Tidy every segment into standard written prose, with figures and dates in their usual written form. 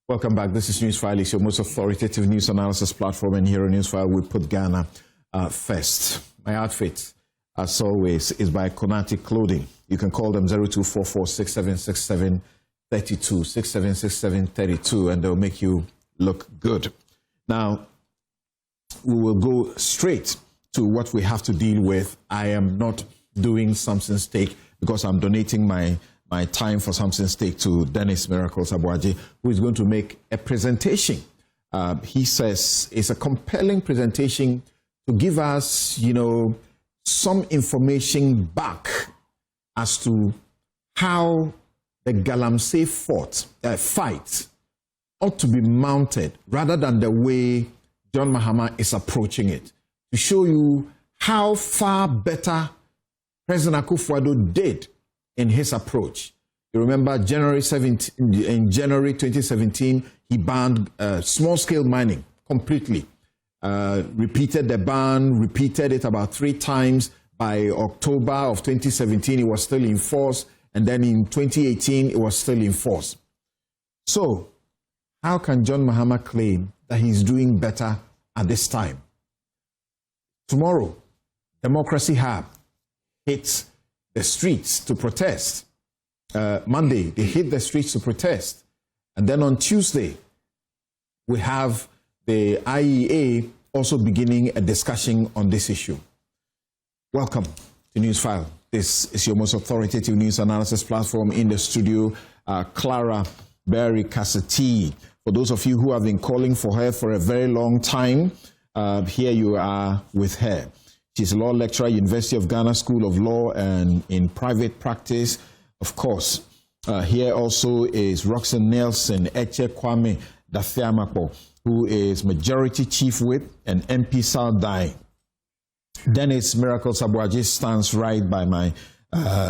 Welcome back. This is Newsfile. It's your most authoritative news analysis platform, and here on Newsfile we put Ghana first. My outfit, as always, is by Konatic Clothing. You can call them 0244-6767-32, 6767-32, and they'll make you look good. Now, we will go straight to what we have to deal with. I am not doing Samson's Take because I'm donating my time for Samson's Take to Dennis Miracles Abuaji, who is going to make a presentation. He says it's a compelling presentation to give us, some information back as to how the Galamsey fight ought to be mounted rather than the way John Mahama is approaching it, to show you how far better President Akufo-Addo did in his approach. You remember in January 2017, he banned small-scale mining completely. Repeated the ban, repeated it about 3 times. By October of 2017, it was still in force. And then in 2018, it was still in force. So, how can John Mahama claim that he's doing better at this time? Tomorrow, Democracy Hub hits the streets to protest. Monday, they hit the streets to protest. And then on Tuesday, we have the IEA also beginning a discussion on this issue. Welcome to Newsfile. This is your most authoritative news analysis platform. In the studio, Clara Berry Cassati. For those of you who have been calling for her for a very long time, here you are with her. She's a law lecturer, University of Ghana School of Law, and in private practice. Of course, here also is Roxanne Nelson Eche Kwame Dafiamapo, who is Majority Chief Whip and MP Saldai. Dennis Miracles Abuaji stands right by my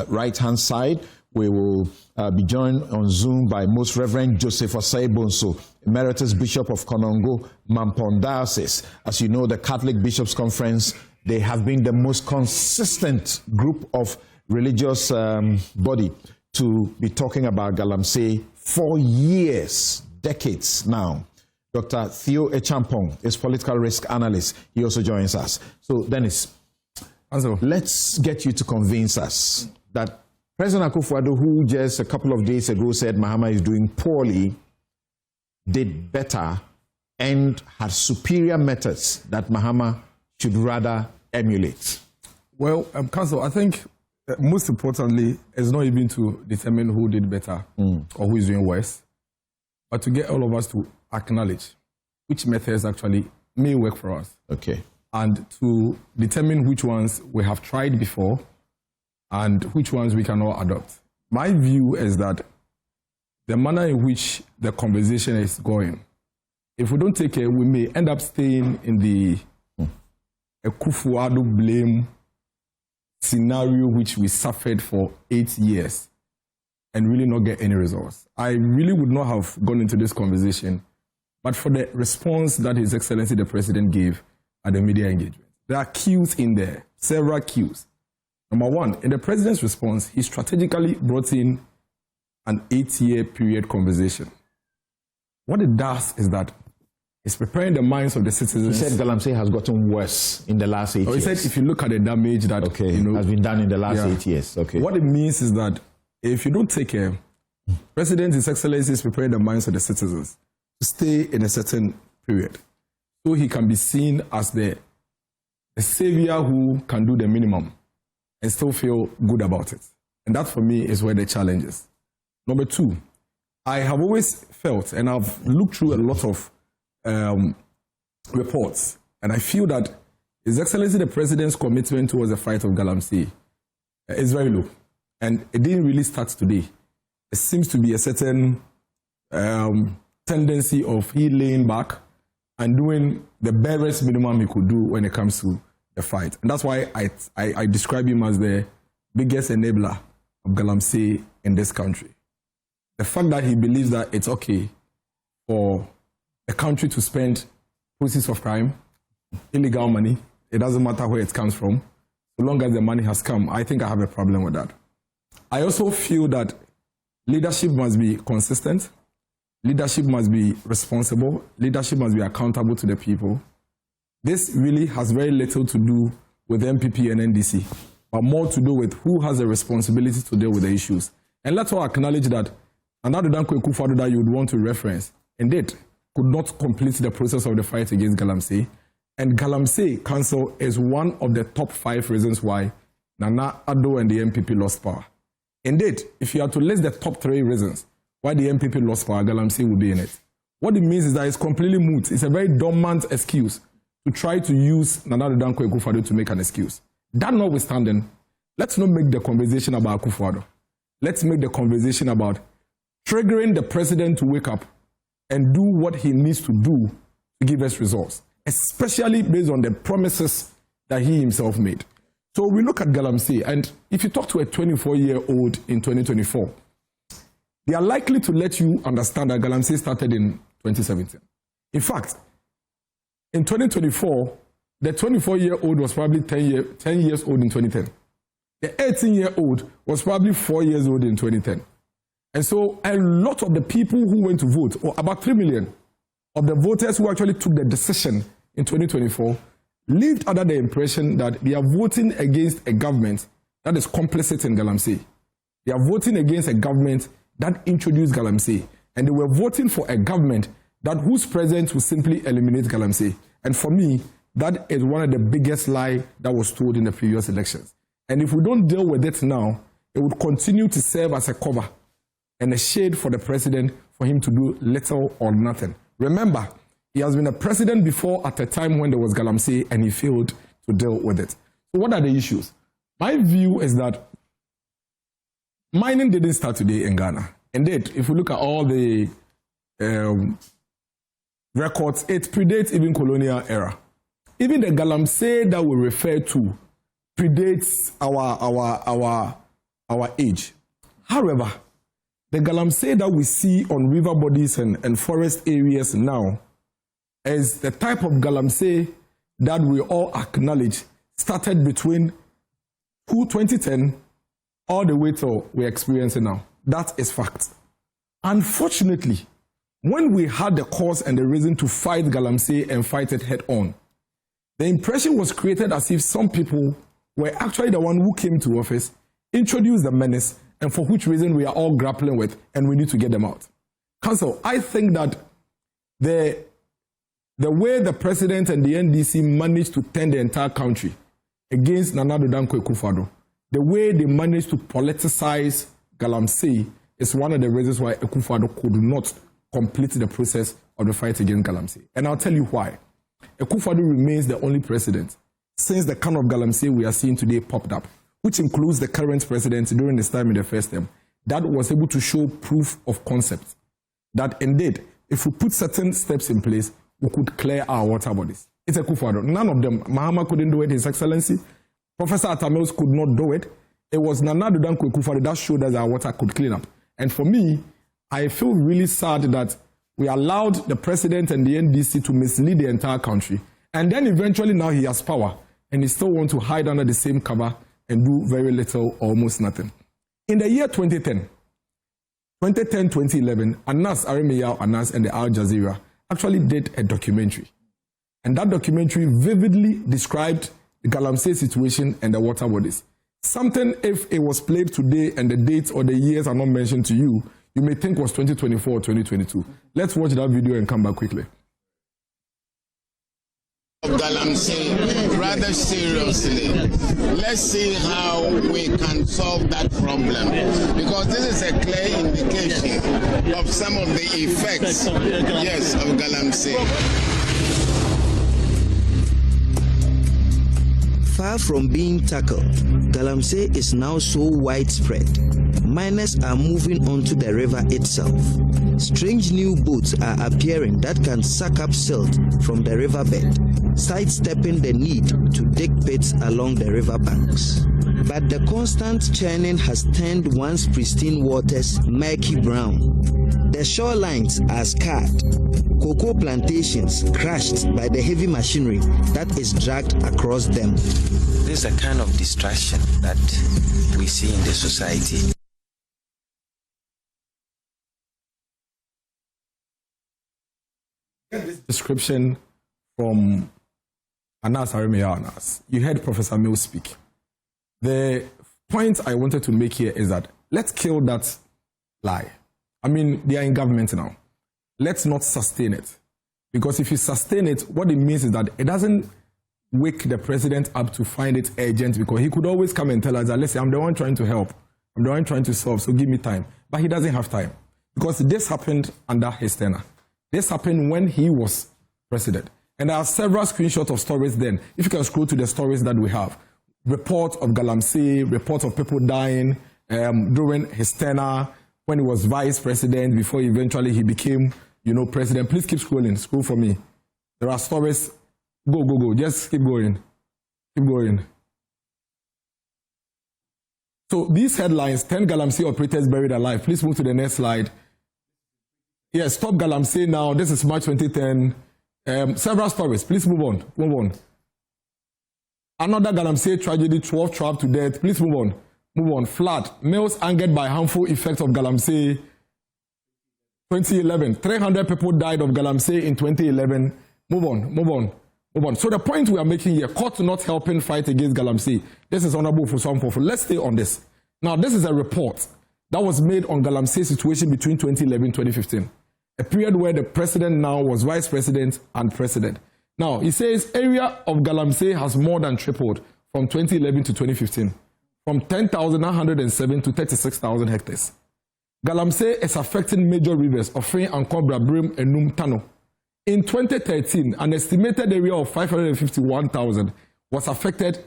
right-hand side. We will be joined on Zoom by Most Reverend Joseph Osei Bonso, Emeritus Bishop of Konongo, Mampong Diocese. As you know, the Catholic Bishops' Conference, they have been the most consistent group of religious body to be talking about Galamsey for years, decades now. Dr. Theo Echampong is political risk analyst. He also joins us. So, Dennis, let's get you to convince us that President Akufo-Addo, who just a couple of days ago said Mahama is doing poorly, did better and had superior methods that Mahama should rather emulate. Well, Council, I think most importantly, it's not even to determine who did better or who is doing worse, but to get all of us to acknowledge which methods actually may work for us. Okay. And to determine which ones we have tried before and which ones we cannot adopt. My view is that the manner in which the conversation is going, if we don't take care, we may end up staying in the Akufo-Addo blame scenario which we suffered for 8 years and really not get any results. I really would not have gone into this conversation, but for the response that His Excellency the President gave at the media engagement. There are cues in there, several cues. Number one, in the President's response, he strategically brought in an 8-year period conversation. What it does is that it's preparing the minds of the citizens. He said Galamsey has gotten worse in the last 8 years. He said if you look at the damage that has been done in the last 8 years. Okay. What it means is that if you don't take care, President His Excellency is preparing the minds of the citizens to stay in a certain period. So he can be seen as the savior who can do the minimum and still feel good about it. And that for me is where the challenge is. Number two, I have always felt, and I've looked through a lot of reports, and I feel that His Excellency the President's commitment towards the fight of Galamsey is very low. And it didn't really start today. It seems to be a certain tendency of he laying back and doing the barest minimum he could do when it comes to the fight. And that's why I describe him as the biggest enabler of Galamsey in this country. The fact that he believes that it's okay for the country to spend proceeds of crime, illegal money, it doesn't matter where it comes from, so long as the money has come, I think I have a problem with that. I also feel that leadership must be consistent. Leadership must be responsible. Leadership must be accountable to the people. This really has very little to do with MPP and NDC, but more to do with who has the responsibility to deal with the issues. And let's all acknowledge that another Danko Akufo-Addo that you would want to reference, indeed, could not complete the process of the fight against galamsey. And Galamsey Council is one of the top 5 reasons why Nana Addo and the MPP lost power. Indeed, if you are to list the top 3 reasons why the MPP lost power, Galamsey will be in it. What it means is that it's completely moot. It's a very dormant excuse to try to use Nana Danko Akufo-Addo to make an excuse. That notwithstanding, let's not make the conversation about Akufo-Addo. Let's make the conversation about triggering the president to wake up and do what he needs to do to give us results, especially based on the promises that he himself made. So we look at Galamsey, and if you talk to a 24-year-old in 2024, they are likely to let you understand that Galamsey started in 2017. In fact, in 2024, the 24-year-old was probably 10 years old in 2010. The 18-year-old was probably 4 years old in 2010. And so a lot of the people who went to vote, or about 3 million of the voters who actually took the decision in 2024, lived under the impression that they are voting against a government that is complicit in galamsey. They are voting against a government that introduced galamsey. And they were voting for a government that whose presence will simply eliminate galamsey. And for me, that is one of the biggest lies that was told in the previous elections. And if we don't deal with it now, it would continue to serve as a cover and a shade for the president for him to do little or nothing. Remember, he has been a president before at a time when there was galamsey and he failed to deal with it. So what are the issues? My view is that mining didn't start today in Ghana. Indeed, if we look at all the records, it predates even colonial era. Even the galamsey that we refer to predates our age. However, the galamsey that we see on river bodies and forest areas now is the type of galamsey that we all acknowledge started between 2010 all the way to we're experiencing now. That is fact. Unfortunately, when we had the cause and the reason to fight galamsey and fight it head on, the impression was created as if some people were actually the one who came to office, introduced the menace, and for which reason we are all grappling with, and we need to get them out. Council, I think that the way the president and the NDC managed to turn the entire country against Nana Danko Akufo-Addo, the way they managed to politicize galamsey is one of the reasons why Akufo-Addo could not complete the process of the fight against galamsey. And I'll tell you why. Akufo-Addo remains the only president since the kind of galamsey we are seeing today popped up, which includes the current president during his time in the first term, that was able to show proof of concept that indeed, if we put certain steps in place, we could clear our water bodies. It's Akufo-Addo. None of them. Mahama couldn't do it, His Excellency. Professor Atamils could not do it. It was Nana Danko Akufo-Addo that showed us our water could clean up. And for me, I feel really sad that we allowed the president and the NDC to mislead the entire country. And then eventually now he has power and he still wants to hide under the same cover and do very little or almost nothing. In the year 2010, 2011, Anas Arimeyao Anas and the Al Jazeera actually did a documentary. And that documentary vividly described the galamsey situation and the water bodies. Something, if it was played today and the dates or the years are not mentioned to you, you may think was 2024 or 2022. Let's watch that video and come back quickly. Galamsey rather seriously. Let's see how we can solve that problem, because this is a clear indication of some of the effects, yes, of galamsey. Far from being tackled, galamsey is now so widespread. Miners are moving onto the river itself. Strange new boats are appearing that can suck up silt from the riverbed, sidestepping the need to dig pits along the riverbanks. But the constant churning has turned once pristine waters murky brown. The shorelines are scarred, cocoa plantations crushed by the heavy machinery that is dragged across them. This is a kind of distraction that we see in the society. this description from Anas Aremeyanas. You heard Professor Mills speak. The point I wanted to make here is that let's kill that lie. I mean, they are in government now. Let's not sustain it. Because if you sustain it, what it means is that it doesn't wake the president up to find it urgent, because he could always come and tell us that, listen, I'm the one trying to help. I'm the one trying to solve, so give me time. But he doesn't have time. Because this happened under his tenure. This happened when he was president. And there are several screenshots of stories then. If you can scroll to the stories that we have. Reports of galamsey, reports of people dying during his tenure, when he was vice president, before eventually he became, president. Please keep scrolling. Scroll for me. There are stories. Go. Just keep going. Keep going. So these headlines, 10 galamsey operators buried alive. Please move to the next slide. Yes, stop galamsey now. This is March 2010. Several stories. Please move on. Another galamsey tragedy, 12 trapped to death. Please move on. Flood. Males angered by harmful effects of galamsey. 2011. 300 people died of galamsey in 2011. Move on. So the point we are making here, court not helping fight against galamsey. This is Honorable Fusampofu. Let's stay on this. Now, this is a report that was made on galamsey situation between 2011 and 2015. A period where the president now was vice president and president. Now, he says area of galamsey has more than tripled from 2011 to 2015, from 10,907 to 36,000 hectares. Galamsey is affecting major rivers of Fin and Cobra, Brim, and Num Tano. In 2013, an estimated area of 551,000 was affected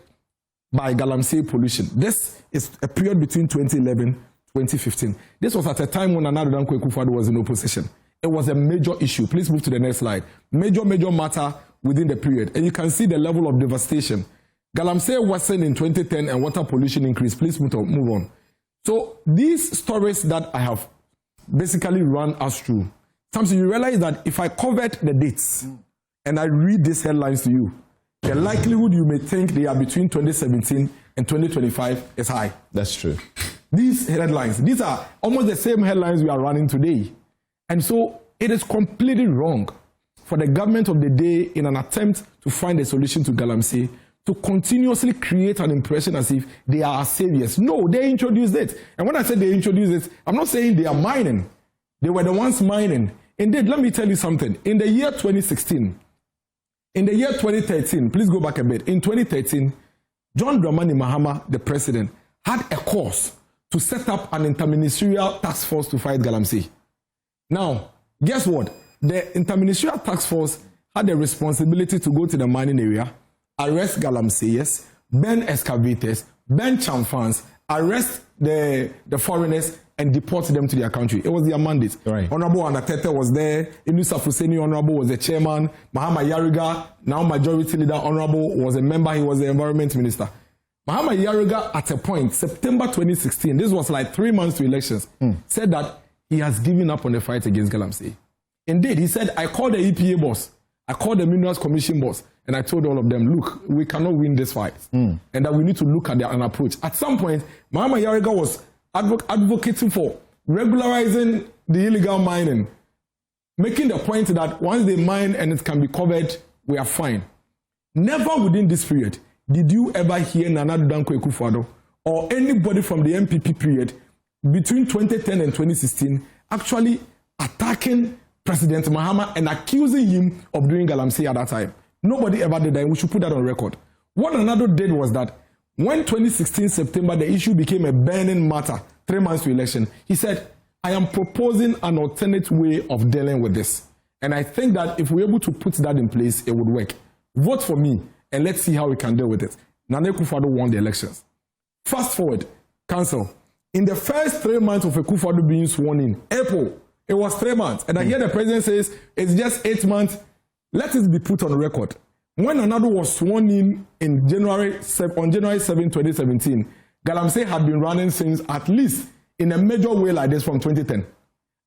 by galamsey pollution. This is a period between 2011 and 2015. This was at a time when Nana Addo Dankwa Akufo-Addo was in opposition. It was a major issue. Please move to the next slide. Major matter within the period. And you can see the level of devastation. Galamsey worsened in 2010 and water pollution increased. Please move on. So these stories that I have basically run us through, Samson, you realize that if I covered the dates and I read these headlines to you, the likelihood you may think they are between 2017 and 2025 is high. That's true. These headlines, these are almost the same headlines we are running today. And so it is completely wrong for the government of the day, in an attempt to find a solution to galamsey, to continuously create an impression as if they are saviors. No, they introduced it. And when I say they introduced it, I'm not saying they are mining. They were the ones mining. Indeed, let me tell you something. In the year 2016, in the year 2013, please go back a bit. In 2013, John Dramani Mahama, the president, had a course to set up an interministerial task force to fight galamsey. Now, guess what? The interministerial task force had the responsibility to go to the mining area, arrest galamseyers, burn excavators, burn chamfans, arrest the foreigners, and deport them to their country. It was their mandate. Right. Honorable Anatete was there. Inusa Fuseni Honorable was the chairman. Mahama Yariga, now majority leader Honorable, was a member. He was the environment minister. Mahama Yariga, at a point, September 2016, this was like 3 months to elections, said that he has given up on the fight against galamsey. Indeed, he said, I called the EPA boss, I called the Minerals Commission boss, and I told all of them, look, we cannot win this fight, and that we need to look at an approach. At some point, Mahama Yariga was advocating for regularizing the illegal mining, making the point that once they mine and it can be covered, we are fine. Never within this period did you ever hear Nana Addo Dankwa Akufo-Addo or anybody from the MPP period between 2010 and 2016 actually attacking President Mahama and accusing him of doing galamsey at that time. Nobody ever did that, and we should put that on record. What Nana Addo did was that when 2016 September, the issue became a burning matter, 3 months to election, he said, I am proposing an alternate way of dealing with this. And I think that if we're able to put that in place, it would work. Vote for me, and let's see how we can deal with it. Nana Akufo-Addo won the elections. Fast forward, council. In the first 3 months of Akufo-Addo being sworn in, April, it was 3 months. And I hear the president says, it's just 8 months. Let it be put on record. When Nana Addo was sworn in on January 7, 2017, galamsey had been running since, at least in a major way like this, from 2010.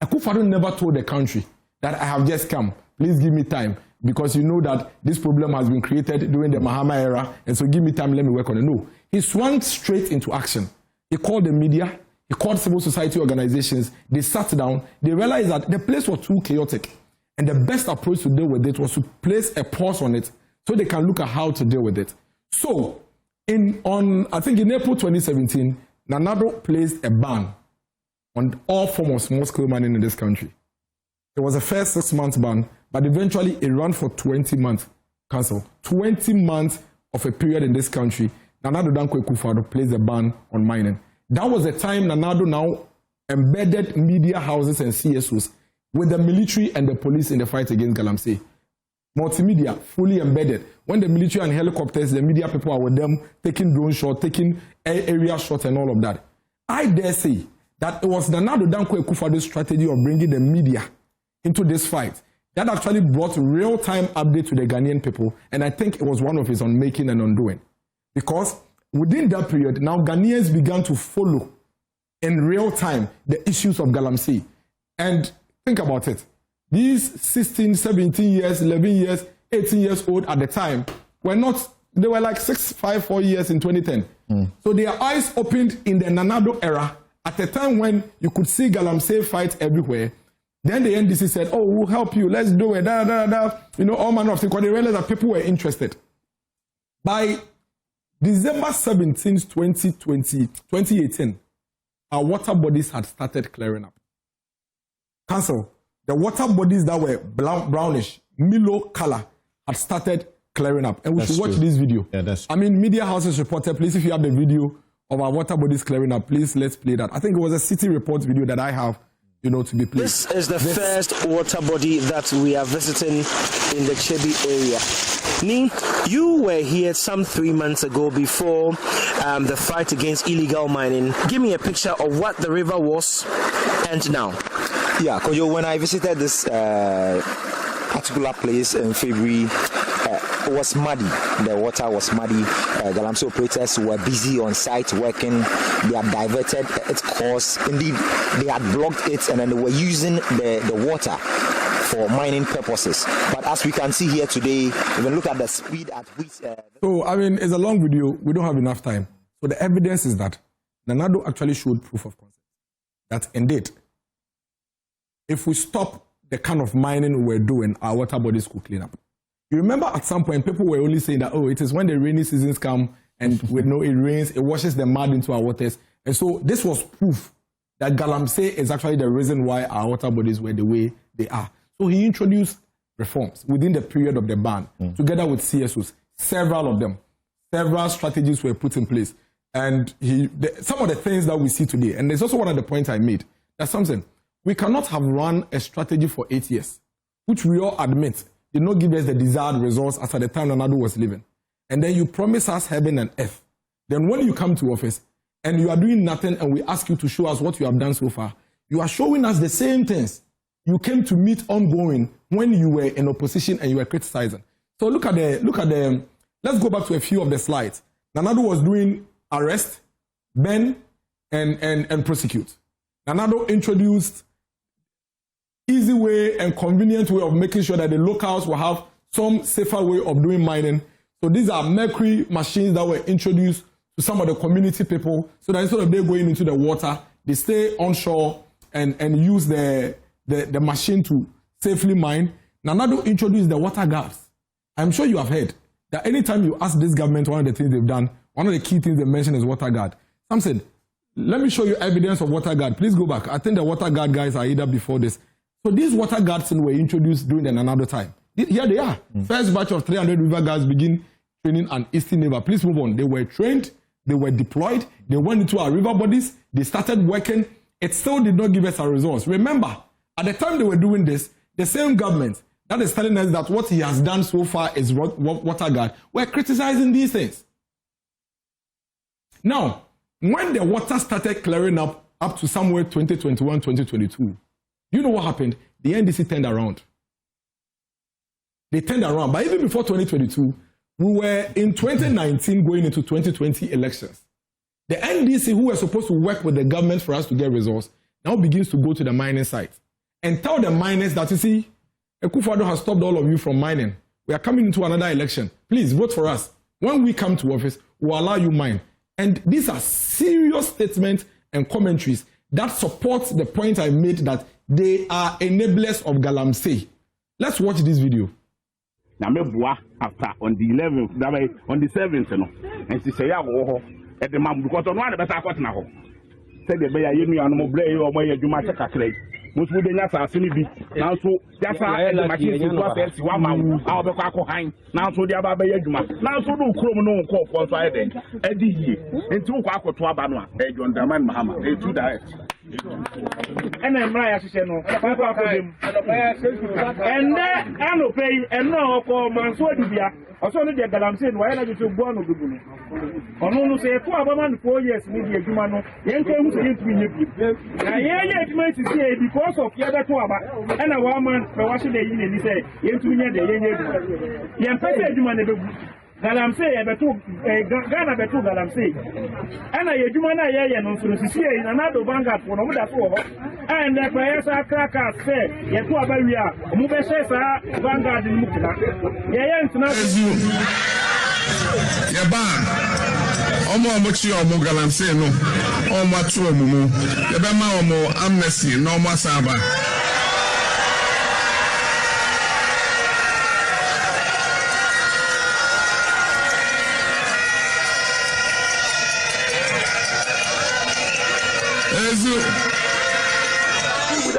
Akufo-Addo never told the country that I have just come. Please give me time, because you know that this problem has been created during the Mahama era, and so give me time, let me work on it. No. He swung straight into action. He called the media, he called civil society organizations, they sat down, they realized that the place was too chaotic. And the best approach to deal with it was to place a pause on it so they can look at how to deal with it. So, I think in April 2017, Nanado placed a ban on all forms of small-scale mining in this country. It was a first 6-month ban, but eventually it ran for 20 months. Council, 20 months of a period in this country. Nanado Dankwa Akufo-Addo placed a ban on mining. That was the time Nanado now embedded media houses and CSOs with the military and the police in the fight against galamsey. Multimedia, fully embedded. When the military and helicopters, the media people are with them, taking drone shots, taking area shots and all of that. I dare say that it was Nanado Dankwa Akufo-Addo's strategy of bringing the media into this fight that actually brought real-time update to the Ghanaian people, and I think it was one of his unmaking and undoing. Because within that period, now Ghanaians began to follow in real time the issues of galamsey. And think about it. These 16, 17 years, 11 years, 18 years old at the time they were like 6, 5, 4 years in 2010. So their eyes opened in the Nanado era at a time when you could see galamsey fight everywhere. Then the NDC said, oh, we'll help you, let's do it, all manner of things, because they realized that people were interested. By December 17, 2018, our water bodies had started clearing up. Council, the water bodies that were brownish, Milo color, had started clearing up. And we should watch this video. Yeah, that's true. I mean, media houses reported, please, if you have the video of our water bodies clearing up, please, let's play that. I think it was a City Report video that I have, to be played. This is the first water body that we are visiting in the Chebi area. Ni, you were here some 3 months ago before the fight against illegal mining. Give me a picture of what the river was and now. Yeah, Kojo, when I visited this particular place in February, it was muddy. The water was muddy. Galamsey operators were busy on site working. They had diverted its course. Indeed, they had blocked it, and then they were using the water for mining purposes. But as we can see here today, even look at the speed at which... So, I mean, it's a long video. We don't have enough time. So the evidence is that Nanado actually showed proof of concept. That indeed, if we stop the kind of mining we're doing, our water bodies could clean up. You remember at some point, people were only saying that, oh, it is when the rainy seasons come and it rains, it washes the mud into our waters. And so this was proof that galamsey is actually the reason why our water bodies were the way they are. So he introduced reforms within the period of the ban, together with CSOs, several of them. Several strategies were put in place. And some of the things that we see today, and there's also one of the points I made, that Samson, we cannot have run a strategy for 8 years, which we all admit did not give us the desired results as at the time Nanado was living. And then you promise us heaven and earth. Then when you come to office and you are doing nothing and we ask you to show us what you have done so far, you are showing us the same things you came to meet ongoing when you were in opposition and you were criticizing. So look at the, let's go back to a few of the slides. Nanado was doing arrest, ban, and prosecute. Nanado introduced easy way and convenient way of making sure that the locals will have some safer way of doing mining. So these are mercury machines that were introduced to some of the community people so that instead of they going into the water, they stay onshore and use the machine to safely mine. Nanado introduced the water guards. I'm sure you have heard that anytime you ask this government one of the things they've done, one of the key things they mention is water guard. Samson, let me show you evidence of water guard. Please go back. I think the water guard guys are either before this. So these water guards were introduced during the Nanado time. Here they are. First batch of 300 river guards begin training on Eastern River. Please move on. They were trained. They were deployed. They went into our river bodies. They started working. It still did not give us our results. Remember, at the time they were doing this, the same government that is telling us that what he has done so far is water guard were criticizing these things. Now, when the water started clearing up to somewhere 2021, 2022, you know what happened? The NDC turned around. They turned around. But even before 2022, we were in 2019 going into 2020 elections. The NDC, who were supposed to work with the government for us to get results, now begins to go to the mining site and tell the miners that, you see, Akufo-Addo has stopped all of you from mining. We are coming into another election. Please vote for us. When we come to office, we'll allow you mine. And these are serious statements and commentaries that support the point I made that they are enablers of galamsey. Let's watch this video. Now me boa after on the 11th, that way on the 7th, you know, and she say, "I go at the mom because on one of the best I got now." Said the bear, you know, no blame or where you might take a crate. Most would not have seen it. Now, so that's how the machine is 1 month out of the Hine. Now, so the other Bayajuma. Now, so do Chromo call for Friday. Eddie, and 2 Quaco to Abana, John Daman Mahama, they do that. And then Maya said, no, and then I don't pay and no for Mansoudia. I saw the Galamsey, why are you so born of the Gulu? On only say 4 years, maybe a human, young comes into me. I might say because of the other 2 and a woman for watching the union, he said, into me, the young person. Galamsey, Ghana betu Galamsey. And I do man and also in another vanguard for another 4. And the players are crackers say, Yatu Abaria, Mubesha, Vanguard in Mukina. Yayan's not Yaban. Omo Mochi or Galamsey, no. Omo Tuomu. Yabama Omo Amnesty, no more Saba.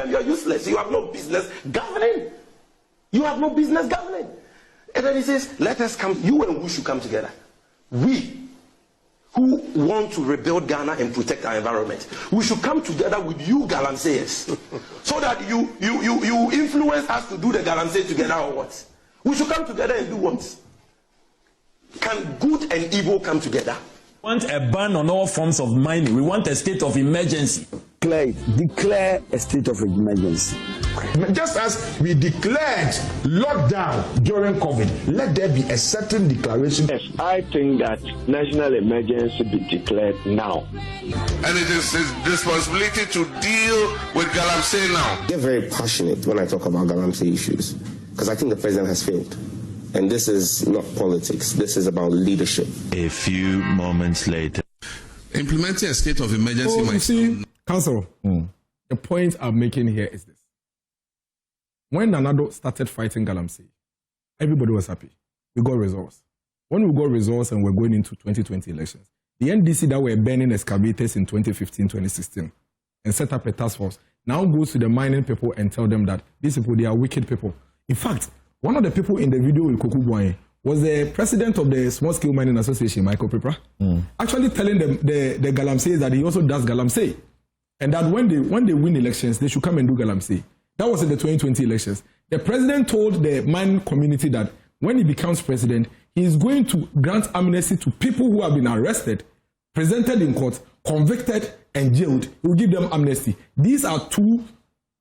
You are useless. You have no business governing. You have no business governing. And then he says, let us come, you and we should come together. We who want to rebuild Ghana and protect our environment, we should come together with you Galamseyers so that you influence us to do the Galamsey together or what? We should come together and do what? Can good and evil come together? We want a ban on all forms of mining. We want a state of emergency. Declare a state of emergency. Just as we declared lockdown during COVID, let there be a certain declaration. Yes, I think that national emergency be declared now. And it is his responsibility to deal with Galamsey now. I get very passionate when I talk about Galamsey issues because I think the president has failed. And this is not politics. This is about leadership. A few moments later. Implementing a state of emergency. You see, Council, the point I'm making here is this. When Nanado started fighting Galamsey, everybody was happy. We got results. When we got results and we're going into 2020 elections, the NDC that were burning excavators in 2015, 2016 and set up a task force now goes to the mining people and tell them that these people, they are wicked people. In fact, one of the people in the video with Kokode-Nwamase was the president of the Small Scale Mining Association, Michael Pepra, actually telling them the Galamsey that he also does Galamsey. And that when they win elections, they should come and do Galamsey. That was in the 2020 elections. The president told the mining community that when he becomes president, he is going to grant amnesty to people who have been arrested, presented in court, convicted, and jailed. He will give them amnesty. These are 2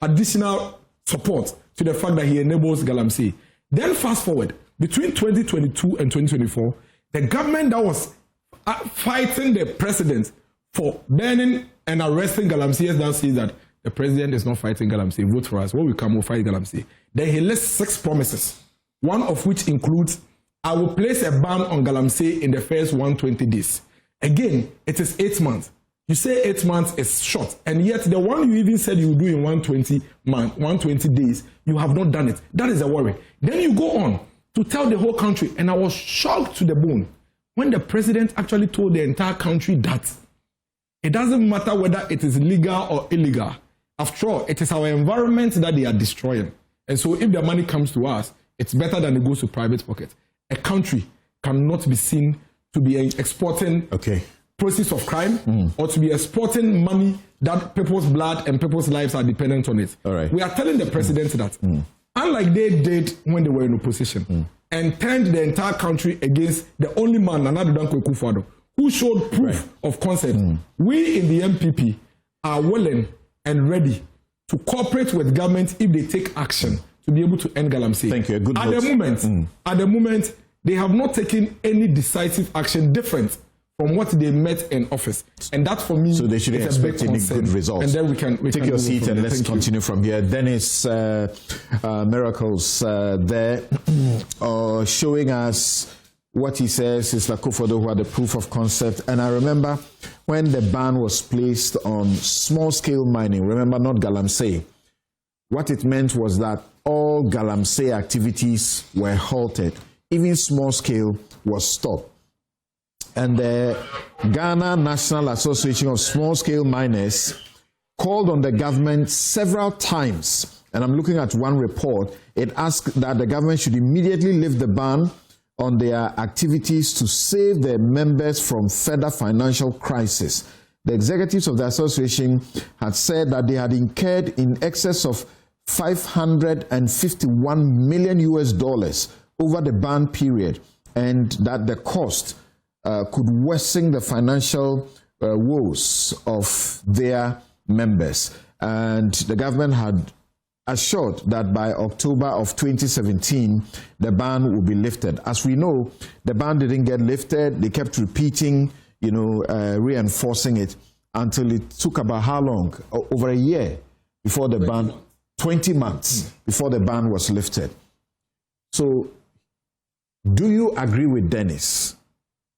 additional supports to the fact that he enables Galamsey. Then fast forward, between 2022 and 2024, the government that was fighting the president for banning and arresting Galamseyers now says that the president is not fighting Galamsey. Vote for us. When we come, we'll fight Galamsey. Then he lists 6 promises, one of which includes, I will place a ban on Galamsey in the first 120 days. Again, it is 8 months. You say 8 months is short, and yet the one you even said you would do in 120 days, you have not done it. That is a worry. Then you go on to tell the whole country, and I was shocked to the bone when the president actually told the entire country that it doesn't matter whether it is legal or illegal. After all, it is our environment that they are destroying. And so if the money comes to us, it's better than it goes to private pockets. A country cannot be seen to be exporting proceeds of crime or to be exporting money that people's blood and people's lives are dependent on it. All right. We are telling the president that, unlike they did when they were in opposition, and turned the entire country against the only man, Nana Dankwa Akufo-Addo, who showed proof of concept, we in the MPP are willing and ready to cooperate with government if they take action to be able to end Galamsey. Thank you. Good at the moment, they have not taken any decisive action different from what they met in office. And that for me, so they shouldn't expect any good results. And then we can take your seat and let's continue from here. Dennis Miracles there showing us what he says is Akufo-Addo who had the proof of concept. And I remember when the ban was placed on small-scale mining, remember not Galamsey, what it meant was that all galamsey activities were halted. Even small scale was stopped. And the Ghana National Association of Small Scale Miners called on the government several times, and I'm looking at one report. It asked that the government should immediately lift the ban on their activities to save their members from further financial crisis. The executives of the association had said that they had incurred in excess of $551 million over the ban period, and that the cost could worsen the financial woes of their members. And the government had assured that by October of 2017, the ban would be lifted. As we know, the ban didn't get lifted. They kept repeating, reinforcing it until it took about how long? Over a year before the ban, 20 months before the ban was lifted. So, do you agree with Dennis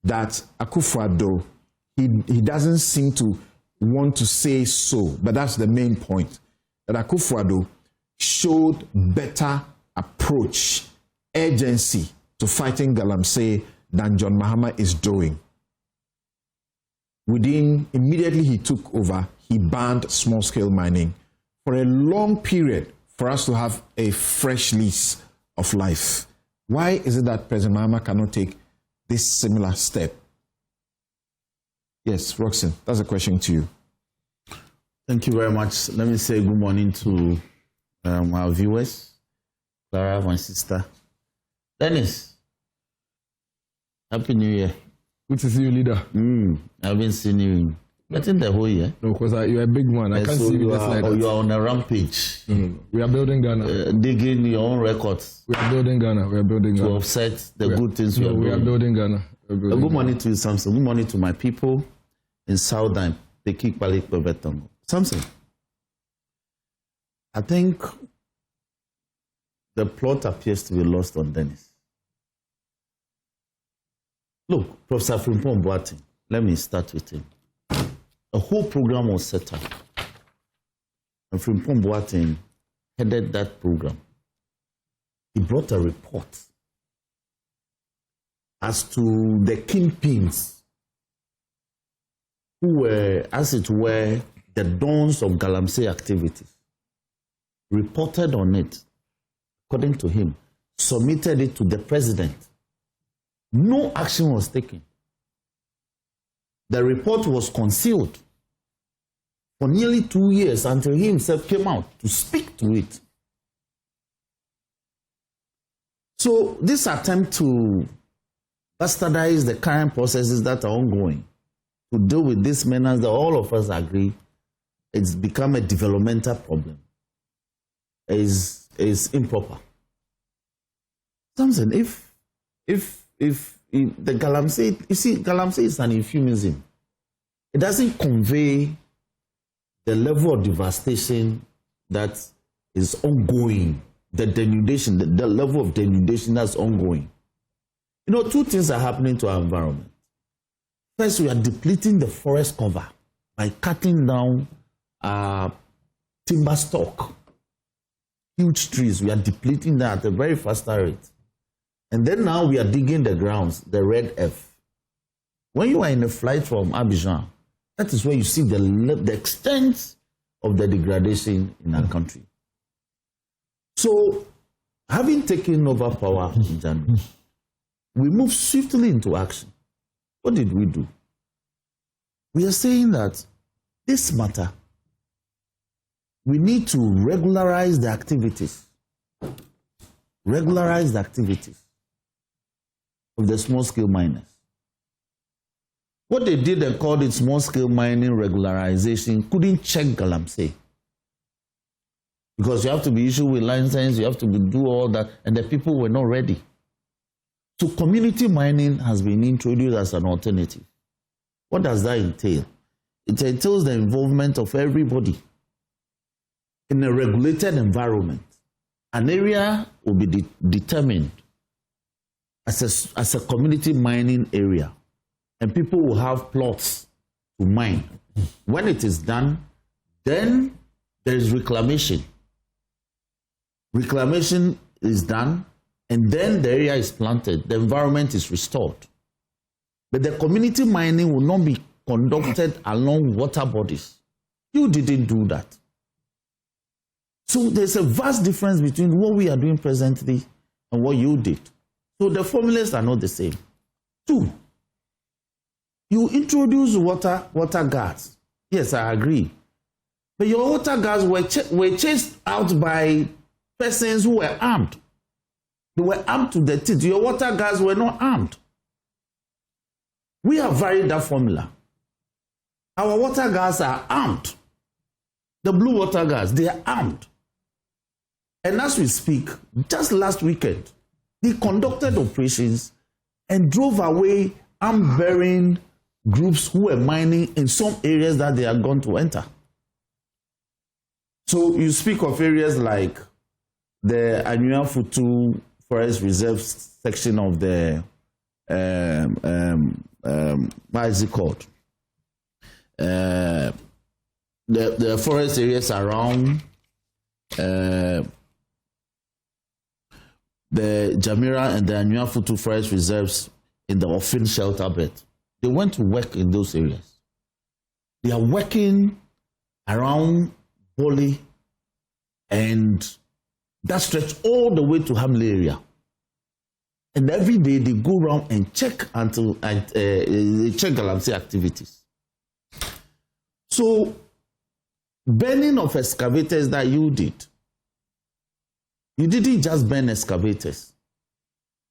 that Akufo-Addo, he doesn't seem to want to say so, but that's the main point, that Akufo-Addo showed better approach, urgency to fighting galamsey than John Mahama is doing? Immediately he took over, he banned small-scale mining for a long period for us to have a fresh lease of life. Why is it that President Mahama cannot take this similar step? Yes, Roxanne, that's a question to you. Thank you very much. Let me say good morning to our viewers, Clara, my sister. Dennis, Happy New Year. Good to see you, leader. I've been seeing you getting the whole year. No, because you're a big man. I can't see you just like that. You are on a rampage. We are building Ghana. Digging your own records. We are building Ghana. We are building Ghana. To offset the good things we are doing. We are building Ghana. Good morning to you, Samson. Good morning to my people in Southern. Samson, I think the plot appears to be lost on Dennis. Look, Professor Frimpong Boateng, let me start with him. A whole program was set up. And Frimpong Boateng headed that program. He brought a report as to the kingpins who were, as it were, the dons of galamsey activities. Reported on it, according to him, submitted it to the president. No action was taken. The report was concealed for nearly 2 years until he himself came out to speak to it. So this attempt to bastardize the current processes that are ongoing, to deal with these menace that all of us agree it's become a developmental problem, is improper. Samson, if the galamsey, you see, galamsey is an euphemism. It doesn't convey the level of devastation that is ongoing, the denudation, the level of denudation that's ongoing. You know, two things are happening to our environment. First, we are depleting the forest cover by cutting down timber stock. Huge trees, we are depleting that at a very faster rate. And then now we are digging the grounds, the red earth. When you are in a flight from Abidjan, that is where you see the extent of the degradation in our country. So, having taken over power in January, we moved swiftly into action. What did we do? We are saying that this matter, we need to regularize the activities. Regularize the activities of the small-scale miners. What they did, they called it small-scale mining regularization, couldn't check galamsey. Because you have to be issued with license, you have to do all that, and the people were not ready. So community mining has been introduced as an alternative. What does that entail? It entails the involvement of everybody in a regulated environment. An area will be determined as a community mining area, and people will have plots to mine. When it is done, then there is reclamation. reclamation is done, and then the area is planted, the environment is restored. But the community mining will not be conducted along water bodies. You didn't do that. So there's a vast difference between what we are doing presently and what you did. So the formulas are not the same. 2, you introduce water guards. Yes, I agree. But your water guards were chased out by persons who were armed. They were armed to the teeth. Your water guards were not armed. We have varied that formula. Our water guards are armed. The blue water guards, they are armed. And as we speak, just last weekend, they conducted operations and drove away arm-bearing groups who were mining in some areas that they are going to enter. So you speak of areas like the Anyenini Forest Reserve section of the what is it called? The forest areas around the Jamira and the Anyenini Forest Reserves in the Ofin shelter bed. They went to work in those areas. They are working around Boli and that stretch all the way to Hamley area. And every day they go around and check galamsey activities. So, burning of excavators that you did, you didn't just burn excavators.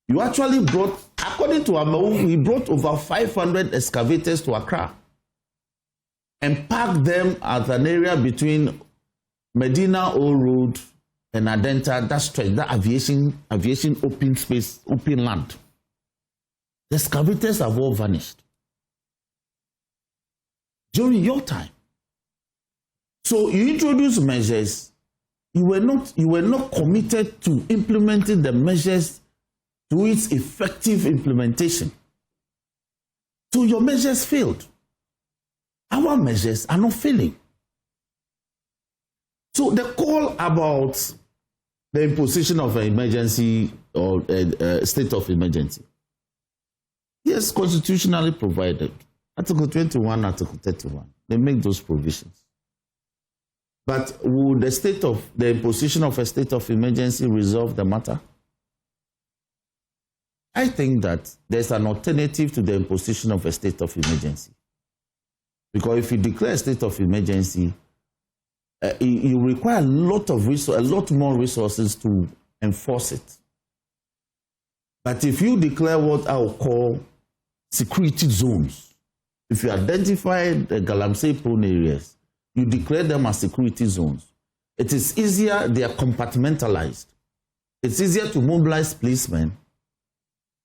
You actually brought, according to Amau, we brought over 500 excavators to Accra and parked them at an area between Medina Old Road and Adenta, that stretch, that aviation open space, open land. The excavators have all vanished during your time. So you introduced measures. You were not committed to implementing the measures to its effective implementation. So your measures failed. Our measures are not failing. So the call about the imposition of an emergency or a state of emergency, yes, constitutionally provided. Article 21, Article 31, they make those provisions. But would the imposition of a state of emergency resolve the matter? I think that there's an alternative to the imposition of a state of emergency. Because if you declare a state of emergency, you require a lot more resources to enforce it. But if you declare what I will call security zones, if you identify the galamsey prone areas, you declare them as security zones. It is easier, they are compartmentalized. It's easier to mobilize policemen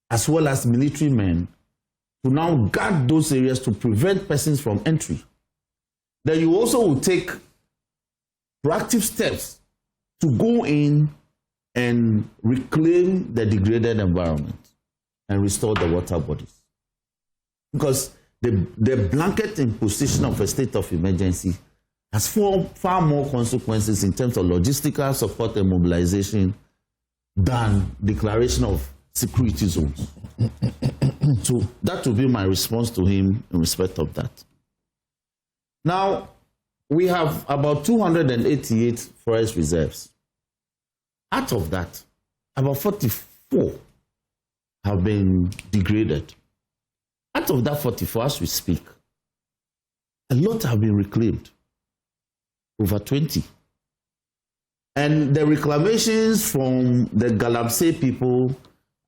as well as military men to now guard those areas to prevent persons from entry. Then you also will take proactive steps to go in and reclaim the degraded environment and restore the water bodies. Because the blanket imposition of a state of emergency has far more consequences in terms of logistical support and mobilization than declaration of security zones. So that will be my response to him in respect of that. Now, we have about 288 forest reserves. Out of that, about 44 have been degraded. Out of that 44, as we speak, a lot have been reclaimed, over 20. And the reclamations from the galamsey people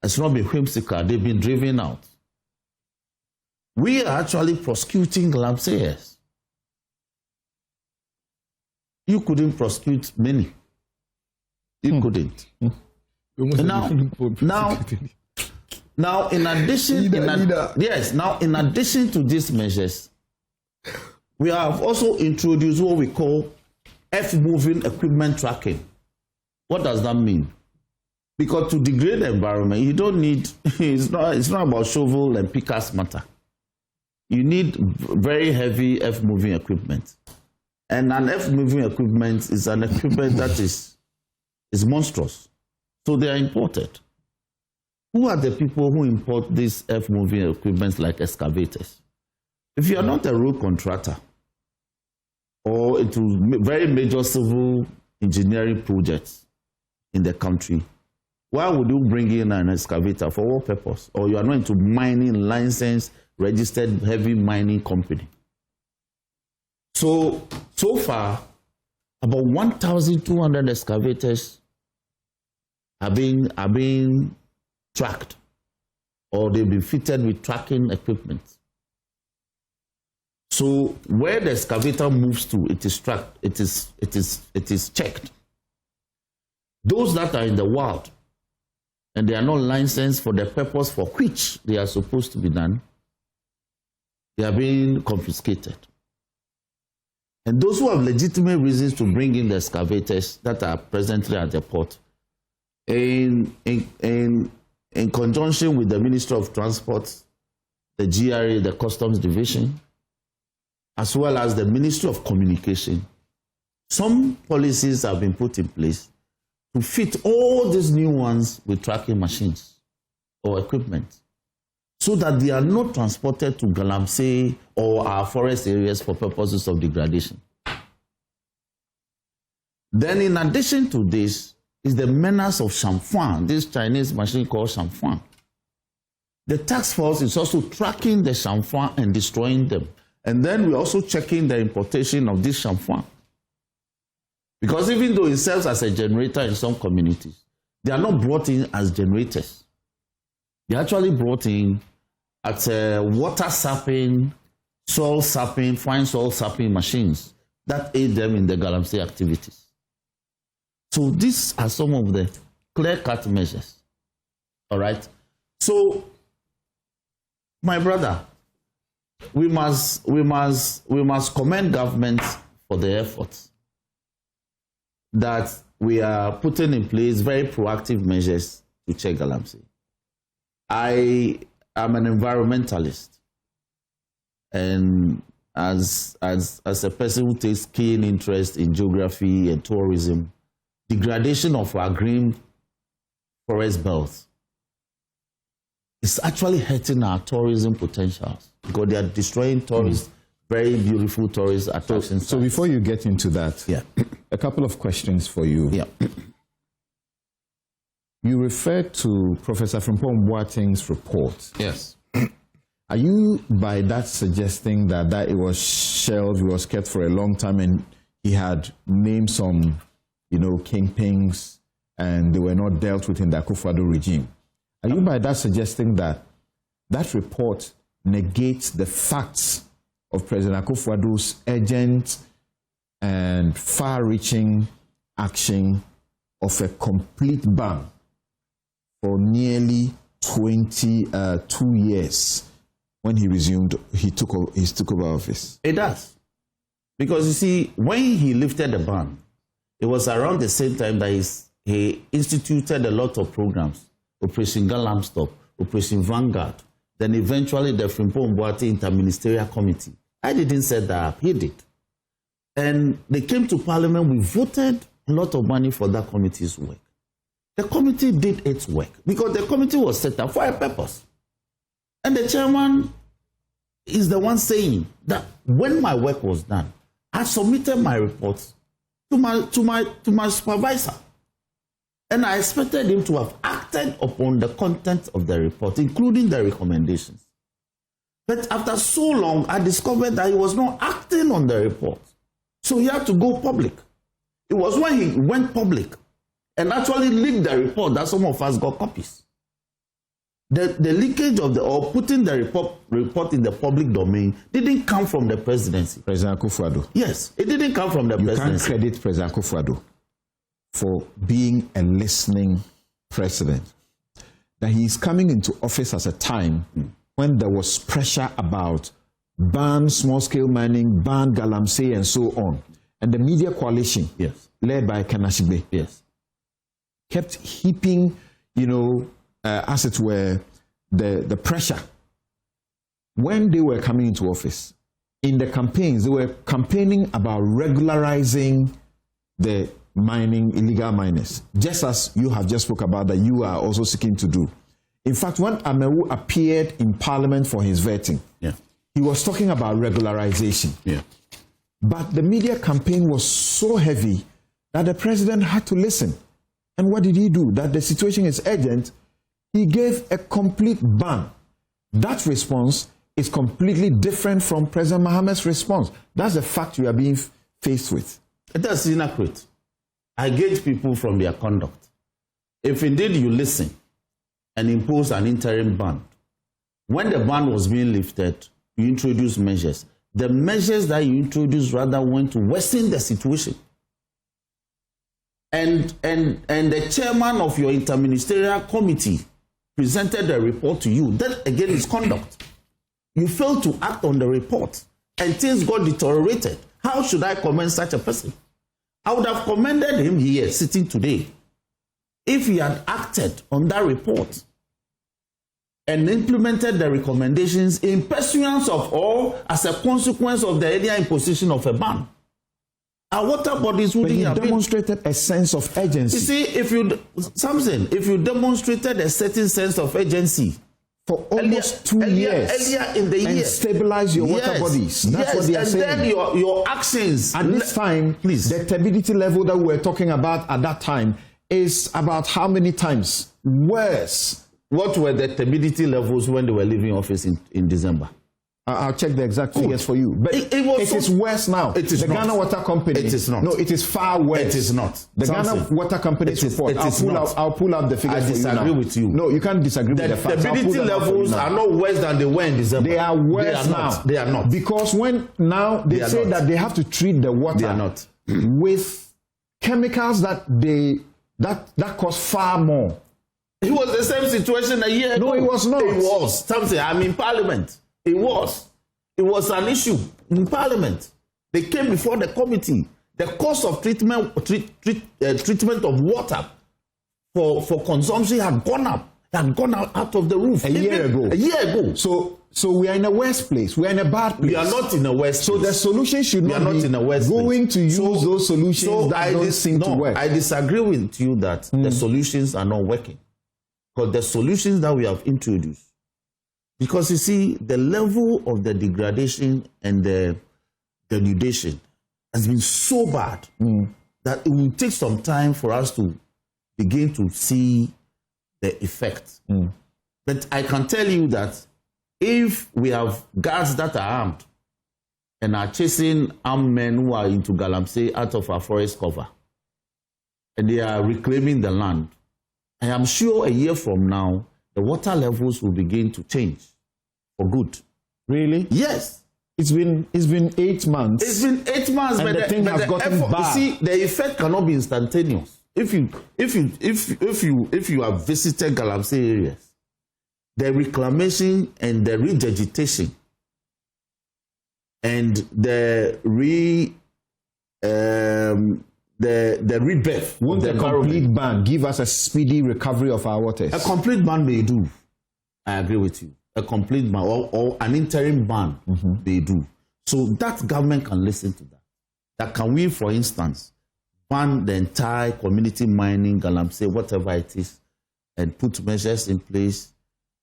has not been whimsical, they've been driven out. We are actually prosecuting galamseyers. You couldn't prosecute many. You couldn't. Now, in addition, in addition to these measures, we have also introduced what we call earth-moving equipment tracking. What does that mean? Because to degrade the environment, you don't need, it's not about shovel and pickers matter. You need very heavy earth-moving equipment. And an earth-moving equipment is an equipment that is is monstrous. So they are imported. Who are the people who import these earth-moving equipment like excavators? If you are not a road contractor or into very major civil engineering projects in the country, why would you bring in an excavator? For what purpose? Or you are not into mining, licensed, registered heavy mining company. So far, about 1,200 excavators are being tracked, or they've been fitted with tracking equipment. So where the excavator moves to, it is tracked, it is checked. Those that are in the wild and they are not licensed for the purpose for which they are supposed to be done, they are being confiscated. And those who have legitimate reasons to bring in the excavators that are presently at the port, in conjunction with the Ministry of Transport, the GRA, the Customs Division, as well as the Ministry of Communication, some policies have been put in place to fit all these new ones with tracking machines or equipment, so that they are not transported to Galamsey or our forest areas for purposes of degradation. Then in addition to this is the menace of Shamfuan, this Chinese machine called Shamfuan. The task force is also tracking the Shamfuan and destroying them. And then we're also checking the importation of this Shamfuan. Because even though it serves as a generator in some communities, they are not brought in as generators. They're actually brought in at water sapping, soil sapping, fine soil sapping machines that aid them in the Galamsey activities. So these are some of the clear-cut measures. All right? So, my brother, we must commend government for the efforts that we are putting in place, very proactive measures to check Galamsey. I am an environmentalist, and as a person who takes keen interest in geography and tourism, degradation of our green forest belts is actually hurting our tourism potentials because they are destroying tourists, very beautiful tourist attractions. So before you get into that, yeah, a couple of questions for you. Yeah. You referred to Professor Frimpong Boateng's report. Yes. Are you by that suggesting that it was shelved, it was kept for a long time, and he had named some, kingpins, and they were not dealt with in the Akufo-Addo regime? Are you by that suggesting that report negates the facts of President Akufo-Addo's urgent and far-reaching action of a complete ban for nearly 22 years when he took over office? It does. Because you see, when he lifted the ban, it was around the same time that he instituted a lot of programs, Operation Galamstop, Operation Vanguard, then eventually the Frimpong Boateng Interministerial Committee. I didn't set that up, he did. And they came to Parliament, we voted a lot of money for that committee's work. The committee did its work because the committee was set up for a purpose. And the chairman is the one saying that when my work was done, I submitted my reports to my supervisor. And I expected him to have acted upon the content of the report, including the recommendations. But after so long, I discovered that he was not acting on the report. So he had to go public. It was when he went public and actually leaked the report that some of us got copies. The leakage of or putting the report in the public domain didn't come from the presidency. President Akufo-Addo. Yes, it didn't come from the presidency. You can't credit President Akufo-Addo for being a listening president. That he is coming into office at a time when there was pressure about ban small-scale mining, ban Galamsey, and so on. And the media coalition, yes, led by Kanashigbe, yes, kept heaping, as it were, the pressure. When they were coming into office, in the campaigns, they were campaigning about regularizing the mining, illegal miners, just as you have just spoke about that you are also seeking to do. In fact, when Amewu appeared in Parliament for his vetting, he was talking about regularization. But the media campaign was so heavy that the president had to listen. And what did he do? That the situation is urgent. He gave a complete ban. That response is completely different from President Mohammed's response. That's the fact you are being faced with. That's inaccurate. I gauge people from their conduct. If indeed you listen and impose an interim ban, when the ban was being lifted, you introduce measures. The measures that you introduced rather went to worsen the situation. And the chairman of your interministerial committee presented a report to you. That again is conduct. You failed to act on the report and things got deteriorated. How should I commend such a person? I would have commended him here sitting today if he had acted on that report and implemented the recommendations in pursuance of or as a consequence of the earlier imposition of a ban. Our water bodies wouldn't have demonstrated a sense of urgency. You see, Samson, if you demonstrated a certain sense of urgency for almost 2 years earlier in the year, and stabilize your water bodies. That's what they are saying. And then your actions. At this time, please, the turbidity level that we were talking about at that time is about how many times worse? What were the turbidity levels when they were leaving office in December? I'll check the exact figures for you. But it is worse now. It is the not. Ghana Water Company. It is not. No, it is far worse. It is not. The Ghana Water Company's report. I'll pull out the figures I disagree with you. No, you can't disagree with the facts. The turbidity levels are not worse than they were in December. They are worse now. They are not. Because when now they say that they have to treat the water with chemicals that cost far more. It was the same situation a year ago. No, it was not. It was. Something. I'm in Parliament. It was. It was an issue in Parliament. They came before the committee. The cost of treatment of water for consumption had gone up. Had gone out of the roof. A year ago. So we are in a worse place. We are in a bad place. We are not in a worse place. So the solution should not be in a worse going place. To use those solutions that don't seem to work. I disagree with you that the solutions are not working. Because the solutions that we have introduced, because you see, the level of the degradation and the denudation has been so bad that it will take some time for us to begin to see the effect. But I can tell you that if we have guards that are armed and are chasing armed men who are into galamsey out of our forest cover, and they are reclaiming the land, I am sure a year from now, the water levels will begin to change for good. Really? Yes. It's been 8 months. It's been 8 months, and the thing has gotten bad. You see, the effect cannot be instantaneous. If you have visited galamsey areas, the reclamation and the revegetation and the rebirth. Won't a complete ban give us a speedy recovery of our waters? A complete ban may do. I agree with you. A complete ban or an interim ban they do. So that government can listen to that. That can we, for instance, ban the entire community mining, galamsey, whatever it is, and put measures in place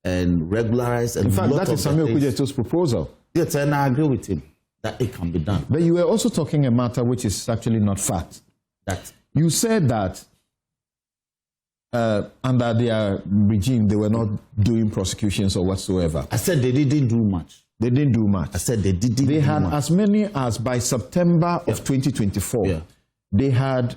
and regularize. And in fact, that is Samuel Okudze's proposal. Yes, and I agree with him that it can be done. But you were also talking a matter which is actually not fact. That you said that under their regime, they were not doing prosecutions or whatsoever. I said they didn't do much. They didn't do much. I said they didn't. They had as many as by September of 2024. They had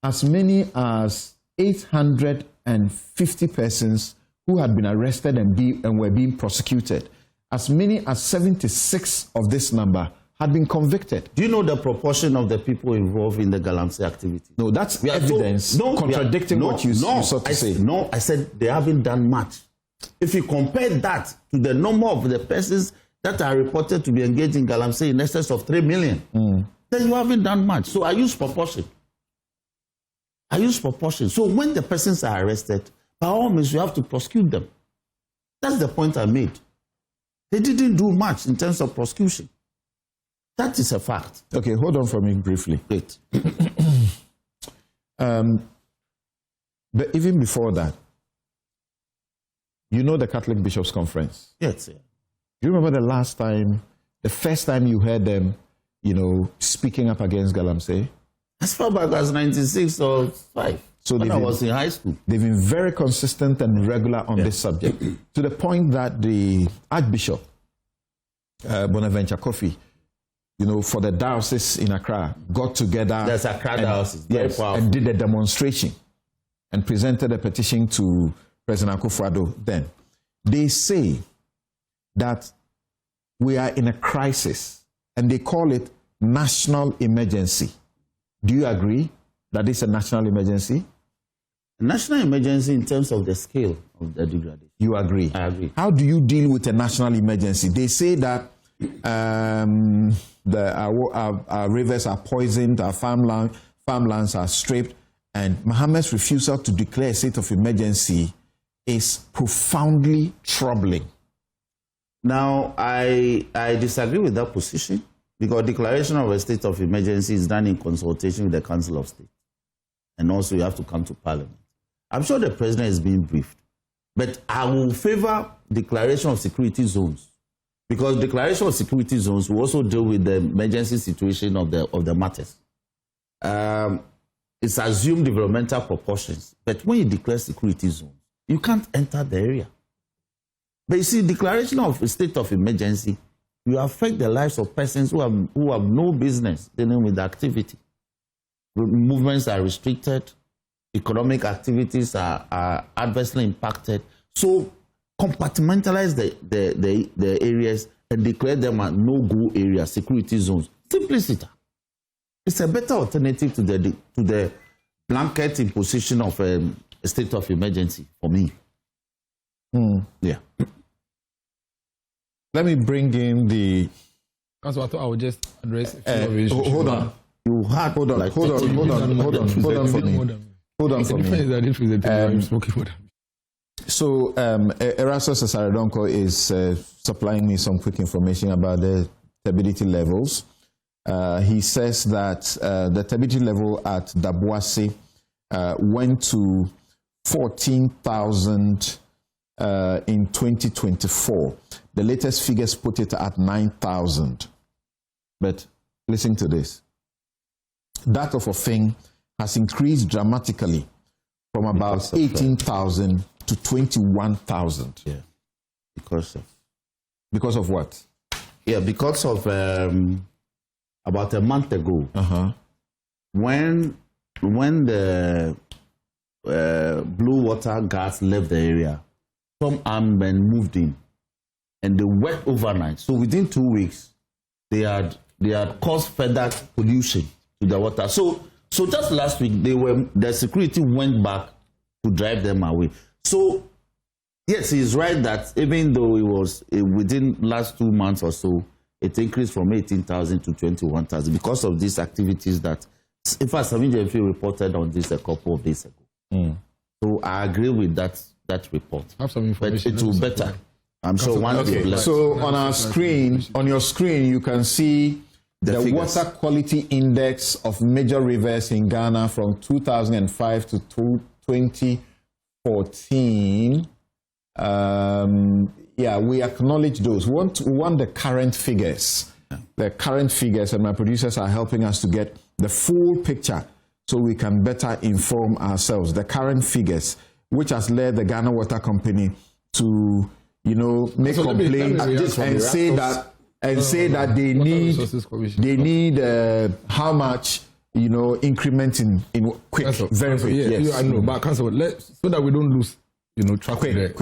as many as 850 persons who had been arrested and were being prosecuted. As many as 76 of this number had been convicted. Do you know the proportion of the people involved in the galamsey activity? No, that's evidence contradicting what you sought to say. No, I said they haven't done much. If you compare that to the number of the persons that are reported to be engaged in galamsey in excess of 3 million, then you haven't done much. So I use proportion. So when the persons are arrested, by all means, you have to prosecute them. That's the point I made. They didn't do much in terms of prosecution. That is a fact. Okay, hold on for me briefly. Great. But even before that, you know the Catholic Bishops' Conference? Yes. Yeah. Do you remember the first time you heard them, speaking up against galamsey? As far back as 96 or 5. So when I was in high school. They've been very consistent and regular on this subject, to the point that the Archbishop, Bonaventure Kofi, for the diocese in Accra, got together. That's Accra diocese. Yes, and did a demonstration and presented a petition to President Akufo-Addo then. They say that we are in a crisis, and they call it national emergency. Do you agree that it's a national emergency? A national emergency in terms of the scale of the degradation. You agree? I agree. How do you deal with a national emergency? They say that our rivers are poisoned, our farmlands are stripped, and Mohammed's refusal to declare a state of emergency is profoundly troubling. Now, I disagree with that position, because declaration of a state of emergency is done in consultation with the Council of State. And also you have to come to Parliament. I'm sure the President is being briefed. But I will favor declaration of security zones, because declaration of security zones will also deal with the emergency situation of the matters. It's assumed developmental proportions. But when you declare security zones, you can't enter the area. But you see, declaration of a state of emergency, you affect the lives of persons who have no business dealing with the activity. Movements are restricted, economic activities are adversely impacted. So compartmentalize the areas and declare them as no-go areas, security zones. Simplicity. It's a better alternative to the blanket imposition of a state of emergency for me. Yeah. Let me bring in the. Council, I thought I would just address a few of the issues. Hold on. You had hold on for me. Hold on for me. So Erastus Asaredonko is supplying me some quick information about the turbidity levels. He says that the turbidity level at Dabuasi went to 14,000 in 2024. The latest figures put it at 9,000. But listen to this. That of Ofing has increased dramatically from about 18,000 to 21,000. Yeah. Because of what? Yeah, because of about a month ago, when the blue water gas left the area, some armed men moved in, and they worked overnight. So within 2 weeks, they had caused further pollution to the water. So just last week, the security went back to drive them away. So yes, he's right that even though it was within last 2 months or so, it increased from 18,000 to 21,000 because of these activities that, in fact, Samin Jeffrey reported on this a couple of days ago. So I agree with that report. Have some information. But it will better. I'm sure one day. So on your screen, you can see the water quality index of major rivers in Ghana from 2005 to 2014. Yeah, we acknowledge those. We want the current figures. The current figures, and my producers are helping us to get the full picture so we can better inform ourselves. The current figures, which has led the Ghana Water Company to, make complaints and say that they need how much increment in quick, very quick. Yes. I know, but Council, so that we don't lose track quick.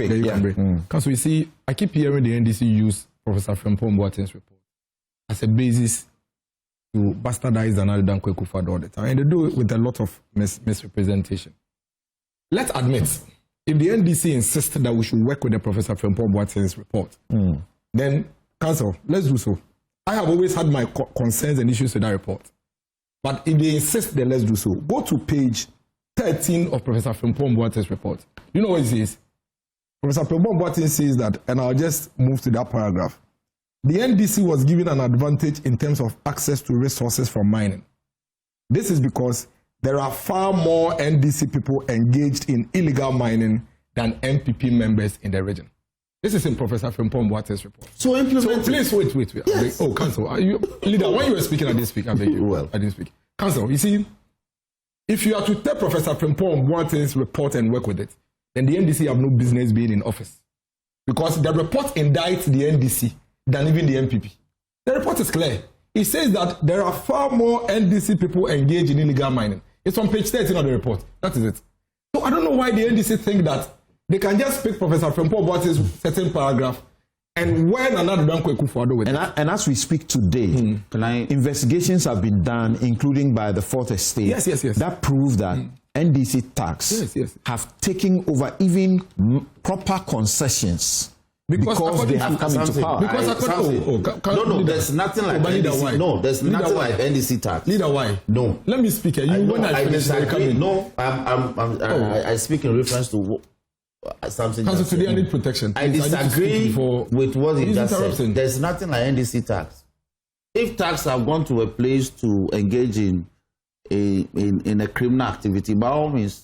Council, you see, I keep hearing the NDC use Professor Frimpong Boateng's report as a basis to bastardize Danali Dankwa Akufo-Addo all the time, and they do it with a lot of misrepresentation. Let's admit, if the NDC insisted that we should work with the Professor Frimpong Boateng's report, then Council, let's do so. I have always had my concerns and issues with that report. But if they insist, then let's do so. Go to page 13 of Professor Frimpong Boateng's report. You know what it says? Professor Frimpong Boateng says that, and I'll just move to that paragraph. The NDC was given an advantage in terms of access to resources from mining. This is because there are far more NDC people engaged in illegal mining than MPP members in the region. This is in Professor Frimpong Boate's report. So implement. So please wait. Yes. Oh, Council, leader, when you were speaking, I didn't speak. I beg you. Well, I didn't speak. Council, you see, if you are to take Professor Frimpong Boate's report and work with it, then the NDC have no business being in office. Because the report indicts the NDC than even the MPP. The report is clear. It says that there are far more NDC people engaged in illegal mining. It's on page 13 of the report. That is it. So I don't know why the NDC think that they can just pick Professor Frimpong Boate's certain paragraph and when another Danko Ekufuado with it. And as we speak today, investigations have been done, including by the Fourth Estate, yes. that prove that NDC tax have taken over even proper concessions because they have come into power. There's nothing like NDC. No, there's nothing like NDC tax. Leader, why? No. Let me speak. I disagree. No, I speak in reference to Samson. Today I need protection. I disagree with what he just said. There's nothing like NDC tax. If tax have gone to a place to engage in a criminal activity, by all means,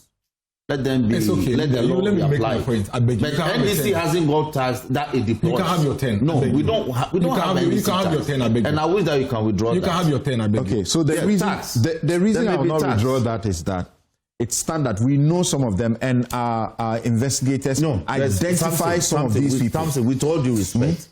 let them be. It's okay. Let the law let me be make applied. my point. I beg you. But NDC hasn't got tax that it deploys. You can have your 10. No, we don't have NDC you can have your 10. I beg you. And I wish that you can withdraw. You can have your 10. I beg you. Okay, so the reason I will not withdraw that is that it's standard. We know some of them, and our investigators identify some of these people. Samson, with all due respect,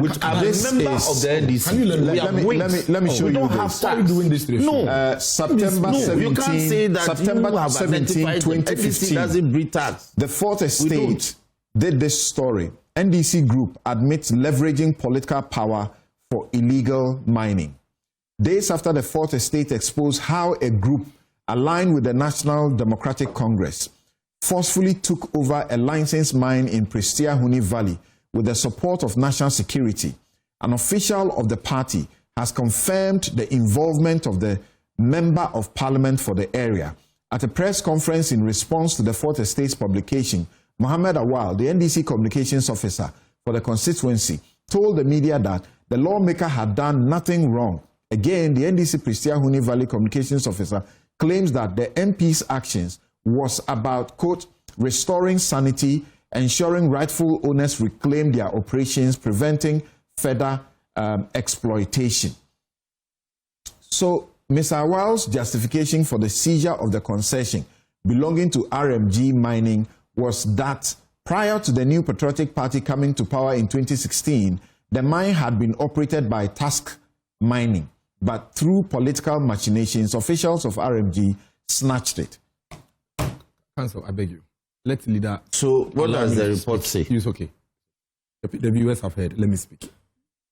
which are member of the NDC. Let me show you this. We don't have tax. Doing this No, September 17, you can't say that September you have 17, 2015. Doesn't breed tax. The Fourth Estate did this story. NDC Group admits leveraging political power for illegal mining. Days after the Fourth Estate exposed how a group aligned with the National Democratic Congress forcefully took over a licensed mine in Prestea Huni Valley with the support of national security, an official of the party has confirmed the involvement of the Member of Parliament for the area. At a press conference in response to the Fourth Estate's publication, Mohammed Awal, the NDC communications officer for the constituency, told the media that the lawmaker had done nothing wrong. Again, the NDC Prestea Huni Valley communications officer claims that the MP's actions was about, quote, restoring sanity, ensuring rightful owners reclaim their operations, preventing further exploitation. So, Mr. Awal's justification for the seizure of the concession belonging to RMG Mining was that prior to the New Patriotic Party coming to power in 2016, the mine had been operated by Task Mining. But through political machinations, officials of RMG snatched it. Council, I beg you. Let leader. So, what does the report say? It's okay. The viewers have heard. Let me speak.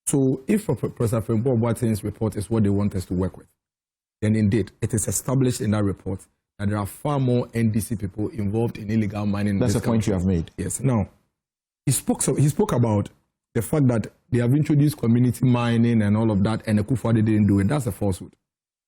So, if Professor Frimpong Boate's report is what they want us to work with, then indeed, it is established in that report that there are far more NDC people involved in illegal mining. That's the point you have made. Yes. Now, he spoke about the fact that they have introduced community mining and all of that, and Ekufuado didn't do it. That's a falsehood.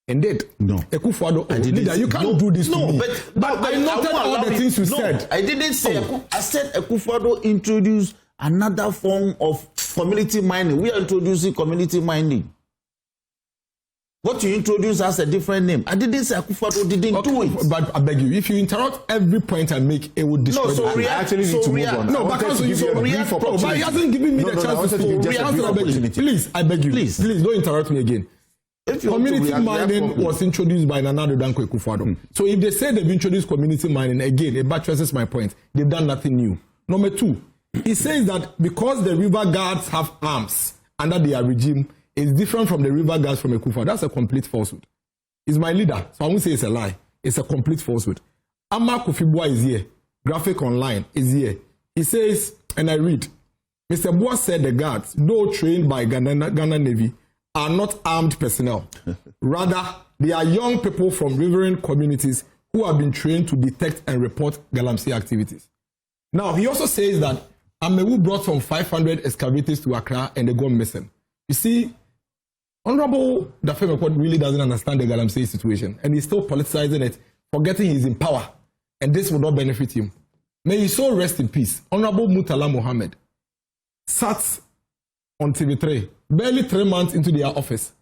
Indeed. No. Ekufuado, leader, you can't do this to me. But I noted all the things you said. I didn't say. I said Ekufuado introduced another form of community mining. We are introducing community mining. What you introduce has a different name. I didn't say Ekufuado didn't do it. But I beg you, if you interrupt every point I make, it would destroy I actually need to move on. No, because you react. But he hasn't given me the chance to speak. Please, I beg you. Please don't interrupt me again. Community mining was introduced by Nana Danko Ekufuado. So if they say they've introduced community mining, again, it buttresses my point. They've done nothing new. Number two, he says that because the river guards have arms under their regime, it's different from the river guards from Ekufuado. That's a complete falsehood. He's my leader, so I won't say it's a lie. It's a complete falsehood. Amma Kofi-Boa is here. Graphic Online is here. He says, and I read, Mr. Boa said the guards, though trained by Ghana Navy, are not armed personnel. Rather, they are young people from riverine communities who have been trained to detect and report galamsey activities. Now, he also says that Amewu brought some 500 excavators to Accra and they go missing. You see, Honorable Dafeme really doesn't understand the galamsey situation, and he's still politicizing it, forgetting he's in power, and this will not benefit him. May his soul rest in peace. Honorable Murtala Mohammed sat on TV3 barely 3 months into their office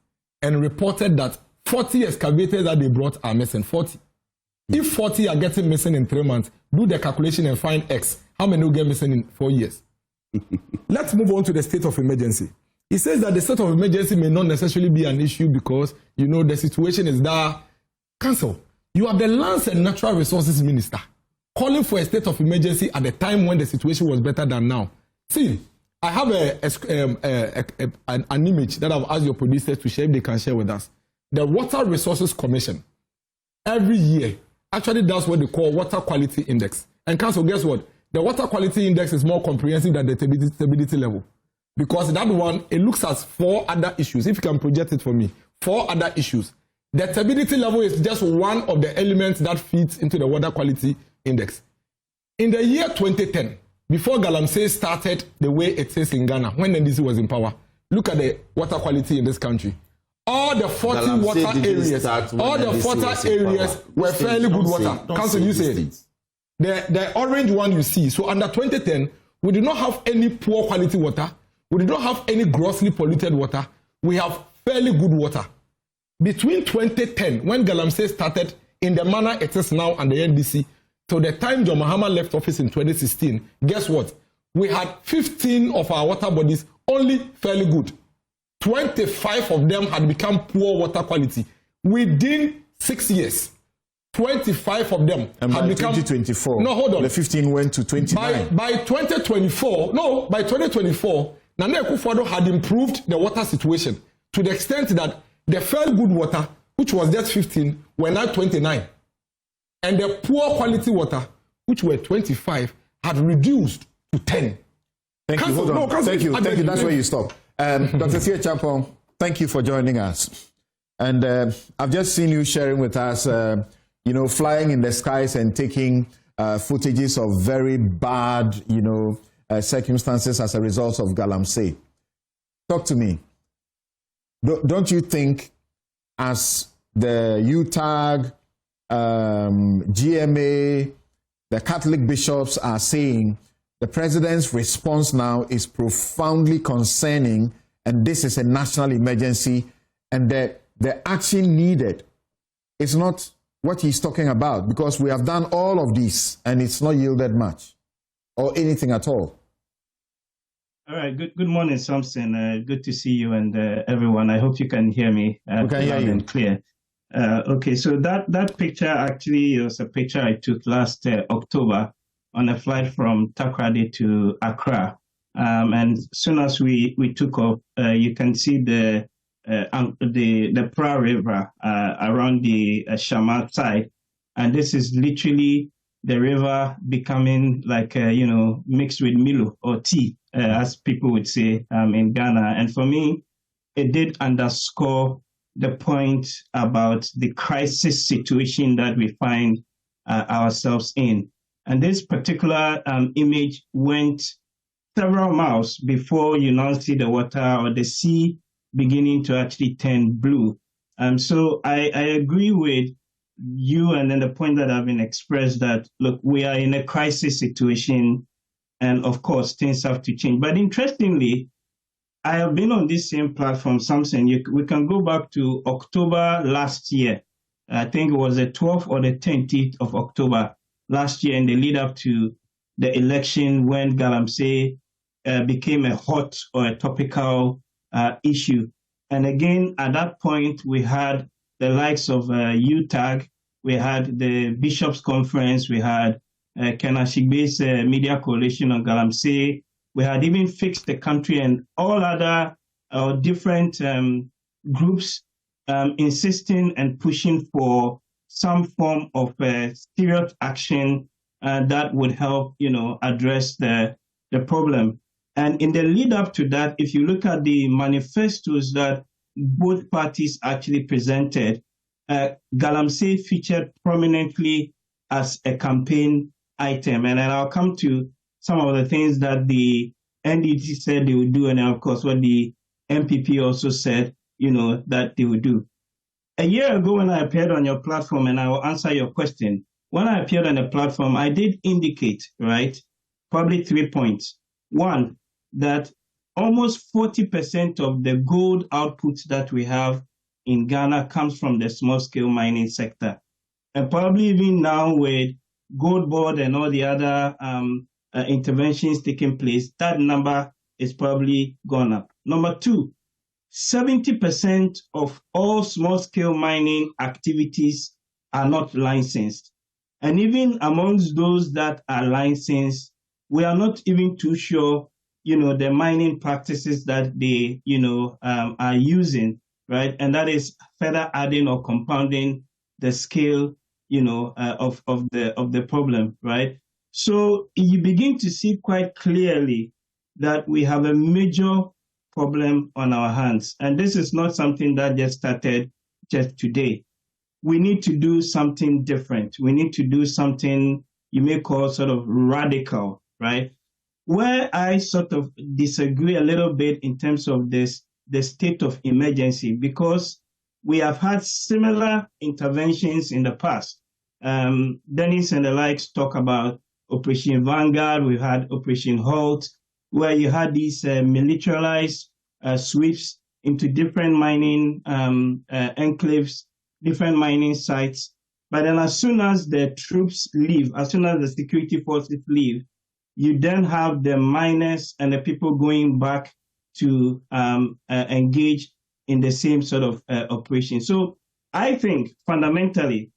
and reported that 40 excavators that they brought are missing. 40. If 40 are getting missing in 3 months, do the calculation and find X. How many will get missing in 4 years? Let's move on to the state of emergency. He says that the state of emergency may not necessarily be an issue because, the situation is there. Cancel. You are the Lands and Natural Resources Minister calling for a state of emergency at the time when the situation was better than now. See, I have an image that I've asked your producers to share if they can share with us. The Water Resources Commission, every year, actually does what they call Water Quality Index. And Council, guess what? The Water Quality Index is more comprehensive than the stability level. Because that one, it looks at 4 other issues. If you can project it for me, 4 other issues. The stability level is just one of the elements that feeds into the Water Quality Index. In the year 2010, before Galamsey started the way it is in Ghana, when NDC was in power, look at the water quality in this country. All the 40 Galamsey water areas, were fairly good water. Council, you say it. The orange one you see. So under 2010, we did not have any poor quality water. We did not have any grossly polluted water. We have fairly good water. Between 2010, when Galamsey started in the manner it is now and the NDC, to the time John Mahama left office in 2016, guess what? We had 15 of our water bodies only fairly good. 25 of them had become poor water quality. Within 6 years, 25 of them and had by become... 2024, no, hold on. The 15 went to 29. By 2024, Nana Akufo-Addo had improved the water situation to the extent that the fairly good water, which was just 15, were now 29. And the poor quality water, which were 25, had reduced to 10. Thank you. Hold on. Thank you. That's where you stop. Dr. Sia Champong, thank you for joining us. And I've just seen you sharing with us, flying in the skies and taking footages of very bad, circumstances as a result of Galamsey. Talk to me. Don't you think, as the UTAG, GMA, the Catholic bishops are saying, the president's response now is profoundly concerning, and this is a national emergency, and that the action needed is not what he's talking about, because we have done all of this and it's not yielded much or anything at all? All right. Good morning, Samson. Good to see you and everyone. I hope you can hear me we can hear you. And clear. Okay, so that picture actually was a picture I took last October on a flight from Takoradi to Accra. And as soon as we took off, you can see the Pra River around the Shama side. And this is literally the river becoming like, mixed with Milo or tea, as people would say in Ghana. And for me, it did underscore the point about the crisis situation that we find ourselves in. And this particular image went several miles before you now see the water or the sea beginning to actually turn blue. So I agree with you, and then the point that have been expressed that, look, we are in a crisis situation, and of course, things have to change. But interestingly, I have been on this same platform, Samson. We can go back to October last year. I think it was the 12th or the 10th of October last year in the lead up to the election when Galamsey became a hot or a topical issue. And again, at that point, we had the likes of UTAG, we had the Bishops' Conference, we had Kenashigbe's Media Coalition on Galamsey. We had even Fixed the Country and all other different groups insisting and pushing for some form of serious action that would help, address the problem. And in the lead up to that, if you look at the manifestos that both parties actually presented, Galamsey featured prominently as a campaign item. And then I'll come to some of the things that the NDC said they would do, and of course what the MPP also said, that they would do. A year ago when I appeared on your platform, and I will answer your question, when I appeared on the platform, I did indicate, right, probably 3 points. One, that almost 40% of the gold outputs that we have in Ghana comes from the small-scale mining sector. And probably even now with Gold Board and all the other interventions taking place, that number is probably gone up. Number two, 70% of all small-scale mining activities are not licensed. And even amongst those that are licensed, we are not even too sure, the mining practices that they, are using, right? And that is further adding or compounding the scale, of the problem, right? So you begin to see quite clearly that we have a major problem on our hands. And this is not something that just started just today. We need to do something different. We need to do something you may call sort of radical, right? Where I sort of disagree a little bit in terms of the state of emergency, because we have had similar interventions in the past. Dennis and the likes talk about Operation Vanguard. We've had Operation Halt, where you had these militarized sweeps into different mining enclaves, different mining sites. But then as soon as the troops leave, as soon as the security forces leave, you then have the miners and the people going back to engage in the same sort of operation. So I think fundamentally,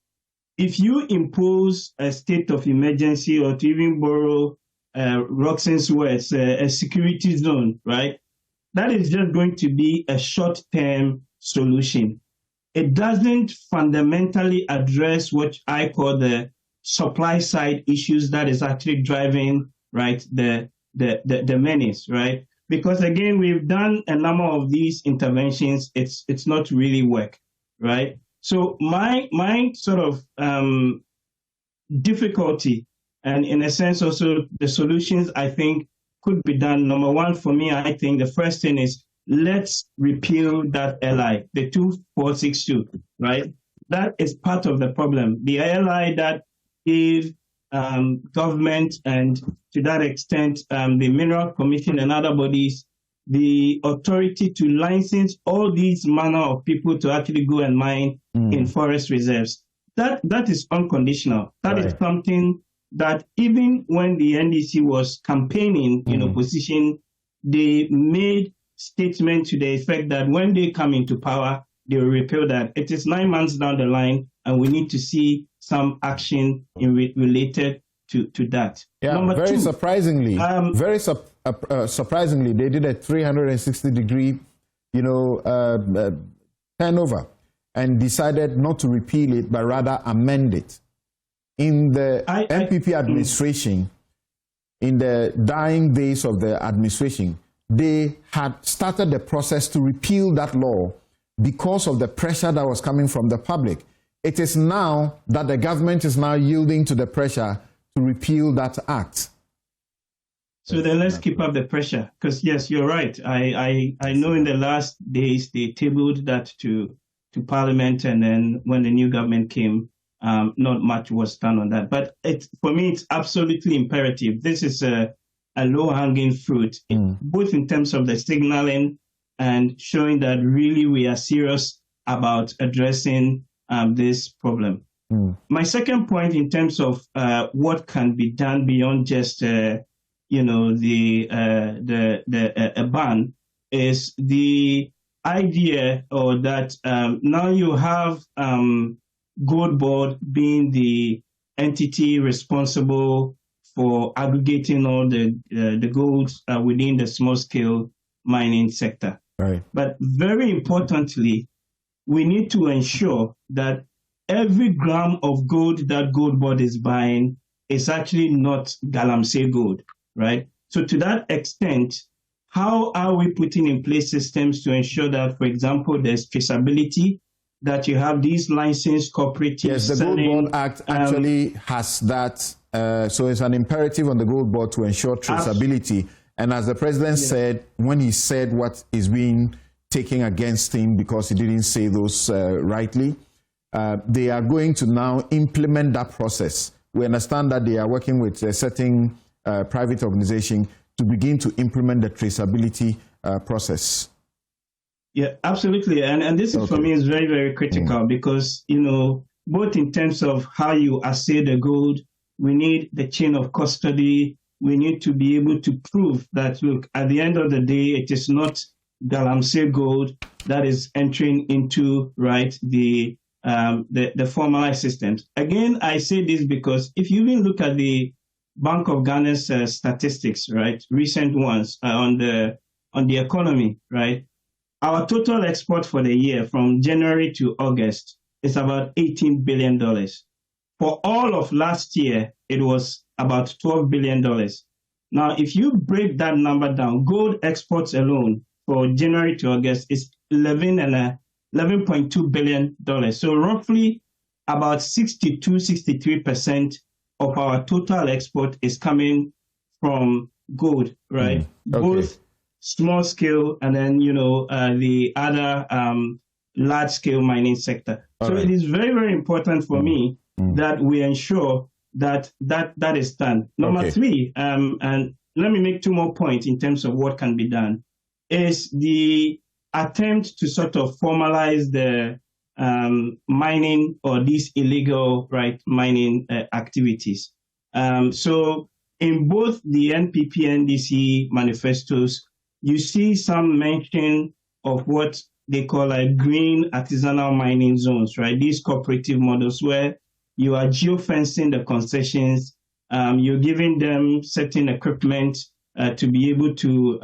if you impose a state of emergency, or to even borrow Roxanne's words, a security zone, right? That is just going to be a short-term solution. It doesn't fundamentally address what I call the supply side issues that is actually driving, right, the menace, right? Because again, we've done a number of these interventions. It's not really work, right? So my sort of difficulty, and in a sense also the solutions I think could be done. Number one, for me, I think the first thing is let's repeal that LI, the 2462, right? That is part of the problem. The LI that gave government and to that extent the Mineral Commission and other bodies the authority to license all these manner of people to actually go and mine in forest reserves. That is unconditional. That is something that even when the NDC was campaigning in opposition, they made statements to the effect that when they come into power, they will repeal that. It is 9 months down the line, and we need to see some action related to that. Yeah, very surprisingly, surprisingly, they did a 360-degree, turnover, and decided not to repeal it, but rather amend it. In the MPP administration, in the dying days of the administration, they had started the process to repeal that law because of the pressure that was coming from the public. It is now that the government is now yielding to the pressure to repeal that act. So then let's keep up the pressure, because yes, you're right. I know in the last days they tabled that to Parliament, and then when the new government came, not much was done on that. But for me, it's absolutely imperative. This is a low-hanging fruit, both in terms of the signaling and showing that really we are serious about addressing this problem. My second point in terms of what can be done beyond just a ban is the idea, or that now you have Gold Board being the entity responsible for aggregating all the gold within the small-scale mining sector. Right. But very importantly, we need to ensure that every gram of gold that Gold Board is buying is actually not galamsey gold, right? So to that extent, how are we putting in place systems to ensure that, for example, there's traceability, that you have these licensed cooperatives? Yes, the Gold Board Act actually has that. So it's an imperative on the Gold Board to ensure traceability. And as the president said, when he said what is being taken against him because he didn't say those rightly, they are going to now implement that process. We understand that they are working with a certain private organization to begin to implement the traceability process. Yeah, absolutely. And this is, for me, is very, very critical because, both in terms of how you assay the gold, we need the chain of custody. We need to be able to prove that, look, at the end of the day, it is not galamsey gold that is entering into, right, the formalized systems. Again, I say this because if you even look at the Bank of Ghana's statistics, right, recent ones on the economy, right, our total export for the year from January to August is about $18 billion. For all of last year, it was about $12 billion. Now, if you break that number down, gold exports alone for January to August is $11.2 billion. So roughly about 63% of our total export is coming from gold, right? Both small scale and then, the other large scale mining sector. So it is very, very important for me that we ensure that is done. Number three, and let me make two more points in terms of what can be done, is the attempt to sort of formalize the mining or these illegal mining activities. So in both the NPP and NDC manifestos, you see some mention of what they call green artisanal mining zones, right? These cooperative models where you are geofencing the concessions, you're giving them certain equipment to be able to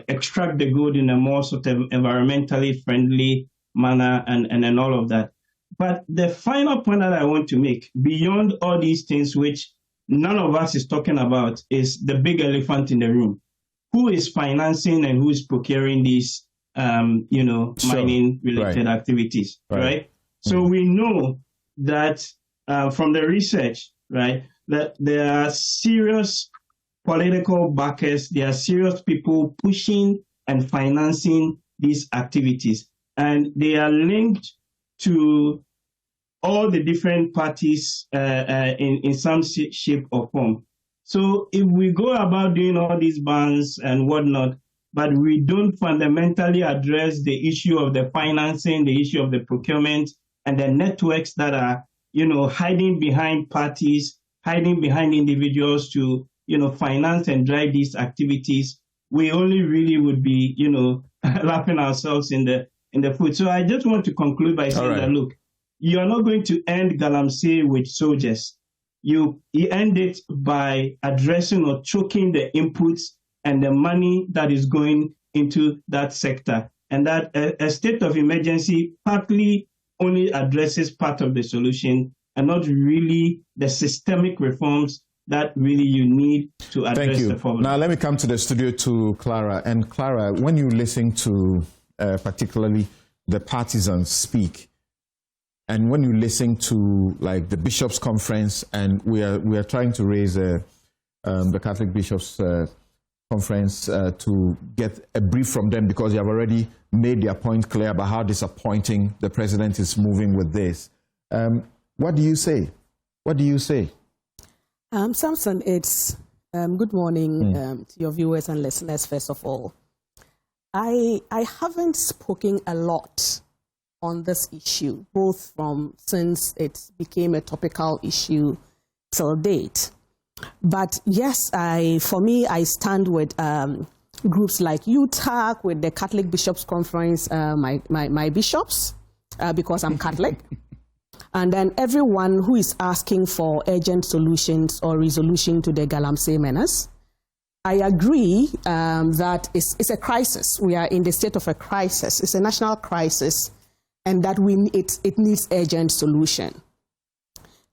extract the gold in a more sort of environmentally friendly manner and all of that. But the final point that I want to make, beyond all these things which none of us is talking about, is the big elephant in the room. Who is financing and who is procuring these, mining-related activities, right? So we know that from the research, right, that there are serious political backers, there are serious people pushing and financing these activities, and they are linked to all the different parties in some shape or form. So if we go about doing all these bans and whatnot, but we don't fundamentally address the issue of the financing, the issue of the procurement, and the networks that are, hiding behind parties, hiding behind individuals to, finance and drive these activities, we only really would be, laughing ourselves in the foot. So I just want to conclude by saying that, look, you are not going to end galamsey with soldiers. You end it by addressing or choking the inputs and the money that is going into that sector. And that a state of emergency partly only addresses part of the solution and not really the systemic reforms that really you need to address the problem. Now let me come to the studio to Clara. And Clara, when you listen to particularly the partisans speak, and when you listen to the bishops' conference, and we are trying to raise the Catholic bishops' conference to get a brief from them, because they have already made their point clear about how disappointing the president is moving with this. What do you say? What do you say? Samson, it's good morning to your viewers and listeners. First of all, I haven't spoken a lot on this issue, both since it became a topical issue till date. But yes, for me, I stand with groups like UTAC, with the Catholic Bishops' Conference, my bishops, because I'm Catholic, and then everyone who is asking for urgent solutions or resolution to the galamsey menace. I agree that it's a crisis. We are in the state of a crisis. It's a national crisis, and that it needs urgent solution.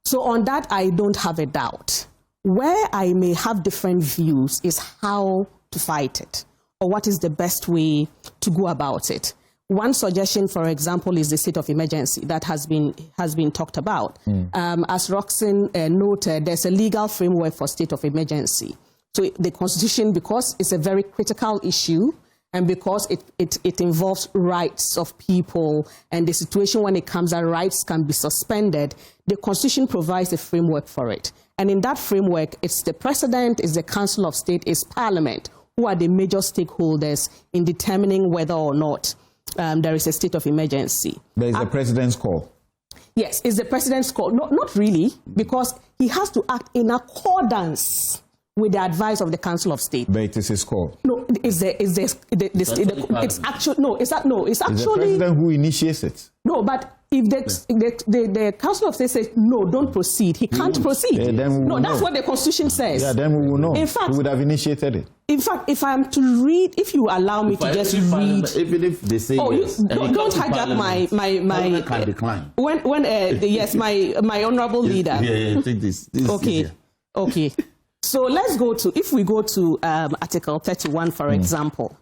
So on that, I don't have a doubt. Where I may have different views is how to fight it, or what is the best way to go about it. One suggestion, for example, is the state of emergency that has been talked about. As Roxanne noted, there's a legal framework for state of emergency. So the Constitution, because it's a very critical issue, and because it involves rights of people and the situation when it comes that rights can be suspended, the Constitution provides a framework for it. And in that framework, it's the President, it's the Council of State, it's Parliament who are the major stakeholders in determining whether or not there is a state of emergency. There is the president's call. Yes, it's the president's call. No, not really, because he has to act in accordance with the advice of the Council of State. But it is his call. No, it's actually no. It's actually the president who initiates it. No, but if the Council of State says no, don't proceed, he can't proceed. Yeah, then we will that's know. what the Constitution says. Yeah, then we will know. In fact, we would have initiated it. In fact, if I'm to read, if you allow me to just read, even if they say yes, don't hijack my can decline. When yes, my honourable leader. Yeah, take this. Okay. So let's go to, if we go to Article 31, for example,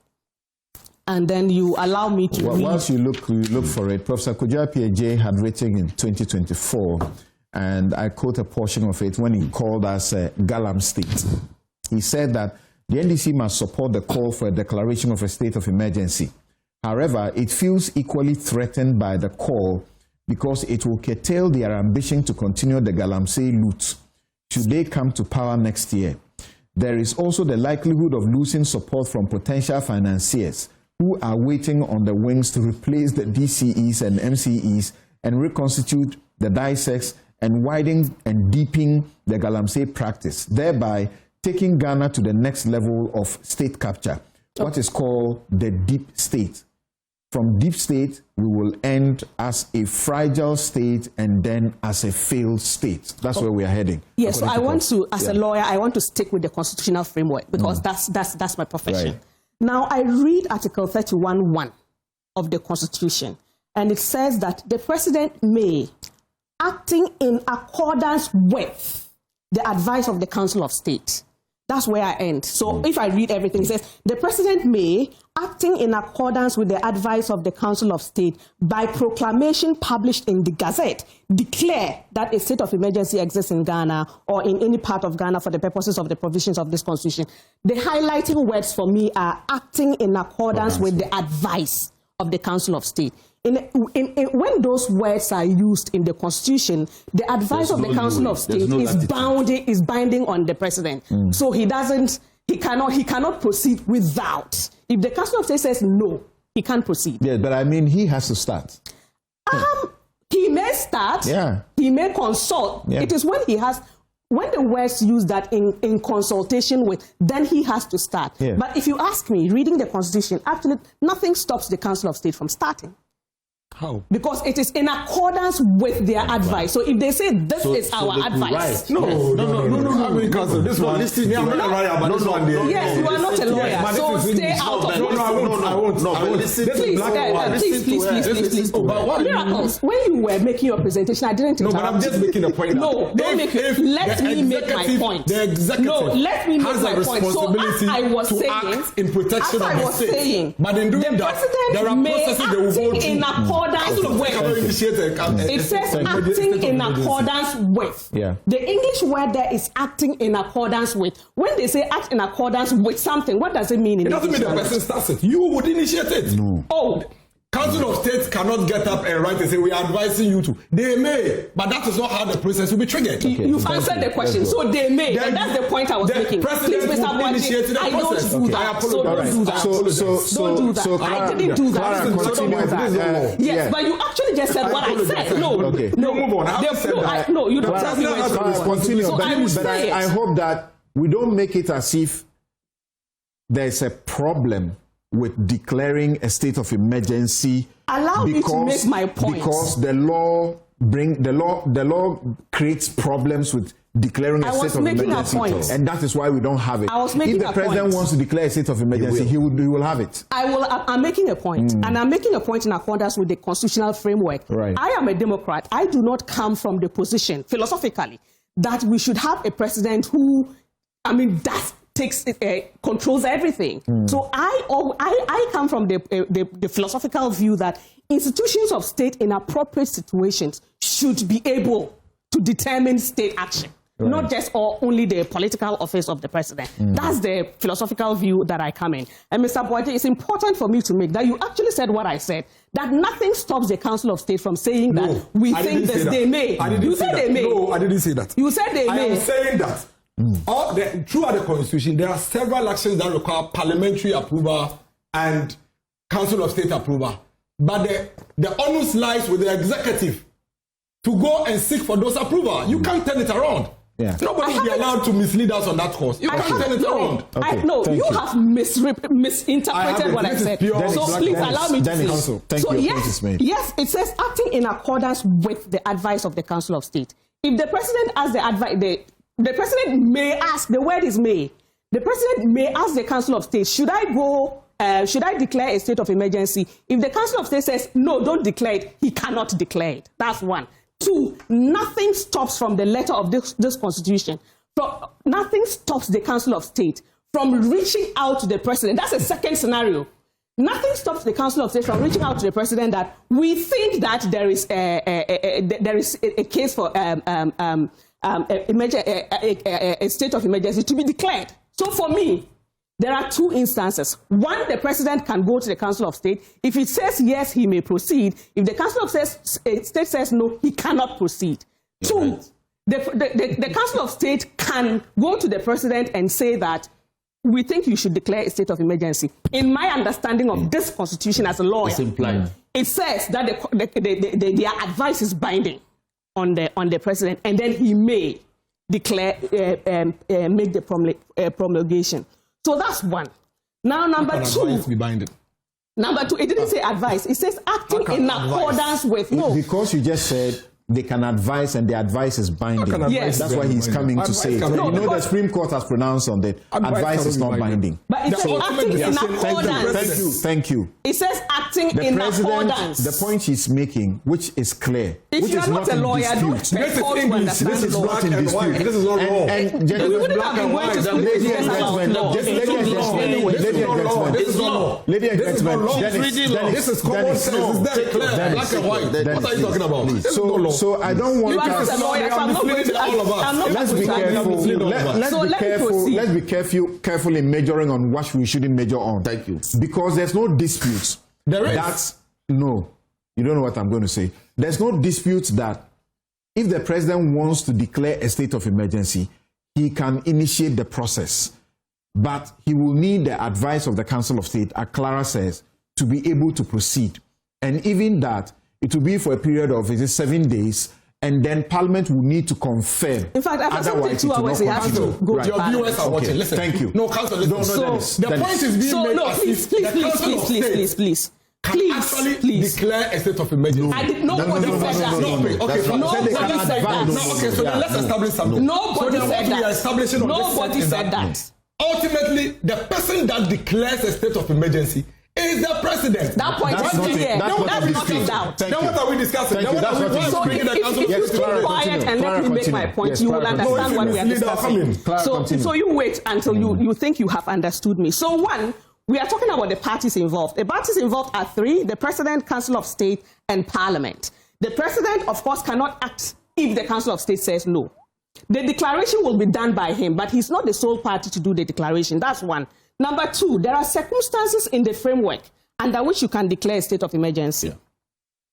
and then you allow me to read. Once you look for it, Professor Kojo Appiah had written in 2024, and I quote a portion of it when he called us a Galam state. He said that the NDC must support the call for a declaration of a state of emergency. However, it feels equally threatened by the call because it will curtail their ambition to continue the Galamsey loot should they come to power next year. There is also the likelihood of losing support from potential financiers who are waiting on the wings to replace the DCEs and MCEs and reconstitute the DISEX and widen and deepen the Galamsey practice, thereby taking Ghana to the next level of state capture, what is called the deep state. From deep state, we will end as a fragile state and then as a failed state. That's where we are heading. Yes, so I want to, as a lawyer, I want to stick with the constitutional framework because that's my profession. Right. Now, I read Article 31(1) of the Constitution, and it says that the president may, acting in accordance with the advice of the Council of State. That's where I end. So if I read everything, it says, the president may, acting in accordance with the advice of the Council of State, by proclamation published in the Gazette, declare that a state of emergency exists in Ghana or in any part of Ghana for the purposes of the provisions of this Constitution. The highlighting words for me are acting in accordance with the advice of the Council of State. When those words are used in the Constitution, the advice of the Council of State is binding on the president. So he cannot proceed without. If the Council of State says no, he can't proceed. Yeah, but I mean, he has to start. He may start. Yeah. He may consult. Yeah. It is when the words use that in consultation with, then he has to start. Yeah. But if you ask me, reading the Constitution, actually nothing stops the Council of State from starting. How? Because it is in accordance with their advice. So if they say this is our advice. No. I mean, because this one, I'm not a lawyer, but this one. Yes, you are not a lawyer. So stay out of this. I won't. Please. Miracles, when you were making your presentation, I didn't interrupt. No, but I'm just making a point. No, don't make it. Let me make my point. The executive let me make my point. So as I was saying, in protection of the state. But in doing that, there are processes they will go through. It says acting in accordance with. Yeah. The English word there is acting in accordance with. When they say act in accordance with something, what does it mean? It doesn't mean the person starts it. You would initiate it. No. Oh. Council of State cannot get up and write and say, we are advising you to. They may, but that is not how the process will be triggered. Okay, you've answered the question. So they may, and that's the point I was making. Please, Mr. Boachi, I don't do that. So don't do that. Don't do that. I didn't do that. Yes, but you actually just said what I said. No, move on. No, you don't tell me what to continue. So I will say it. I hope that we don't make it as if there's a problem with declaring a state of emergency. Allow me to make my point. Because the law creates problems with declaring a state of emergency. And that is why we don't have it. If the president wants to declare a state of emergency, he will have it. I'm making a point. And I'm making a point in accordance with the constitutional framework. Right. I am a Democrat. I do not come from the position, philosophically, that we should have a president who, controls everything. So I come from the philosophical view that institutions of state in appropriate situations should be able to determine state action. Right. Not just or only the political office of the president. That's the philosophical view that I come in. And Mr. Boachi, it's important for me to make that you actually said what I said, that nothing stops the Council of State from saying that we think this, they may. You said they may. No, I didn't say that. You said they may. I am saying that Throughout the Constitution, there are several actions that require parliamentary approval and Council of State approval. But the onus lies with the executive to go and seek for those approval. You can't turn it around. Yeah. Nobody will be allowed to mislead us on that course. You can't turn it around. You have misinterpreted what I said. So please allow me to say. Yes, it says acting in accordance with the advice of the Council of State. If the president asks the advice, the president may ask, the word is may. The president may ask the Council of State, should I declare a state of emergency? If the Council of State says, no, don't declare it, he cannot declare it. That's one. Two, nothing stops from the letter of this Constitution. Nothing stops the Council of State from reaching out to the president. That's a second scenario. Nothing stops the Council of State from reaching out to the president that we think that there is a case for a state of emergency to be declared. So for me, there are two instances. One, the president can go to the Council of State. If it says yes, he may proceed. If the Council of State says no, he cannot proceed. Two, the Council of State can go to the president and say that we think you should declare a state of emergency. In my understanding of this Constitution as a lawyer, it's implied. It says that their advice is binding on the president, and then he may declare, make the promulgation. So that's one. Now, number two. Number two, it didn't say advice. It says acting in accordance with. No. Because you just said they can advise and the advice is binding. Yes. That's why he's coming to say it. No, the Supreme Court has pronounced on that. Advice is not binding. But it says acting in accordance. Thank you. It says acting in accordance. The point he's making, which is clear, if which you is are not a lawyer, don't expect to understand this is not in dispute. This is not law. And we wouldn't have been going to school to discuss about law. This is law. Lady and gentlemen, this is common sense. It's very clear. Black and white. What are you talking about? So I don't want Let's be careful. Let's be careful in measuring on what we shouldn't measure on. Thank you. Because there's no dispute. There is. No. You don't know what I'm going to say. There's no dispute that if the president wants to declare a state of emergency, he can initiate the process. But he will need the advice of the Council of State, as Clara says, to be able to proceed. And even that, it will be for a period of 7 days, and then Parliament will need to confirm. In fact, after 2 hours, he has to go to Your viewers are watching. Listen. Thank you. No, Council, listen. The point is being made please. Please declare a state of emergency. Nobody said that. Nobody said that. Okay, so then let's establish something. Nobody said that. Ultimately, the person that declares a state of emergency is the president. That point is clear. That's not in doubt. Then what are we discussing? So if you keep quiet and let me make my point, you will understand what we are discussing. So you wait until you think you have understood me. So one, we are talking about the parties involved. The parties involved are three: the President, Council of State, and Parliament. The President, of course, cannot act if the Council of State says no. The declaration will be done by him, but he's not the sole party to do the declaration. That's one. Number two, there are circumstances in the framework under which you can declare a state of emergency. Yeah.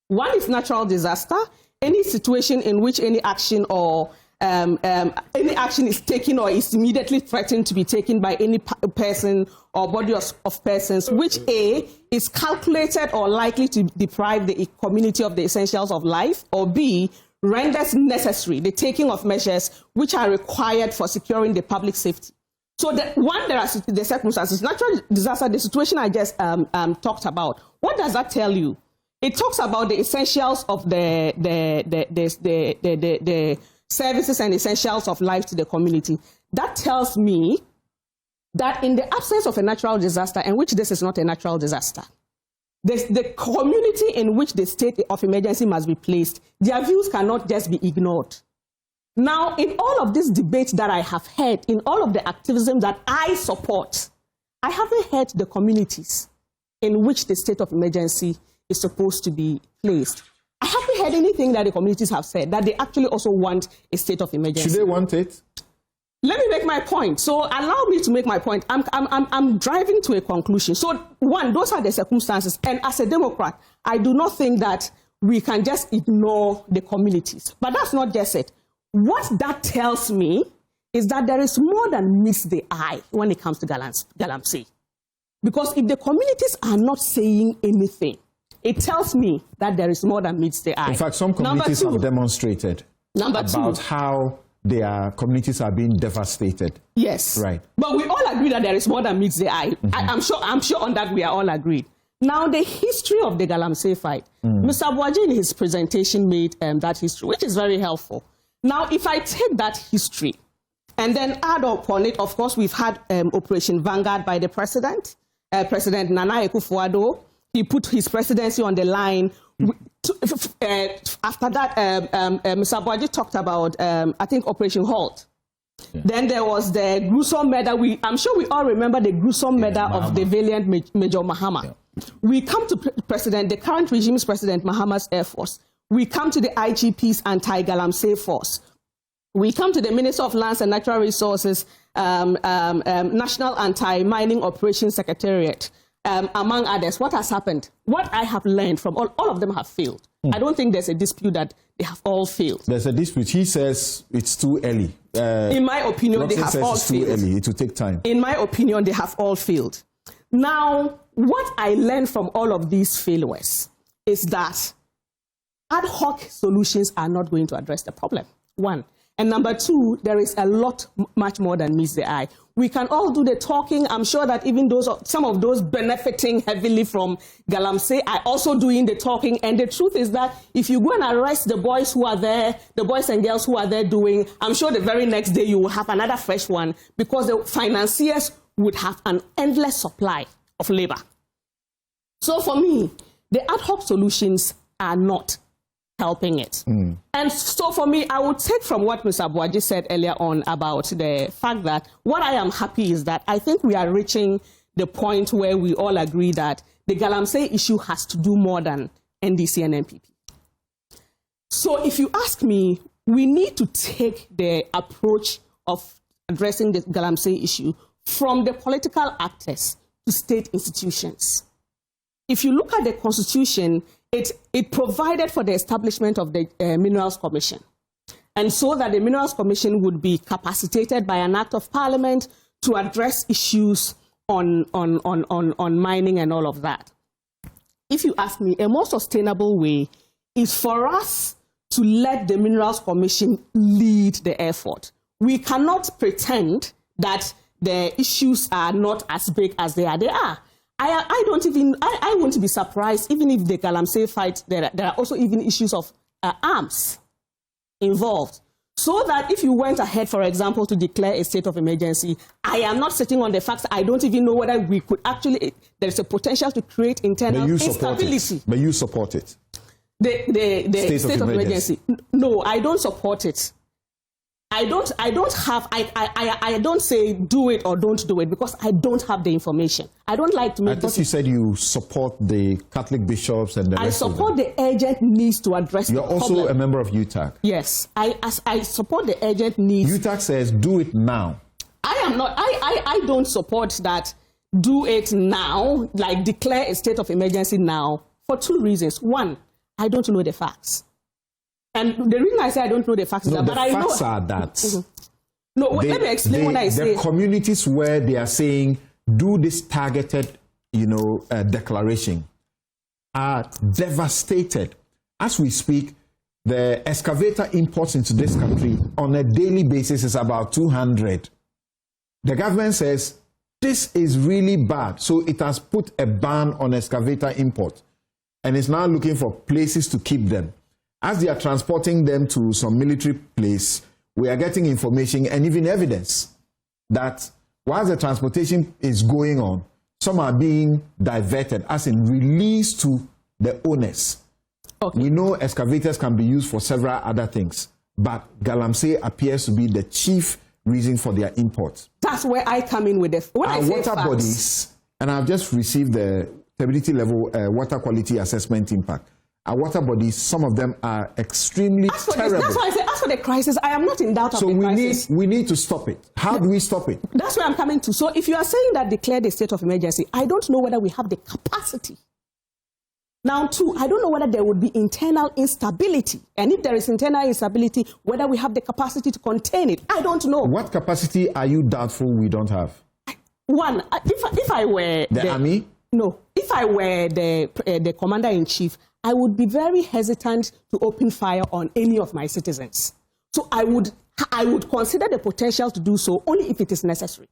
One is natural disaster, any situation in which any action or any action is taken or is immediately threatened to be taken by any person or body of persons, which A, is calculated or likely to deprive the community of the essentials of life, or B, renders necessary the taking of measures which are required for securing the public safety. So there are the circumstances. Natural disaster, the situation I just talked about. What does that tell you? It talks about the essentials of the services and essentials of life to the community. That tells me that in the absence of a natural disaster, and which this is not a natural disaster, the community in which the state of emergency must be placed, their views cannot just be ignored. Now, in all of this debate that I have heard, in all of the activism that I support, I haven't heard the communities in which the state of emergency is supposed to be placed. I haven't heard anything that the communities have said, that they actually also want a state of emergency. Should they want it? Let me make my point. So allow me to make my point. I'm driving to a conclusion. So one, those are the circumstances. And as a Democrat, I do not think that we can just ignore the communities. But that's not just it. What that tells me is that there is more than meets the eye when it comes to galamsey. Because if the communities are not saying anything, it tells me that there is more than meets the eye. In fact, some communities have demonstrated about how their communities are being devastated. Yes. Right. But we all agree that there is more than meets the eye. I'm sure on that we are all agreed. Now, the history of the galamsey fight. Mr. Boaji in his presentation made that history, which is very helpful. Now, if I take that history and then add upon it, of course, we've had Operation Vanguard by the president, President Nana Akufo-Addo. He put his presidency on the line. After that, Mr. Boaji talked about, I think, Operation Halt. Yeah. Then there was the gruesome murder. I'm sure we all remember the gruesome murder of the valiant Major Mahama. Yeah. We come to the current regime's President Mahama's Air Force. We come to the IGP's anti-galamsey force. We come to the Minister of Lands and Natural Resources, National Anti-Mining Operations Secretariat, among others. What has happened? What I have learned from all of them have failed. I don't think there's a dispute that they have all failed. There's a dispute. He says it's too early. In my opinion, they have all failed. Too early. It will take time. In my opinion, they have all failed. Now, what I learned from all of these failures is that ad hoc solutions are not going to address the problem. One. And number two, there is a lot, much more than meets the eye. We can all do the talking. I'm sure that even some of those benefiting heavily from galamsey are also doing the talking. And the truth is that if you go and arrest the boys who are there, the boys and girls who are there doing, I'm sure the very next day you will have another fresh one because the financiers would have an endless supply of labor. So for me, the ad hoc solutions are not helping it. And so for me, I would take from what Mr. Boaji said earlier on about the fact that what I am happy is that I think we are reaching the point where we all agree that the galamsey issue has to do more than NDC and NPP. So if you ask me, we need to take the approach of addressing the galamsey issue from the political actors to state institutions. If you look at the Constitution, it provided for the establishment of the Minerals Commission. And so that the Minerals Commission would be capacitated by an act of parliament to address issues on mining and all of that. If you ask me, a more sustainable way is for us to let the Minerals Commission lead the effort. We cannot pretend that the issues are not as big as they are. They are. I won't be surprised even if the galamsey fight, there are also even issues of arms involved. So that if you went ahead, for example, to declare a state of emergency, I am not sitting on the facts. I don't even know whether we could actually, there's a potential to create internal instability. But you support it. The state of emergency. No, I don't support it. I don't say do it or don't do it because I don't have the information. I don't like to make. I thought you said you support the Catholic bishops and the rest of them. I support the urgent needs to address the problem. You're also a member of UTAC. Yes, I support the urgent needs. UTAC says do it now. I am not. I don't support that. Do it now, like declare a state of emergency now, for two reasons. One, I don't know the facts. And the reason I say I don't know the facts is that, but I know. The facts are that. No, let me explain what I say. The communities where they are saying, do this targeted, declaration, are devastated. As we speak, the excavator imports into this country on a daily basis is about 200. The government says, this is really bad. So it has put a ban on excavator import. And it's now looking for places to keep them. As they are transporting them to some military place, we are getting information and even evidence that while the transportation is going on, some are being diverted, as in released to the owners. Okay. We know excavators can be used for several other things, but galamsey appears to be the chief reason for their import. That's where I come in with this. Our water bodies, and I've just received the stability level water quality assessment impact. Our water bodies, some of them are extremely terrible. That's why I say, as for the crisis, I am not in doubt of the crisis. So we need to stop it. How do we stop it? That's where I'm coming to. So if you are saying that declare the state of emergency, I don't know whether we have the capacity Now, two, I don't know whether there would be internal instability. And if there is internal instability, whether we have the capacity to contain it. I don't know. What capacity are you doubtful we don't have? One, if I were... The army? No. If I were the commander-in-chief, I would be very hesitant to open fire on any of my citizens. So I would consider the potential to do so only if it is necessary.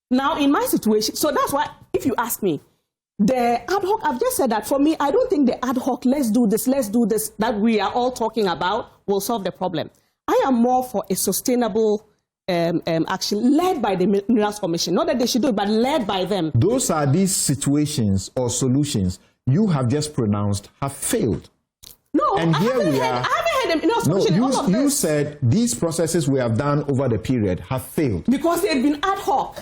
Now, in my situation, so that's why, if you ask me, the ad hoc, I've just said that for me, I don't think the ad hoc, let's do this, that we are all talking about will solve the problem. I am more for a sustainable action led by the Minerals Commission. Not that they should do it, but led by them. Those are these situations or solutions you have just pronounced have failed. No, and here we are. I haven't heard the Minerals Commission. No, you said these processes we have done over the period have failed. Because they've been ad hoc.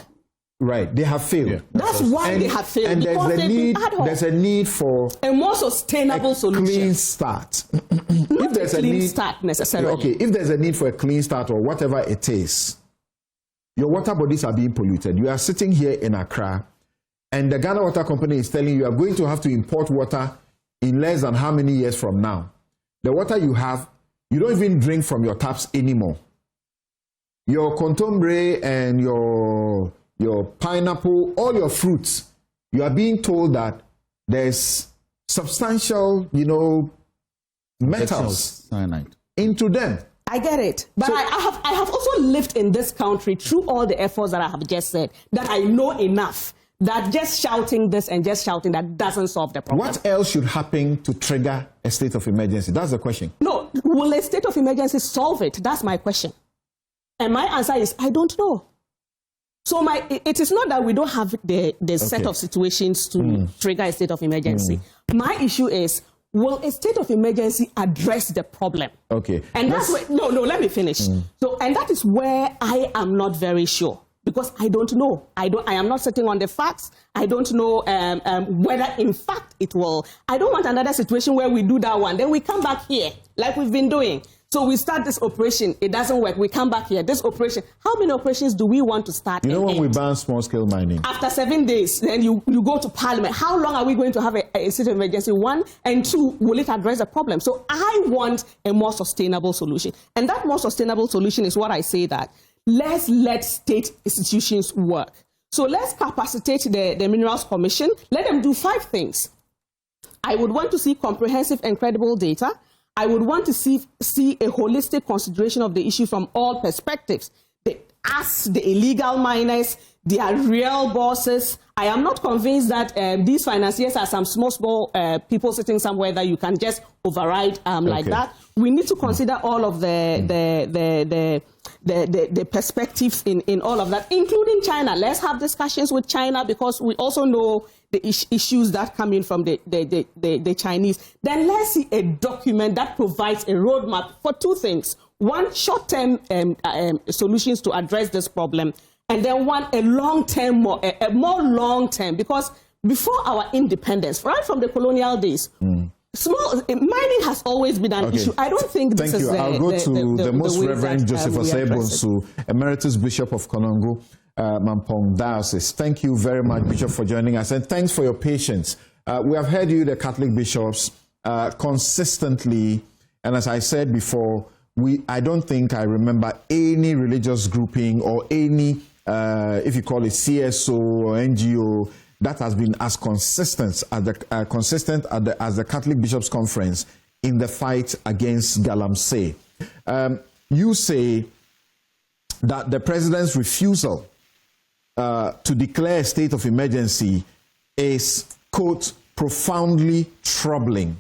Right, they have failed. Yeah. That's why they have failed. And there's a need for a more sustainable solution. Clean start. Not a clean start necessarily. Okay, if there's a need for a clean start or whatever it is, your water bodies are being polluted. You are sitting here in Accra, and the Ghana Water Company is telling you are going to have to import water in less than how many years from now. The water you have, you don't even drink from your taps anymore. Your contombre and your pineapple, all your fruits, you are being told that there's substantial, metals into them. I get it. But so, I have also lived in this country through all the efforts that I have just said, that I know enough that just shouting this and just shouting that doesn't solve the problem. What else should happen to trigger a state of emergency? That's the question. No, will a state of emergency solve it? That's my question. And my answer is, I don't know. So it is not that we don't have the set of situations to trigger a state of emergency. My issue is, will a state of emergency address the problem? Okay. And that's where, no, let me finish. So, and that is where I am not very sure, because I don't know. I am not sitting on the facts. I don't know whether in fact it will. I don't want another situation where we do that one, then we come back here like we've been doing. So we start this operation, it doesn't work, we come back here. This operation, how many operations do we want to start? You know when we ban small-scale mining? After 7 days, then you go to Parliament. How long are we going to have a state of emergency? 1, and 2, will it address the problem? So I want a more sustainable solution. And that more sustainable solution is what I say that let's let state institutions work. So let's capacitate the Minerals Commission. Let them do 5 things. I would want to see comprehensive and credible data. I would want to see a holistic consideration of the issue from all perspectives. Us, the illegal miners, their real bosses. I am not convinced that these financiers are some small people sitting somewhere that you can just override like that. We need to consider all of the perspectives in all of that, including China. Let's have discussions with China, because we also know the issues that come in from the Chinese. Then let's see a document that provides a roadmap for 2 things. 1, short-term solutions to address this problem, and then 1, a long-term, a more long-term, because before our independence, right from the colonial days, mining has always been an issue. I don't think this is I'll go to the Most Reverend Joseph Osei-Bonsu, Emeritus Bishop of Konongo, Mampong Diocese. Thank you very much, Bishop, for joining us, and thanks for your patience. We have heard you, the Catholic bishops, consistently, and as I said before, I don't think I remember any religious grouping or any, if you call it CSO or NGO, that has been as consistent as the Catholic Bishops' Conference in the fight against galamsey. You say that the president's refusal to declare a state of emergency is, quote, profoundly troubling,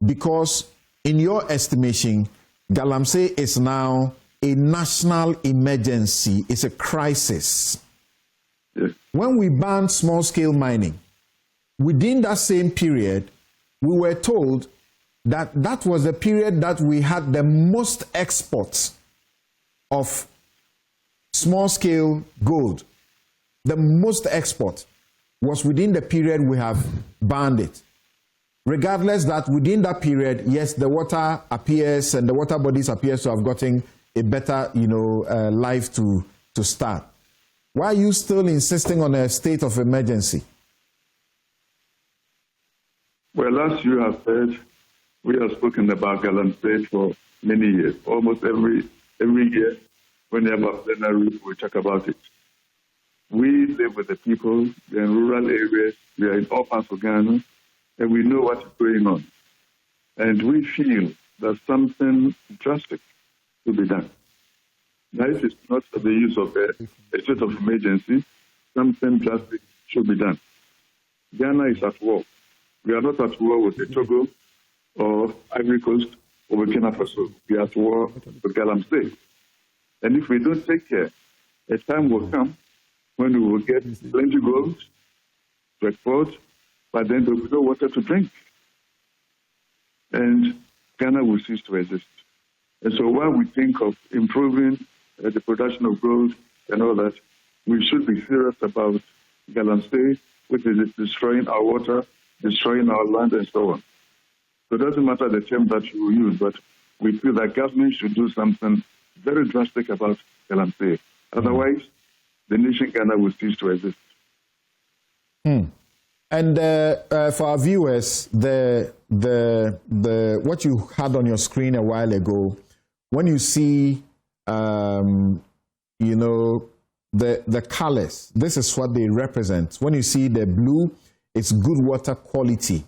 because in your estimation, galamsey is now a national emergency. It's a crisis. When we banned small-scale mining, within that same period, we were told that that was the period that we had the most exports of small-scale gold. The most export was within the period we have banned it. Regardless that within that period, yes, the water appears and the water bodies appears to have gotten a better, life to start. Why are you still insisting on a state of emergency? Well, as you have said, we have spoken about galamsey for many years. Almost every year, whenever plenary, we talk about it. We live with the people. We're in rural areas. We are in all parts of Ghana, and we know what is going on. And we feel that something drastic should be done. Now, if it's not the use of a state of emergency, something drastic should be done. Ghana is at war. We are not at war with the Togo or Ivory Coast or Burkina Faso. We are at war with galamsey. And if we don't take care, a time will come when we will get plenty gold to export, but then there will be no water to drink. And Ghana will cease to exist. And so while we think of improving the production of gold and all that, we should be serious about galamsey, which is destroying our water, destroying our land, and so on. So it doesn't matter the term that you use, but we feel that government should do something very drastic about galamsey. Otherwise, the nation Ghana will cease to exist. And for our viewers, what you had on your screen a while ago, when you see, the colors, this is what they represent. When you see the blue, it's good water quality.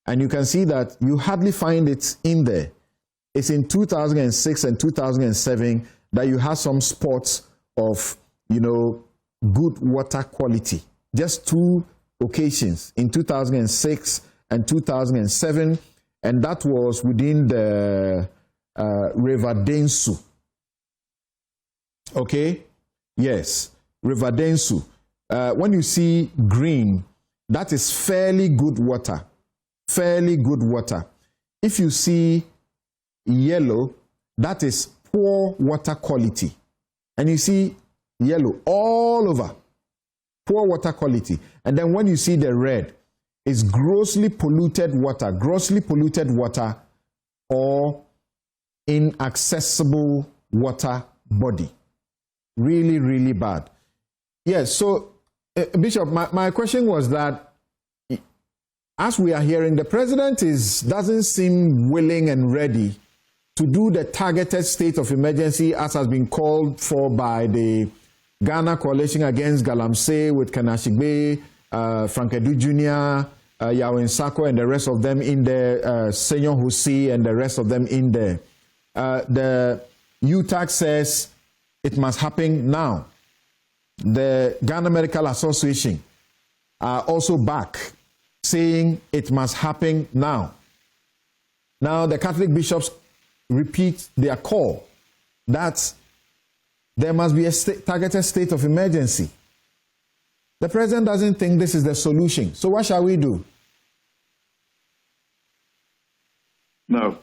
And you can see that you hardly find it in there. It's in 2006 and 2007 that you have some spots of, good water quality. Just two occasions, in 2006 and 2007, and that was within the River Densu. Okay? Yes, River Densu. When you see green, that is fairly good water. Fairly good water. If you see yellow, that is poor water quality. And you see yellow all over. Poor water quality. And then when you see the red, it's grossly polluted water or inaccessible water body. Really, really bad. Yes, so Bishop, my question was that as we are hearing, the president doesn't seem willing and ready to do the targeted state of emergency as has been called for by the Ghana Coalition Against Galamsey with Kanashigbe, Frank Edu Jr., Yawin Sako, and the rest of them in there, Senyor Husi, and the rest of them in there. The UTAC says it must happen now. The Ghana Medical Association are also back, saying it must happen now. Now, the Catholic bishops repeat their call that there must be a targeted state of emergency. The president doesn't think this is the solution. So what shall we do? Now,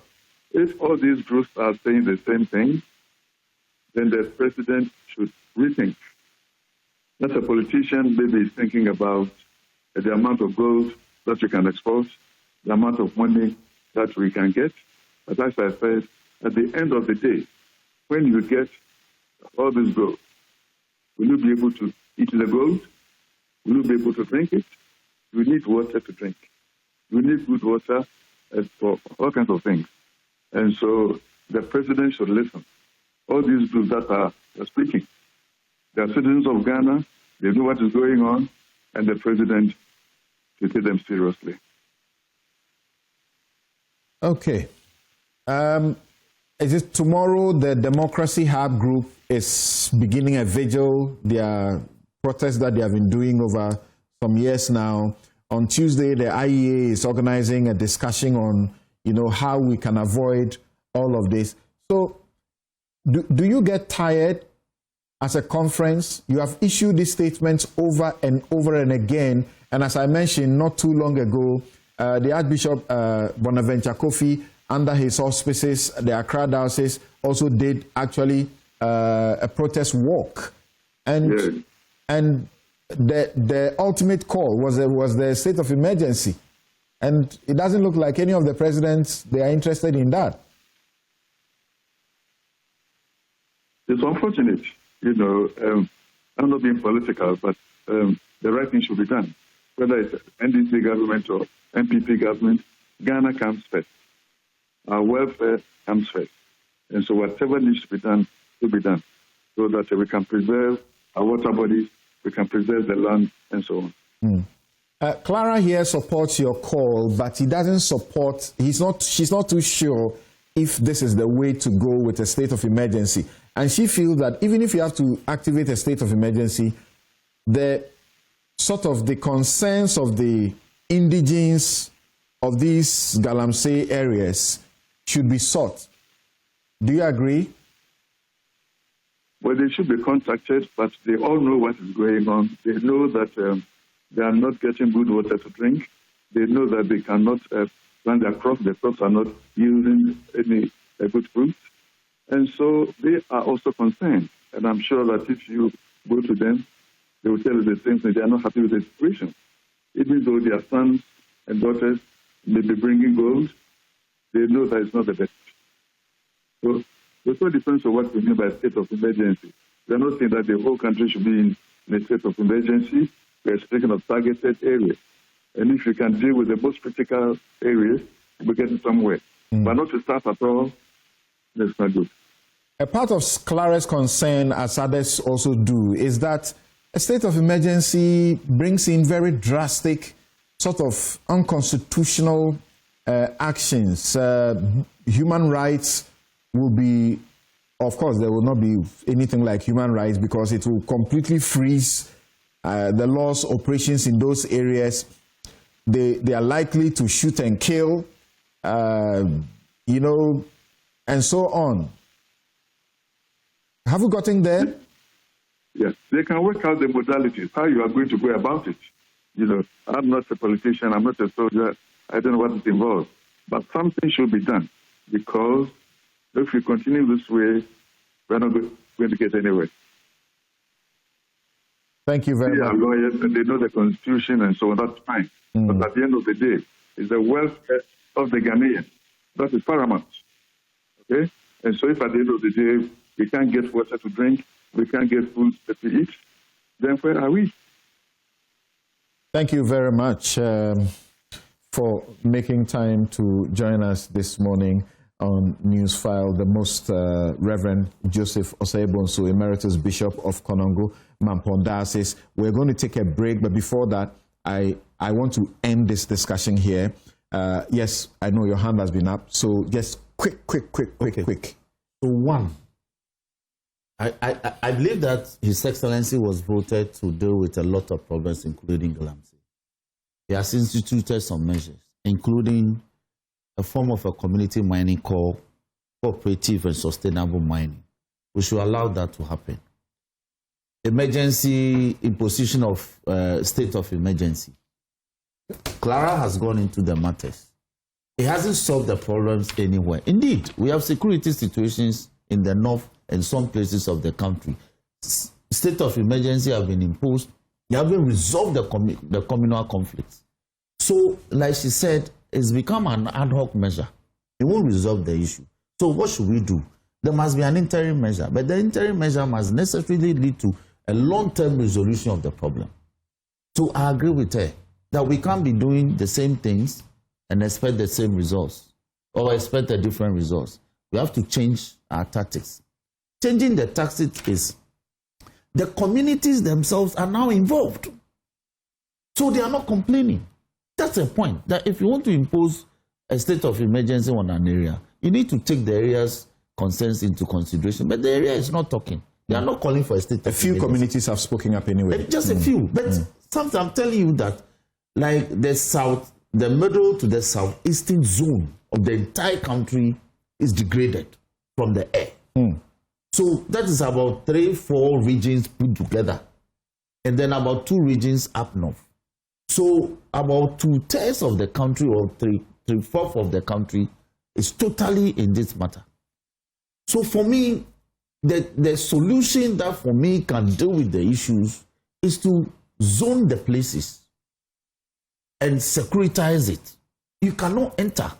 if all these groups are saying the same thing, then the president should rethink. As a politician, maybe he's thinking about the amount of gold that we can export, the amount of money that we can get. But as I said, at the end of the day, when you get all this gold, will you be able to eat the gold? Will you be able to drink it? You need water to drink. You need good water for all kinds of things. And so the president should listen. All these groups that are speaking, they are citizens of Ghana, they know what is going on, and the president should take them seriously. Okay. Is it tomorrow the Democracy Hub group is beginning a vigil, their protest that they have been doing over some years now? On Tuesday, the IEA is organizing a discussion on, how we can avoid all of this. So do you get tired as a conference? You have issued these statements over and over and again. And as I mentioned not too long ago, the Archbishop Bonaventure Kofi, under his auspices, the Accra Diocese also did actually a protest walk. And the ultimate call was the state of emergency. And it doesn't look like any of the presidents, they are interested in that. It's unfortunate, I'm not being political, but the right thing should be done. Whether it's NDC NPP government or MPP government, Ghana comes first. Our welfare comes first. And so whatever needs to be done will be done so that we can preserve our water bodies, we can preserve the land, and so on. Clara here supports your call, but he doesn't support, she's not too sure if this is the way to go with a state of emergency. And she feels that even if you have to activate a state of emergency, the sort of the concerns of the indigenes of these Galamsey areas should be sought. Do you agree? Well, they should be contacted, but they all know what is going on. They know that they are not getting good water to drink. They know that they cannot plant their crops. Their crops are not yielding any good fruit. And so they are also concerned. And I'm sure that if you go to them, they will tell you the same thing. They are not happy with the situation. Even though their sons and daughters may be bringing gold, they know that it's not the best. So it all depends on what we mean by a state of emergency. We are not saying that the whole country should be in a state of emergency. We are speaking of targeted areas. And if you can deal with the most critical areas, we're getting somewhere. But not to start at all, that's not good. A part of Clara's concern, as others also do, is that a state of emergency brings in very drastic, sort of unconstitutional actions. Human rights will be, of course, there will not be anything like human rights because it will completely freeze the law's operations in those areas. They are likely to shoot and kill, and so on. Have we gotten there? Yes, they can work out the modalities, how you are going to go about it. I'm not a politician, I'm not a soldier, I don't know what is involved. But something should be done because if we continue this way, we're not going to get anywhere. Thank you very much. They are lawyers and they know the Constitution and so on, that's fine. But at the end of the day, it's the welfare of the Ghanaian. That is paramount. Okay? And so if at the end of the day, we can't get water to drink, we can't get food to eat, then where are we? Thank you very much for making time to join us this morning on Newsfile. The Most Reverend Joseph Osei-Bonsu, Emeritus Bishop of Konongo, Mampong Diocese. We're going to take a break, but before that, I want to end this discussion here. Yes, I know your hand has been up, so just quick. So one, I believe that His Excellency was voted to deal with a lot of problems, including Galamsey. He has instituted some measures, including a form of a community mining called cooperative and sustainable mining. We should allow that to happen. Emergency, imposition of state of emergency. Clara has gone into the matters. It hasn't solved the problems anywhere. Indeed, we have security situations in the north and some places of the country. State of emergency have been imposed. They haven't resolved the communal conflicts. So, like she said, it's become an ad hoc measure. It won't resolve the issue. So what should we do? There must be an interim measure, but the interim measure must necessarily lead to a long-term resolution of the problem. So I agree with her that we can't be doing the same things and expect the same results or expect a different results. We have to change our tactics. Changing the tactics is the communities themselves are now involved. So they are not complaining. That's a point, that if you want to impose a state of emergency on an area, you need to take the area's concerns into consideration. But the area is not talking. They are not calling for a state of emergency. A few communities have spoken up anyway. Just a few. But sometimes I'm telling you that, like the middle to the southeastern zone of the entire country is degraded from the air. So that is about 3-4 regions put together. And then about 2 regions up north. So about 2/3 of the country or 3/4 of the country is totally in this matter. So for me, the solution that for me can deal with the issues is to zone the places and securitize it. You cannot enter.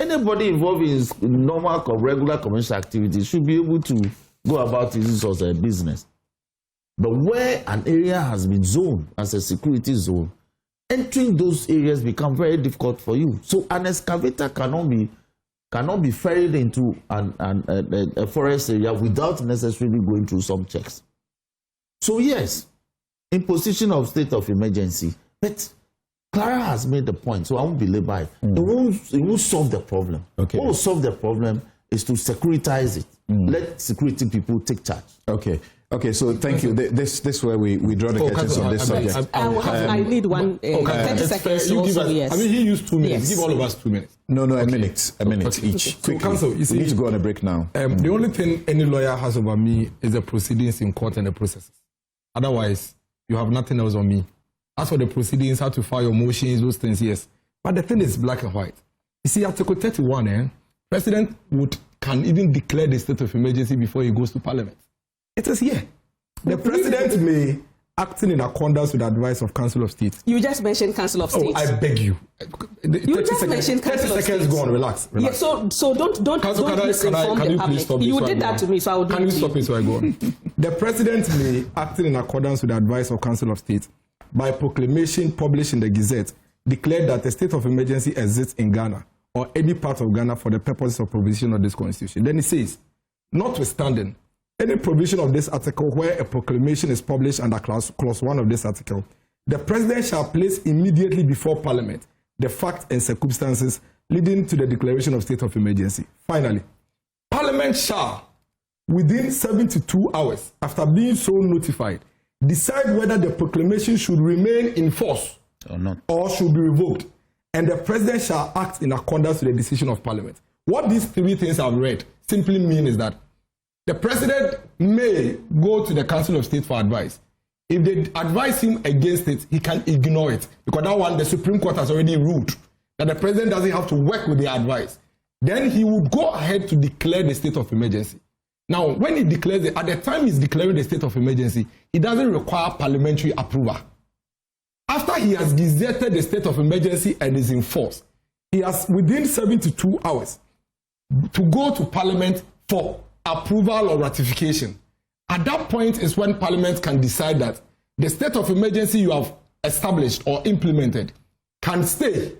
Anybody involved in normal or regular commercial activities should be able to go about it as a business. But where an area has been zoned as a security zone, entering those areas become very difficult for you. So an excavator cannot be ferried into a forest area without necessarily going through some checks. So yes, imposition of state of emergency, but Clara has made the point, so I won't belabor it. It won't solve the problem. Okay. What will solve the problem is to securitize it. Let security people take charge. Okay, so thank you. This is where we draw the curtains on this subject. I need 30 seconds. You give us, yes. I mean, he used 2 minutes. Yes. Give all of us 2 minutes. No, a minute each. So, counsel, you see, we need to go on a break now. The only thing any lawyer has over me is the proceedings in court and the processes. Otherwise, you have nothing else on me. As for the proceedings, how to file your motions, those things, yes. But the thing is black and white. You see, Article 31, President can even declare the state of emergency before he goes to Parliament. It is here. The President may, acting in accordance with the advice of Council of State. You just mentioned Council of State. Oh, I beg you. You just mentioned Council of State. 30 seconds, go on, relax. Yeah, so don't Council, misinform the public. You did that to me, so I will do it to you. Can you stop it so I go on? The President may, acting in accordance with the advice of Council of State, by proclamation published in the Gazette, declare that a state of emergency exists in Ghana or any part of Ghana for the purposes of provision of this Constitution. Then it says, notwithstanding any provision of this article where a proclamation is published under clause 1 of this article, the President shall place immediately before Parliament the facts and circumstances leading to the declaration of state of emergency. Finally, Parliament shall, within 72 hours after being so notified, decide whether the proclamation should remain in force or not, or should be revoked, and the President shall act in accordance with the decision of Parliament. What these 3 things I've read simply mean is that the President may go to the Council of State for advice. If they advise him against it, he can ignore it, because that one, the Supreme Court has already ruled that the President doesn't have to work with the advice. Then he would go ahead to declare the state of emergency. Now, when he declares it, at the time he's declaring the state of emergency, it doesn't require parliamentary approval. After he has gazetted the state of emergency and is in force, he has within 72 hours to go to Parliament for approval or ratification. At that point is when Parliament can decide that the state of emergency you have established or implemented can stay,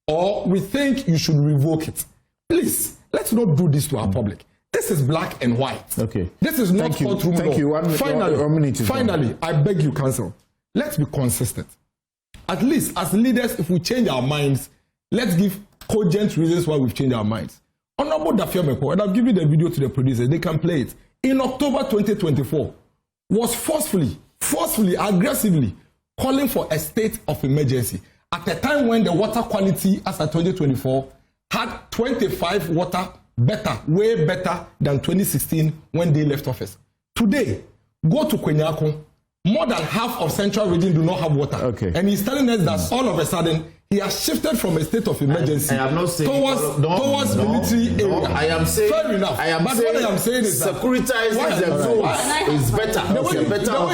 or we think you should revoke it. Please, let's not do this to our public. This is black and white. Okay. This is not courtroom law. Thank you. Finally, I beg you, Counsel, let's be consistent. At least as leaders, if we change our minds, let's give cogent reasons why we've changed our minds. Honorable Dafiamepo, and I'll give you the video to the producers, they can play it. In October 2024, was forcefully, aggressively calling for a state of emergency at a time when the water quality as at 2024 had 25 water better, way better than 2016 when they left office. Today, go to Kwenyako, more than half of Central Region do not have water. Okay. And he's telling us that all of a sudden, he has shifted from a state of emergency towards military area. I am saying, fair enough. I am but saying what I am saying is that securitizing the zones is better. The way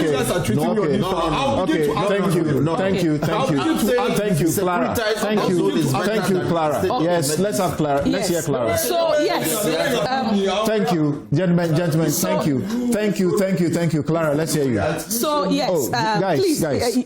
you guys are treating me on this file, I'll begin to thank you, Clara. Yes, let's have Clara. Let's hear Clara. So yes, thank you, gentlemen. Thank you, Clara. Let's hear you. So yes, guys,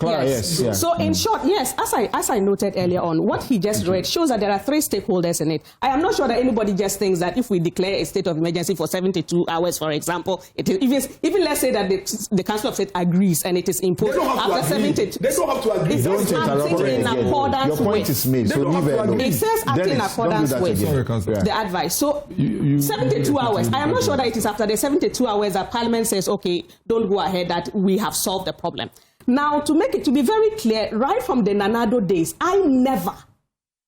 Clara, yes. So in short, yes, as I noted earlier on, what he just read shows that there are 3 stakeholders in it. I am not sure that anybody just thinks that if we declare a state of emergency for 72 hours, for example, it is even let's say that the Council of State agrees and it is imposed after 72. They don't have to agree. It says acting in accordance with. Your point is made. So leave it. It says acting in accordance with the advice. So 72 hours. I am not sure that it is after the 72 hours that Parliament says, okay, don't go ahead, that we have solved the problem. Now, to be very clear, right from the Nanado days, I never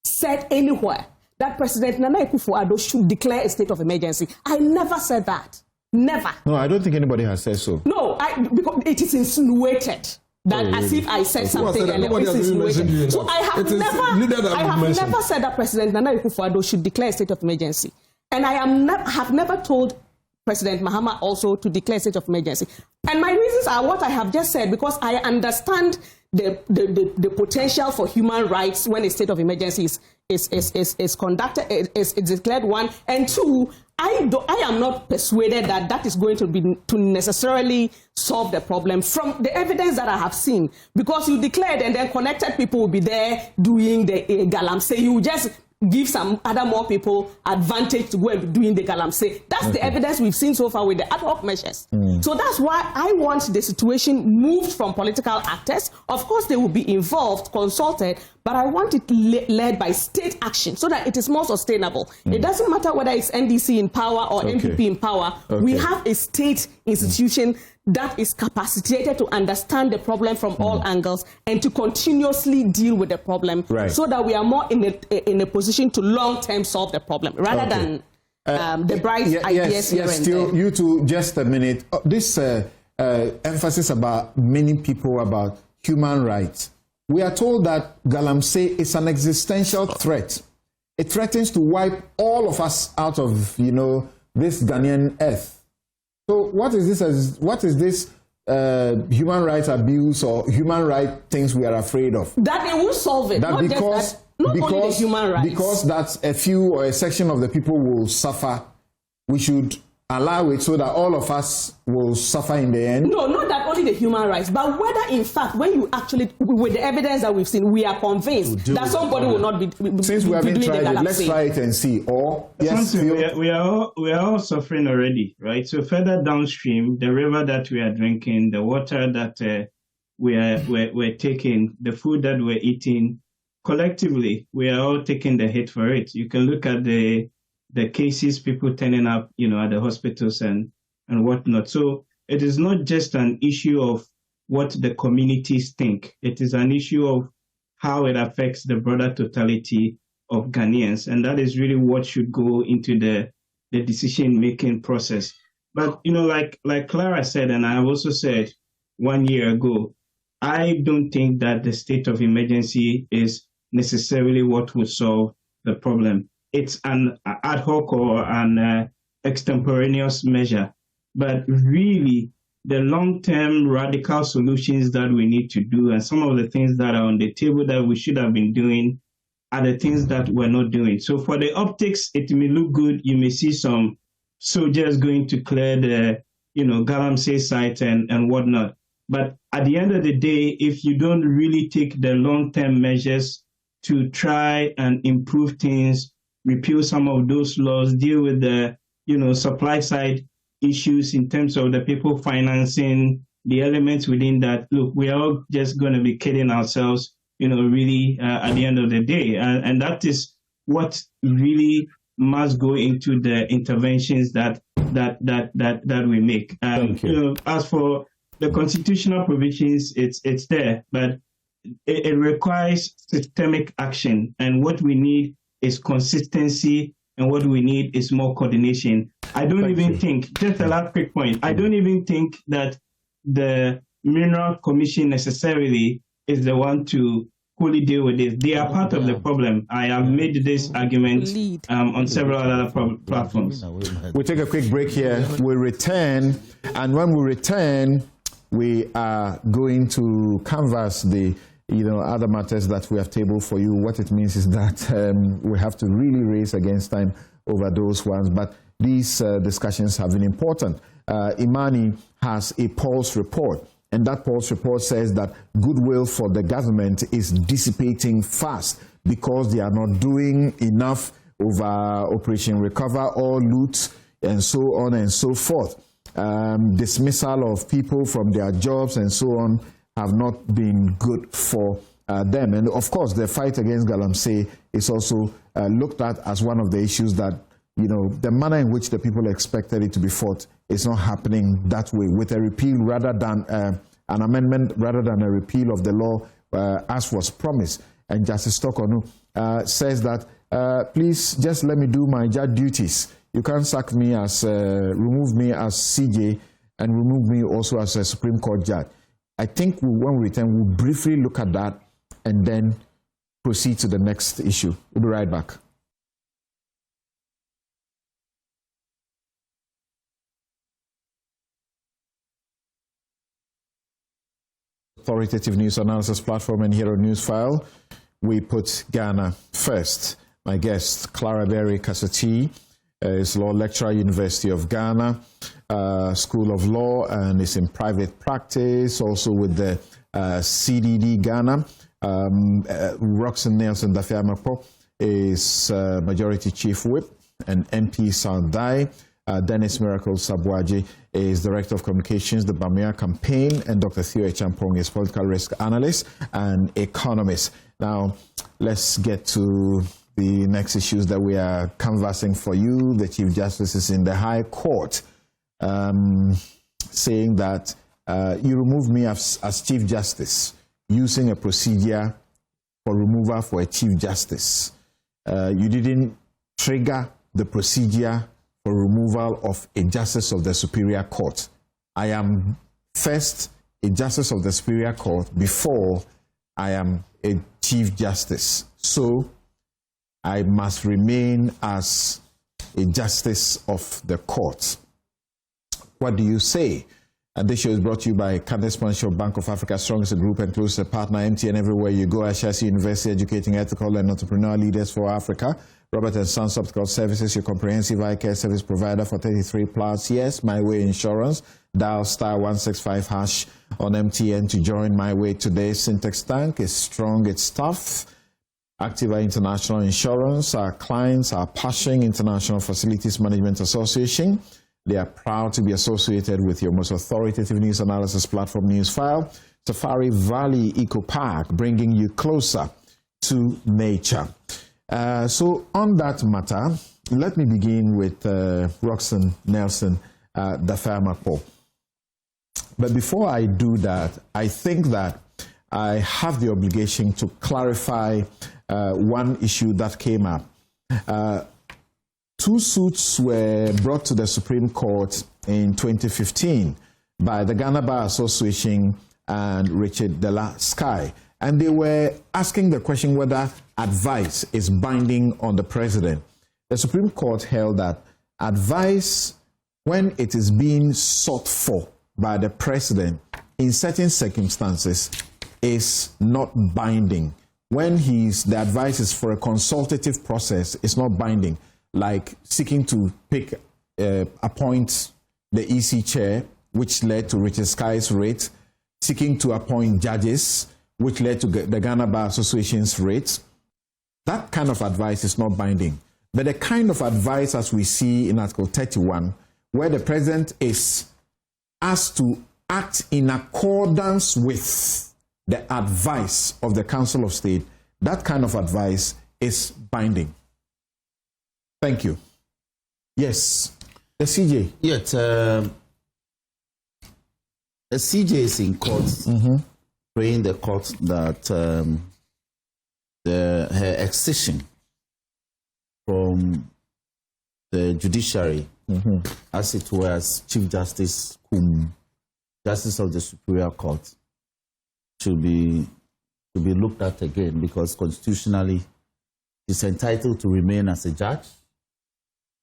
said anywhere that President Nana Akufo-Addo should declare a state of emergency. I never said that. Never. No, I don't think anybody has said so. No, because it is insinuated that as if I said something earlier. It's insinuated. So I have never said that President Nana Akufo-Addo should declare a state of emergency. And I have never told President Mahama also to declare a state of emergency. And my reasons are what I have just said, because I understand the potential for human rights when a state of emergency is conducted, is declared, 1, and 2, I am not persuaded that that is going to necessarily solve the problem from the evidence that I have seen. Because you declared and then connected people will be there doing the galamsey. You just give some other more people advantage to go and be doing the galamsey. That's the evidence we've seen so far with the ad hoc measures. So that's why I want the situation moved from political actors. Of course, they will be involved, consulted, but I want it led by state action so that it is more sustainable. It doesn't matter whether it's NDC in power or NPP in power. We have a state institution that is capacitated to understand the problem from all angles and to continuously deal with the problem so that we are more in a position to long-term solve the problem rather than the bright ideas here and there. You two, just a minute. This emphasis about many people about human rights. We are told that galamsey is an existential threat. It threatens to wipe all of us out of, this Ghanaian earth. So what is this human rights abuse or human rights things we are afraid of? That they will solve it. Not only the human rights. Because that's a few or a section of the people will suffer, we should allow it so that all of us will suffer in the end? No, not that only the human rights, but whether in fact, when you actually, with the evidence that we've seen, we are convinced that somebody will not be Since we haven't tried it, let's try it and see. Or yes, we are all suffering already, right? So further downstream, the river that we are drinking, the water that we're taking, the food that we're eating, collectively, we are all taking the hit for it. You can look at the cases, people turning up, at the hospitals and whatnot. So it is not just an issue of what the communities think. It is an issue of how it affects the broader totality of Ghanaians. And that is really what should go into the decision-making process. But, like Clara said, and I have also said 1 year ago, I don't think that the state of emergency is necessarily what will solve the problem. It's an ad hoc or an extemporaneous measure. But really, the long-term radical solutions that we need to do and some of the things that are on the table that we should have been doing are the things that we're not doing. So for the optics, it may look good. You may see some soldiers going to clear the, galamsey site and whatnot. But at the end of the day, if you don't really take the long-term measures to try and improve things, repeal some of those laws, deal with the, supply side issues in terms of the people financing, the elements within that, look, we are all just going to be kidding ourselves, really at the end of the day. And that is what really must go into the interventions that we make. As for the constitutional provisions, it's there, but it requires systemic action. And what we need is consistency, and what we need is more coordination. I don't even think, just a last quick point, I don't even think that the Mineral Commission necessarily is the one to fully deal with this. They are part of the problem. I have made this argument on several other platforms. We'll take a quick break here. We'll return, and when we return, we are going to canvass the other matters that we have tabled for you. What it means is that we have to really race against time over those ones. But these discussions have been important. Imani has a Pulse report, and that Pulse report says that goodwill for the government is dissipating fast because they are not doing enough over Operation Recover or Loot and so on and so forth. Dismissal of people from their jobs and so on have not been good for them. And of course, the fight against galamsey is also looked at as one of the issues that, the manner in which the people expected it to be fought is not happening that way, with a repeal rather than an amendment rather than a repeal of the law as was promised. And Justice Torkornoo says that, please just let me do my judge duties. You can't sack me as, remove me as CJ and remove me also as a Supreme Court judge. I think when we return, we'll briefly look at that and then proceed to the next issue. We'll be right back. Authoritative news analysis platform, and here on Newsfile, we put Ghana first. My guest, Clara Berry Kasati, is law lecturer, University of Ghana, School of Law, and is in private practice, also with the CDD Ghana. Roxanne Nelson Dafiamapo is Majority Chief Whip, and MP Sandai. Dennis Miracle Sabwaji is Director of Communications, the Bamia Campaign, and Dr. Theo Champong is Political Risk Analyst and Economist. Now, let's get to the next issues that we are canvassing for you. The Chief Justice is in the High Court saying that you removed me as Chief Justice using a procedure for removal for a Chief Justice. You didn't trigger the procedure for removal of a Justice of the Superior Court. I am first a Justice of the Superior Court before I am a Chief Justice. So I must remain as a Justice of the Court. What do you say? And this show is brought to you by Candace Panshaw, Bank of Africa, strongest group and closest partner, MTN everywhere you go. Ashasi University, educating ethical and entrepreneurial leaders for Africa. Robert & Sons Optical Services, your comprehensive eye care service provider for 33 plus years. My Way Insurance. Dial *165# on MTN to join My Way today. Syntax Tank is strong, it's tough. Activa International Insurance. Our clients are Pashing International Facilities Management Association. They are proud to be associated with your most authoritative news analysis platform, Newsfile. Safari Valley Eco Park, bringing you closer to nature. So on that matter, let me begin with Roxanne Nelson Dafiamapo. But before I do that, I think that I have the obligation to clarify one issue that came up. Two suits were brought to the Supreme Court in 2015 by the Ghana Bar Association and Richard Dela Sky. And they were asking the question whether advice is binding on the president. The Supreme Court held that advice, when it is being sought for by the president in certain circumstances, is not binding. When the advice is for a consultative process, it's not binding, like seeking to appoint the EC chair, which led to Richard Sky's rate, seeking to appoint judges, which led to the Ghana Bar Association's rates. That kind of advice is not binding. But the kind of advice as we see in Article 31, where the president is asked to act in accordance with the advice of the Council of State, that kind of advice is binding. Thank you. Yes, the CJ. Yet, the CJ is in court. Praying the court that her excision from the judiciary, as it were, as Chief Justice Justice of the Superior Court, should be looked at again, because constitutionally she's entitled to remain as a judge,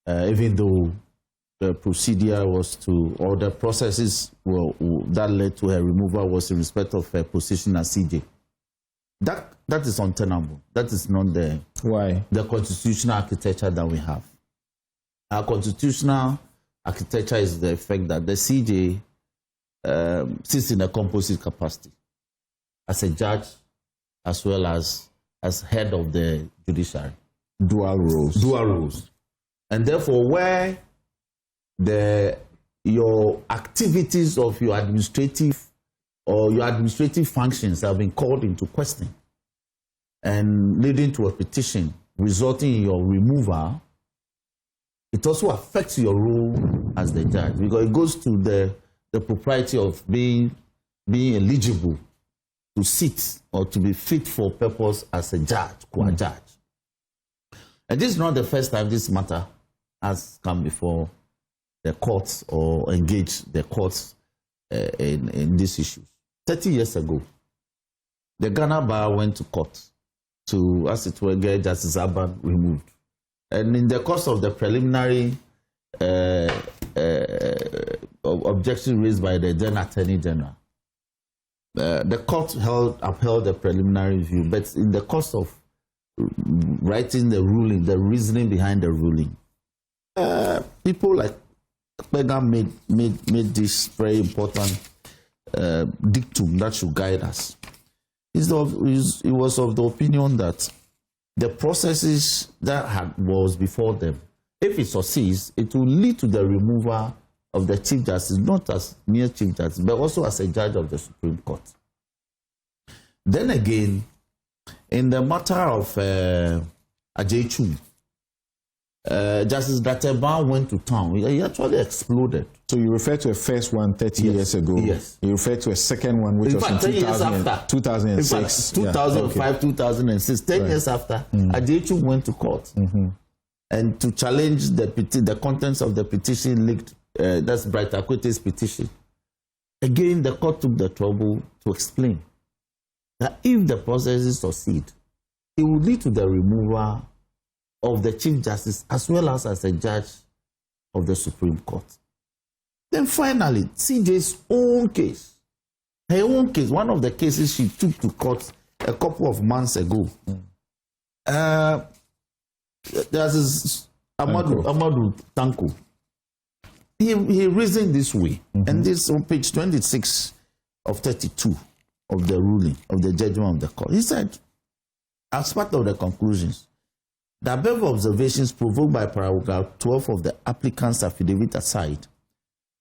even though the procedure was or the processes that led to her removal was in respect of her position as CJ. That is untenable. That is not the constitutional architecture that we have. Our constitutional architecture is the effect that the CJ sits in a composite capacity as a judge as well as head of the judiciary. Dual roles. And therefore, where your activities of your administrative functions have been called into question and leading to a petition resulting in your removal, it also affects your role as the judge, because it goes to the propriety of being eligible to sit or to be fit for purpose as a judge, judge. And this is not the first time this matter has come before the courts or engaged the courts in these issues. 30 years ago, the Ghana Bar went to court to, as it were, get Justice Aban removed. And in the course of the preliminary objection raised by the then Attorney General, the court upheld the preliminary view, but in the course of writing the ruling, the reasoning behind the ruling, people like Pega made this very important dictum that should guide us. He was of the opinion that the processes that was before them, if it succeeds, it will lead to the removal of the Chief Justice, not as mere Chief Justice, but also as a judge of the Supreme Court. Then again, in the matter of Ajechu, Justice Dateba went to town. He actually exploded. So you refer to a first one 30 years ago. Yes. You refer to a second one, which in was fact, in 10 years after. 2006. In fact, 2005, 2006, 10 years after, Ajechu went to court. And to challenge the contents of the petition leaked, that's Bright Akwete's petition. Again, the court took the trouble to explain that if the processes succeed, it will lead to the removal of the Chief Justice as well as a judge of the Supreme Court. Then finally, CJ's own case, her own case, one of the cases she took to court a couple of months ago, there's Amadou Tanko. He reasoned this way, and this on page 26 of 32 of the ruling, of the judgment of the court. He said, as part of the conclusions, the above observations provoked by paragraph 12 of the applicant's affidavit aside,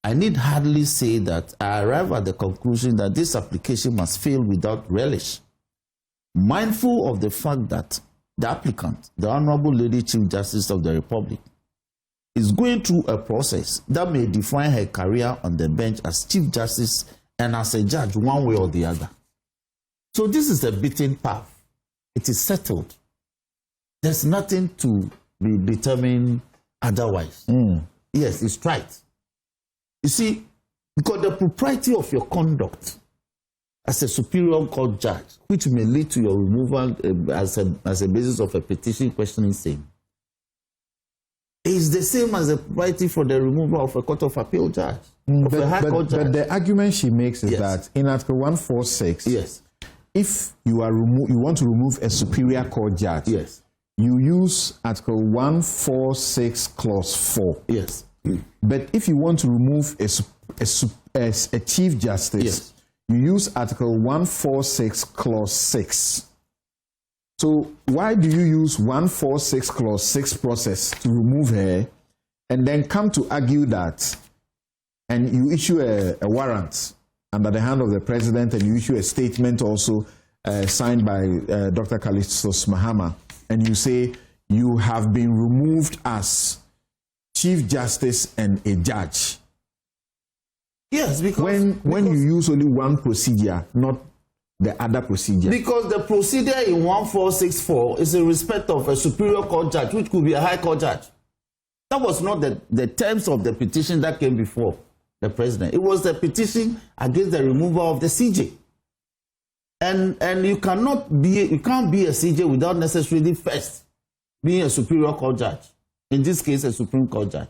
I need hardly say that I arrive at the conclusion that this application must fail without relish, mindful of the fact that the applicant, the Honorable Lady Chief Justice of the Republic, is going through a process that may define her career on the bench as Chief Justice and as a judge one way or the other. So this is a beaten path. It is settled. There's nothing to be determined otherwise. Yes, it's right. You see, because the propriety of your conduct as a superior court judge, which may lead to your removal as a basis of a petition questioning same, is the same as the propriety for the removal of a court of appeal judge, of a high court judge. But the argument she makes is that in Article 146, if you want to remove a superior court judge, you use Article 146 Clause 4. But if you want to remove a Chief Justice, you use Article 146 Clause 6. So why do you use 146 Clause 6 process to remove her and then come to argue that, and you issue a warrant under the hand of the president, and you issue a statement also signed by Dr. Callistus Mahama, and you say you have been removed as Chief Justice and a judge? Yes, because when you use only one procedure, not the other procedure. Because the procedure in 1464 is in respect of a superior court judge, which could be a high court judge. That was not the terms of the petition that came before the president. It was the petition against the removal of the CJ. And you can't be a CJ without necessarily first being a superior court judge. In this case, a Supreme Court judge.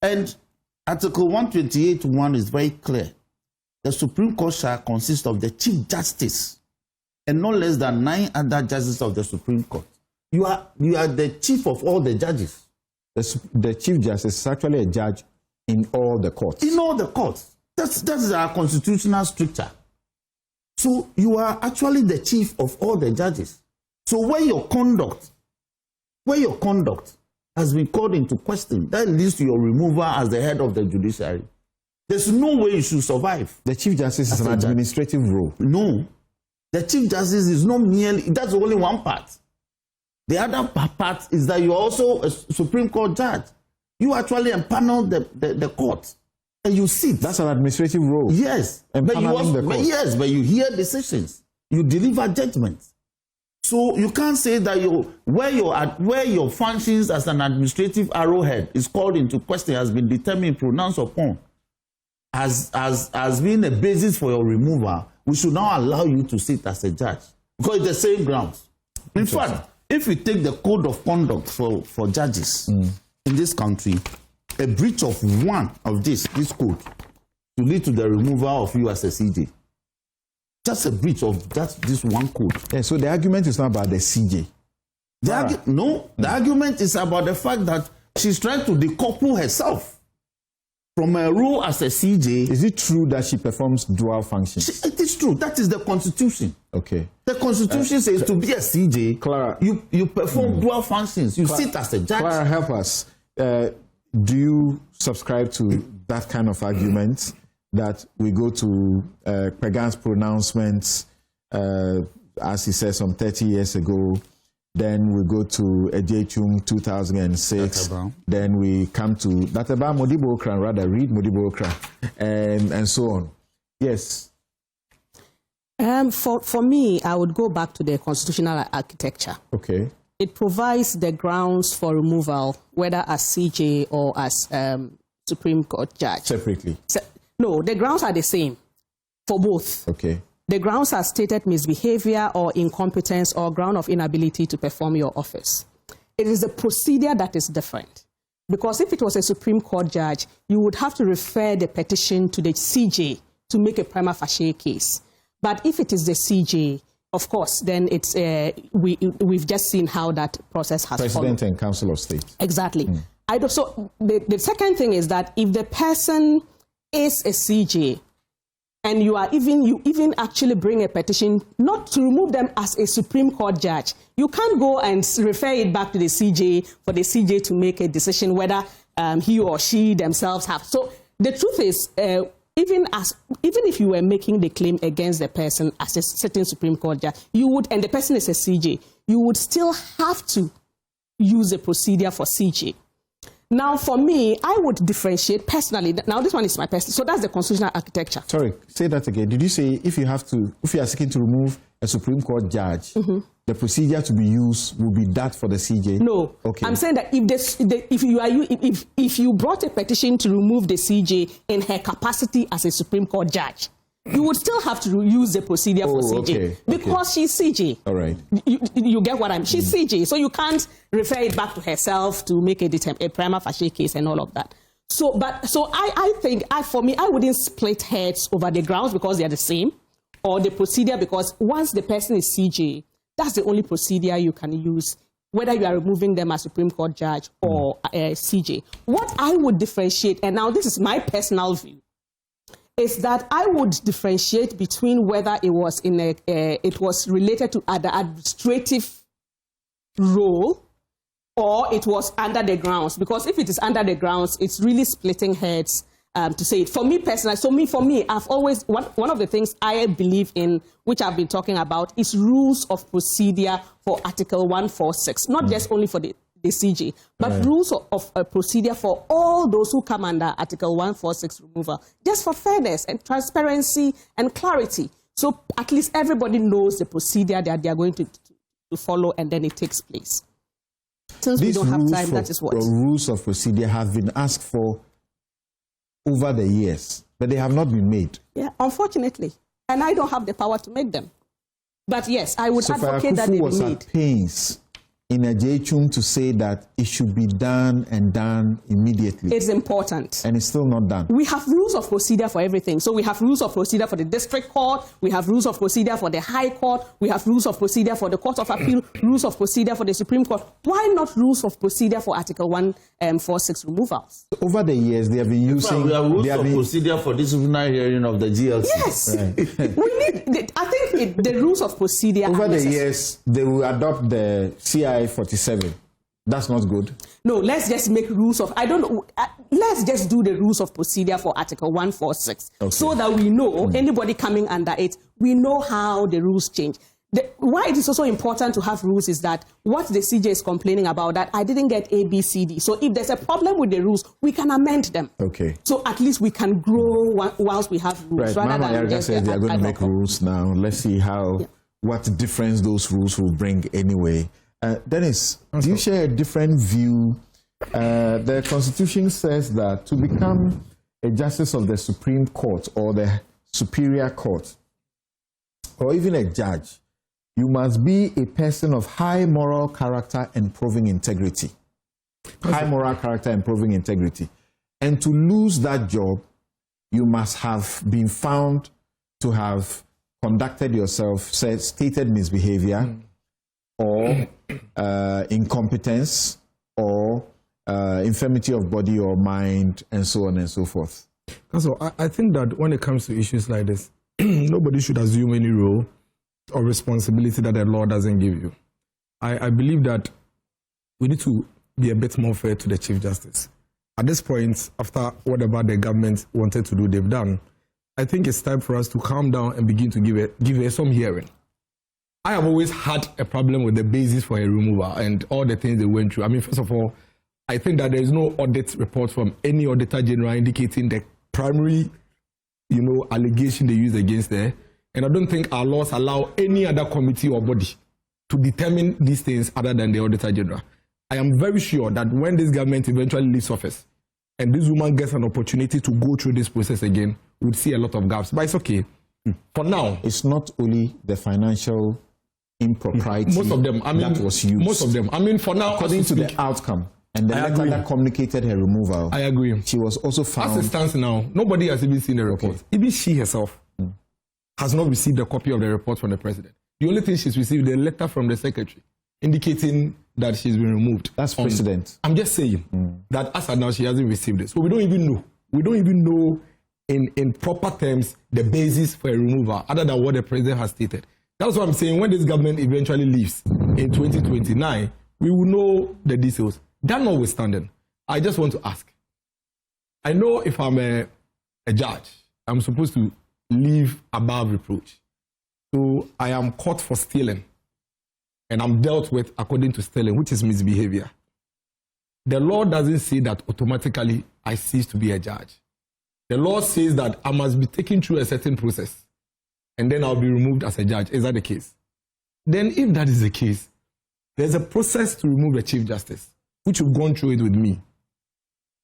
And Article 128(1) is very clear. The Supreme Court shall consist of the Chief Justice and no less than 9 other judges of the Supreme Court. You are the chief of all the judges. The Chief Justice is actually a judge in all the courts. In all the courts. That's our constitutional structure. So you are actually the chief of all the judges. So where your conduct has been called into question, that leads to your removal as the head of the judiciary. There's no way you should survive. The Chief Justice is an administrative role. No. The Chief Justice is not merely, that's only one part. The other part is that you're also a Supreme Court judge. You actually empanel the court and you sit. That's an administrative role. Yes. But you hear decisions. You deliver judgments. So you can't say that where your functions as an administrative arrowhead is called into question, has been determined, pronounced upon, as being a basis for your removal, we should not allow you to sit as a judge. Because it's the same grounds. In fact, if you take the code of conduct for judges in this country, a breach of one of this code will lead to the removal of you as a CJ. Just a breach of this one code. Yeah, so the argument is not about the CJ. The argument is about the fact that She's trying to decouple herself from her role as a CJ. Is it true that she performs dual functions? It is true. That is the Constitution. Okay. The Constitution says to be a CJ, Clara, you perform dual functions. You sit as a judge. Clara, help us. Do you subscribe to that kind of argument that we go to Pregan's pronouncements, as he said some 30 years ago, then we go to Ejechum 2006, then we come to Databa Modibo Okran, rather read Modibo Okran, and so on. Yes. For me, I would go back to the constitutional architecture. Okay. It provides the grounds for removal, whether as CJ or as Supreme Court judge. Separately? No, the grounds are the same for both. Okay. The grounds are stated misbehavior or incompetence or ground of inability to perform your office. It is the procedure that is different. Because if it was a Supreme Court judge, you would have to refer the petition to the CJ to make a prima facie case. But if it is the CJ, of course, then it's we've just seen how that process has President followed. And Council of State. Exactly. So the second thing is that if the person is a CJ, and you even actually bring a petition not to remove them as a Supreme Court judge, you can't go and refer it back to the CJ for the CJ to make a decision whether he or she themselves have. So the truth is, even if you were making the claim against the person as a certain Supreme Court judge, you would, and the person is a CJ, you would still have to use a procedure for CJ. Now, for me, I would differentiate personally. Now, this one is my personal. So that's the constitutional architecture. Sorry, say that again. Did you say if you are seeking to remove a Supreme Court judge, the procedure to be used will be that for the CJ? No. Okay. I'm saying that if you brought a petition to remove the CJ in her capacity as a Supreme Court judge, you would still have to use the procedure for CJ because she's CJ. All right. You get what I'm. She's CJ, so you can't refer it back to herself to make a prima facie case and all of that. So I think for me, I wouldn't split heads over the grounds because they are the same, or the procedure because once the person is CJ, that's the only procedure you can use, whether you are removing them as Supreme Court judge or CJ. What I would differentiate, and now this is my personal view, is that I would differentiate between whether it was it was related to the administrative role or it was under the grounds. Because if it is under the grounds, it's really splitting heads to say it. For me personally, for me, I've always, one of the things I believe in, which I've been talking about, is rules of procedure for Article 146, not just only for the CJ, but rules of procedure for all those who come under Article 146 removal, just for fairness and transparency and clarity. So at least everybody knows the procedure that they are going to follow, and then it takes place. Since we don't have time, that is what. Rules of procedure have been asked for over the years, but they have not been made. Yeah, unfortunately. And I don't have the power to make them. But yes, I would advocate that they be made. At pains in a Ejechum to say that it should be done and done immediately. It's important. And it's still not done. We have rules of procedure for everything. So we have rules of procedure for the district court, we have rules of procedure for the high court, we have rules of procedure for the court of appeal, rules of procedure for the Supreme Court. Why not rules of procedure for Article 146 removals? Over the years, they have been using... We have rules of procedure for disciplinary hearing of the GLC. Yes. Right. I think the rules of procedure... Over the years, they will adopt the CI 47. That's not good. No, let's just make rules of... let's just do the rules of procedure for Article 146 so that we know, anybody coming under it, we know how the rules change. Why it is also important to have rules is that what the CJ is complaining about, that I didn't get A, B, C, D. So if there's a problem with the rules, we can amend them. Okay. So at least we can grow whilst we have rules. Right. Mama Yarga says they are going to make rules now. Let's see what difference those rules will bring anyway. Dennis, do you share a different view? The Constitution says that to become a justice of the Supreme Court or the Superior Court, or even a judge, you must be a person of high moral character and proving integrity. High moral character and proving integrity. And to lose that job, you must have been found to have conducted yourself, stated misbehavior, or incompetence, or infirmity of body or mind, and so on and so forth. So I think that when it comes to issues like this, nobody should assume any role or responsibility that the law doesn't give you. I believe that we need to be a bit more fair to the Chief Justice. At this point, after whatever the government wanted to do, they've done, I think it's time for us to calm down and begin to give her some hearing. I have always had a problem with the basis for a removal and all the things they went through. I mean, first of all, I think that there is no audit report from any auditor general indicating the primary, allegation they used against her. And I don't think our laws allow any other committee or body to determine these things other than the auditor general. I am very sure that when this government eventually leaves office and this woman gets an opportunity to go through this process again, we'll see a lot of gaps. But it's okay. For now, it's not only the financial impropriety most of them, that was used. Most of them. I mean, for now, according to the outcome and the letter that communicated her removal, I agree. She was also found. As it stands now, nobody has even seen the report. Okay. Even she herself has not received a copy of the report from the president. The only thing she's received is a letter from the secretary indicating that she's been removed. That's precedent. I'm just saying that as of now, she hasn't received it. So we don't even know. We don't even know in proper terms the basis for a removal other than what the president has stated. That's what I'm saying. When this government eventually leaves in 2029, we will know the details. That notwithstanding, I just want to ask. I know if I'm a judge, I'm supposed to live above reproach. So I am caught for stealing. And I'm dealt with according to stealing, which is misbehavior. The law doesn't say that automatically I cease to be a judge. The law says that I must be taken through a certain process and then I'll be removed as a judge. Is that the case? Then if that is the case, there's a process to remove the Chief Justice, which you've gone through it with me.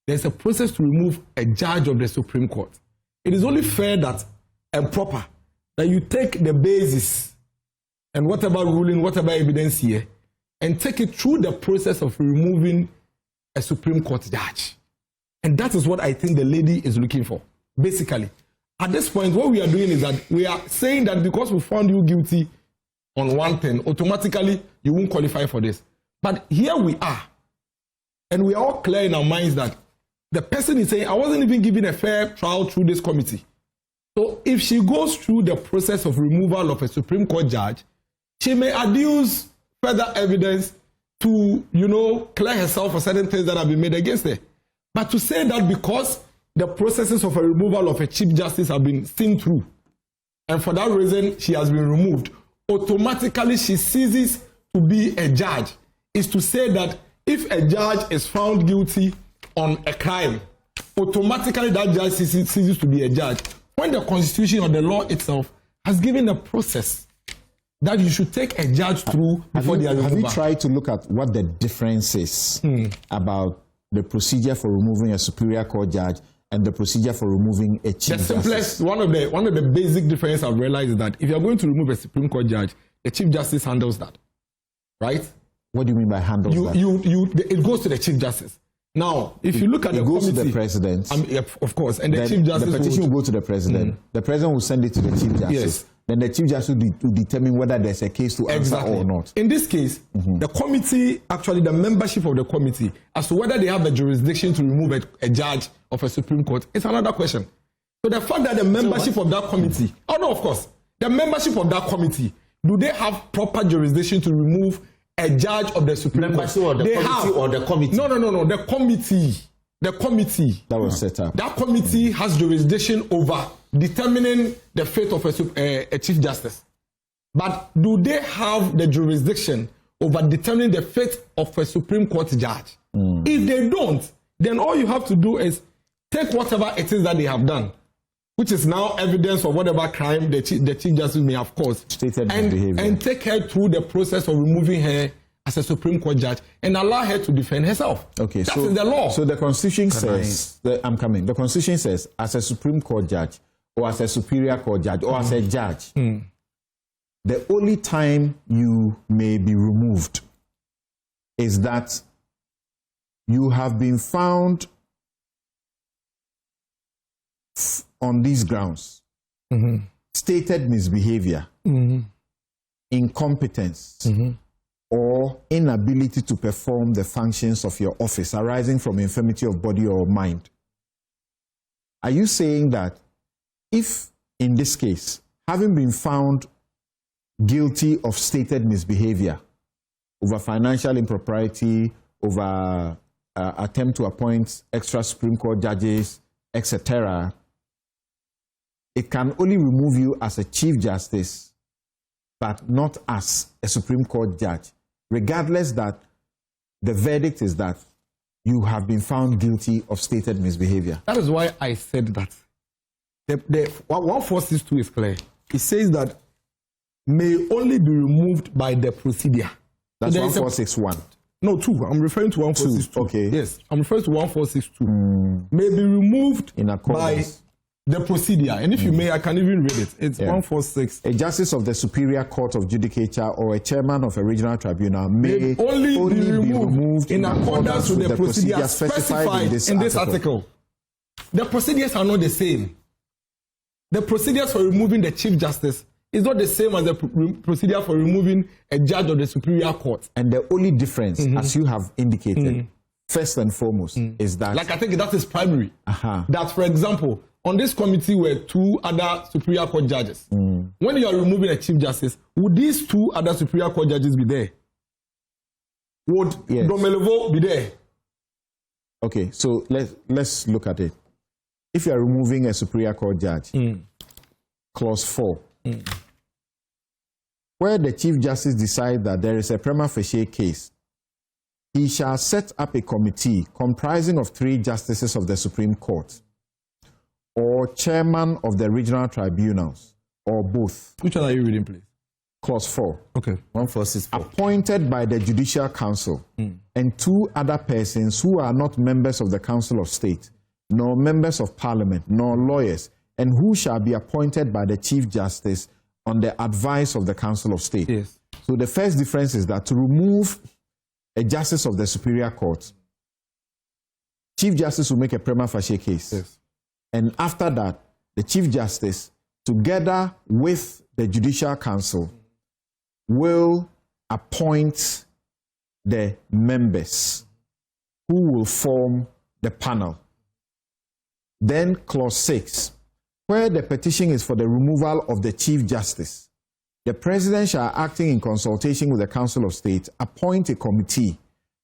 There's a process to remove a judge of the Supreme Court. It is only fair that and proper that you take the basis and whatever ruling, whatever evidence here, and take it through the process of removing a Supreme Court judge. And that is what I think the lady is looking for, basically. At this point, what we are doing is that we are saying that because we found you guilty on one thing, automatically you won't qualify for this. But here we are, and we are all clear in our minds that the person is saying, I wasn't even given a fair trial through this committee. So if she goes through the process of removal of a Supreme Court judge, she may adduce further evidence to, clear herself for certain things that have been made against her. But to say that because the processes of a removal of a Chief Justice have been seen through, and for that reason she has been removed, automatically she ceases to be a judge, is to say that if a judge is found guilty on a crime, automatically that judge ceases to be a judge. When the Constitution or the law itself has given a process that you should take a judge through before they are removed. Have you tried to look at what the difference is about the procedure for removing a Superior Court judge and the procedure for removing a Chief Justice? The simplest, one of the basic differences I've realized is that if you're going to remove a Supreme Court judge, the Chief Justice handles that, right? What do you mean by handles that? It goes to the Chief Justice. Now, if you look at the committee, it goes to the President. Of course, and the Chief Justice. The petition will go to the President. The President will send it to the Chief Justice. Yes. Then the Chief Justice will determine whether there's a case to answer or not. In this case, the committee, actually the membership of the committee, as to whether they have the jurisdiction to remove a judge of a Supreme Court, it's another question. So the fact that the membership of that committee, of course, the membership of that committee, do they have proper jurisdiction to remove a judge of the Supreme Court? Membership of the committee or the committee? No, the committee. The committee that was set up. That committee has jurisdiction over determining the fate of a Chief Justice. But do they have the jurisdiction over determining the fate of a Supreme Court judge? If they don't, then all you have to do is take whatever it is that they have done, which is now evidence of whatever crime the Chief Justice may have caused, and take her through the process of removing her as a Supreme Court judge and allow her to defend herself. Okay, that is the law. So the Constitution says, the Constitution says, as a Supreme Court judge, or as a Superior Court judge, or as a judge, the only time you may be removed is that you have been found on these grounds. Stated misbehavior, incompetence, or or inability to perform the functions of your office arising from infirmity of body or mind. Are you saying that if, in this case, having been found guilty of stated misbehavior over financial impropriety, over attempt to appoint extra Supreme Court judges, etc., it can only remove you as a Chief Justice, but not as a Supreme Court judge, regardless that the verdict is that you have been found guilty of stated misbehavior? That is why I said that. The 1462 is clear. It says that may only be removed by the procedure. That's so 1461. No, 2. I'm referring to 1462. Okay. Yes, I'm referring to 1462. May be removed in accordance by the procedure. And if you may, I can even read it. It's 146. A justice of the Superior Court of Judicature or a chairman of a regional tribunal may only be removed in accordance with the procedure specified in this article. The procedures are not the same. The procedures for removing the Chief Justice is not the same as the procedure for removing a judge of the Superior Court. And the only difference, as you have indicated, first and foremost, is that... Like, I think that is primary. That, for example, on this committee were 2 other Superior Court judges. When you are removing a Chief Justice, would these 2 other Superior Court judges be there? Would Domelevo be there? Okay, so let's look at it. If you are removing a Superior Court judge, clause 4, where the Chief Justice decides that there is a prima facie case, he shall set up a committee comprising of 3 justices of the Supreme Court, or chairman of the regional tribunals, or both. Which one are you reading, please? Clause 4. Okay. 1464. Appointed by the Judicial Council and 2 other persons who are not members of the Council of State, nor members of Parliament, nor lawyers, and who shall be appointed by the Chief Justice on the advice of the Council of State. Yes. So the first difference is that to remove a justice of the Superior Court, Chief Justice will make a prima facie case. Yes. And after that, the Chief Justice, together with the Judicial Council, will appoint the members who will form the panel. Then clause 6, where the petition is for the removal of the Chief Justice, the President shall, acting in consultation with the Council of State, appoint a committee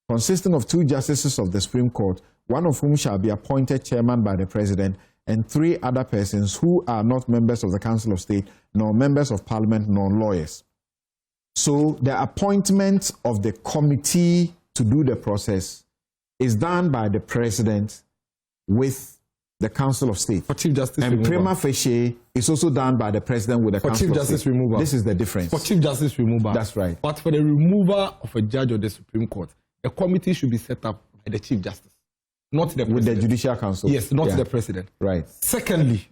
consisting of 2 justices of the Supreme Court, one of whom shall be appointed chairman by the President, and 3 other persons who are not members of the Council of State, nor members of Parliament, nor lawyers. So the appointment of the committee to do the process is done by the President with the Council of State. For Chief Justice and removal. prima facie is also done by the President with the for Council Chief of Justice State. removal. This is the difference. For Chief Justice removal. That's right. But for the removal of a judge of the Supreme Court, a committee should be set up by the Chief Justice, not the President. With the Judicial Council. Yes, not the President. Right. Secondly,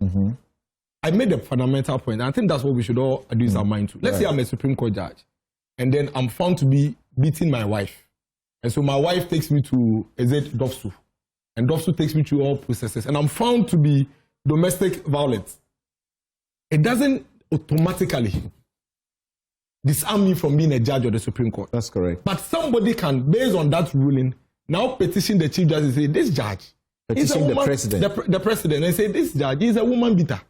I made a fundamental point, and I think that's what we should all use our mind to. Let's say I'm a Supreme Court judge, and then I'm found to be beating my wife. And so my wife takes me to Dofsu, and Dofsu takes me through all processes, and I'm found to be domestic violence. It doesn't automatically disarm me from being a judge of the Supreme Court. That's correct. But somebody can, based on that ruling, now petition the Chief Justice and say, this judge petition the President. The President, and say, this judge is a woman beater.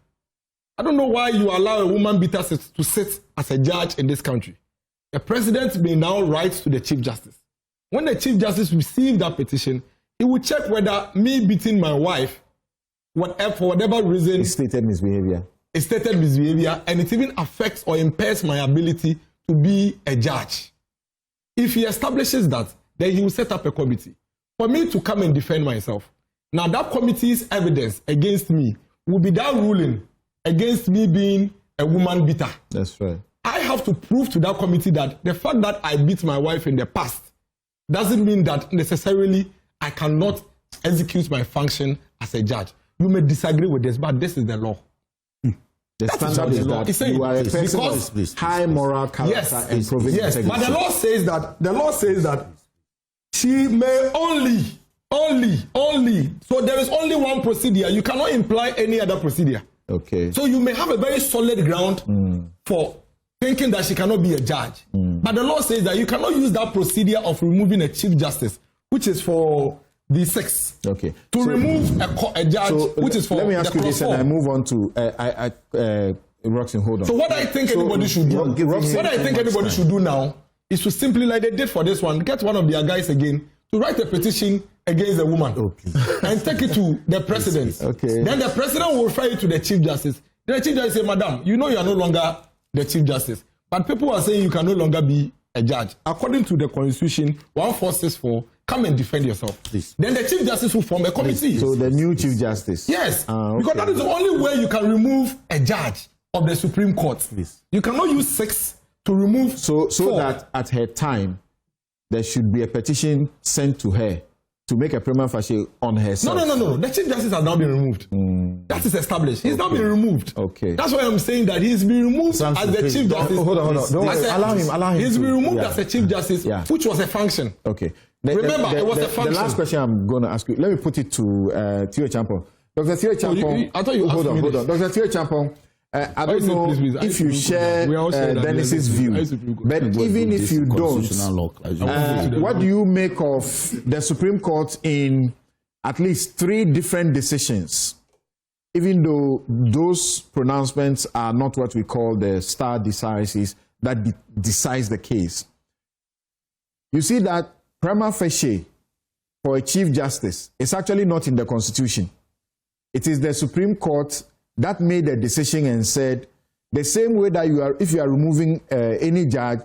I don't know why you allow a woman beater to sit as a judge in this country. The President may now write to the Chief Justice. When the Chief Justice receives that petition, he will check whether me beating my wife, for whatever reason, is stated misbehavior. It's stated misbehavior, and it even affects or impairs my ability to be a judge. If he establishes that, then he will set up a committee for me to come and defend myself. Now, that committee's evidence against me will be that ruling against me being a woman beater. That's right. I have to prove to that committee that the fact that I beat my wife in the past doesn't mean that necessarily I cannot execute my function as a judge. You may disagree with this, but this is the law. The standard is that you are a person of high moral character and proven integrity. But the law says that she may only. So there is only one procedure. You cannot imply any other procedure. Okay. So you may have a very solid ground for thinking that she cannot be a judge. But the law says that you cannot use that procedure of removing a chief justice, which is for the 6. Okay. To remove a judge, which is for let me ask the you this, and I move on to Roxy. Hold on. So what I think anybody should do, now, is to simply, like they did for this one, get one of their guys again to write a petition against the woman and take it to the president. Okay. Then the president will refer it to the chief justice. Then the chief justice say, Madam, you know you are no longer the chief justice, but people are saying you can no longer be a judge. According to the Constitution 1464, come and defend yourself. Please. Then the chief justice will form a committee. So the new chief justice. Yes, because that is the only way you can remove a judge of the Supreme Court. Please. You cannot use 6 to remove. So 4. That at her time, there should be a petition sent to her to make a prima facie on herself. No. The chief justice has now been removed. That is established. He's now been removed. Okay. That's why I'm saying that he's been removed as the chief justice. Hold on. Don't worry. Allow him. He's been removed as a chief justice, which was a function. Okay. Remember, it was a function. The last question I'm going to ask you, let me put it to Theo Champong. Dr. Theo Champong. I thought you asked me this. Dr. Theo Champong, I don't know if you share Dennis's view, but even if you don't, what do you make of the Supreme Court in at least 3 different decisions, even though those pronouncements are not what we call the star decisis that decides the case? You see that prima facie for a chief justice is actually not in the Constitution. It is the Supreme Court that made a decision and said the same way that if you are removing any judge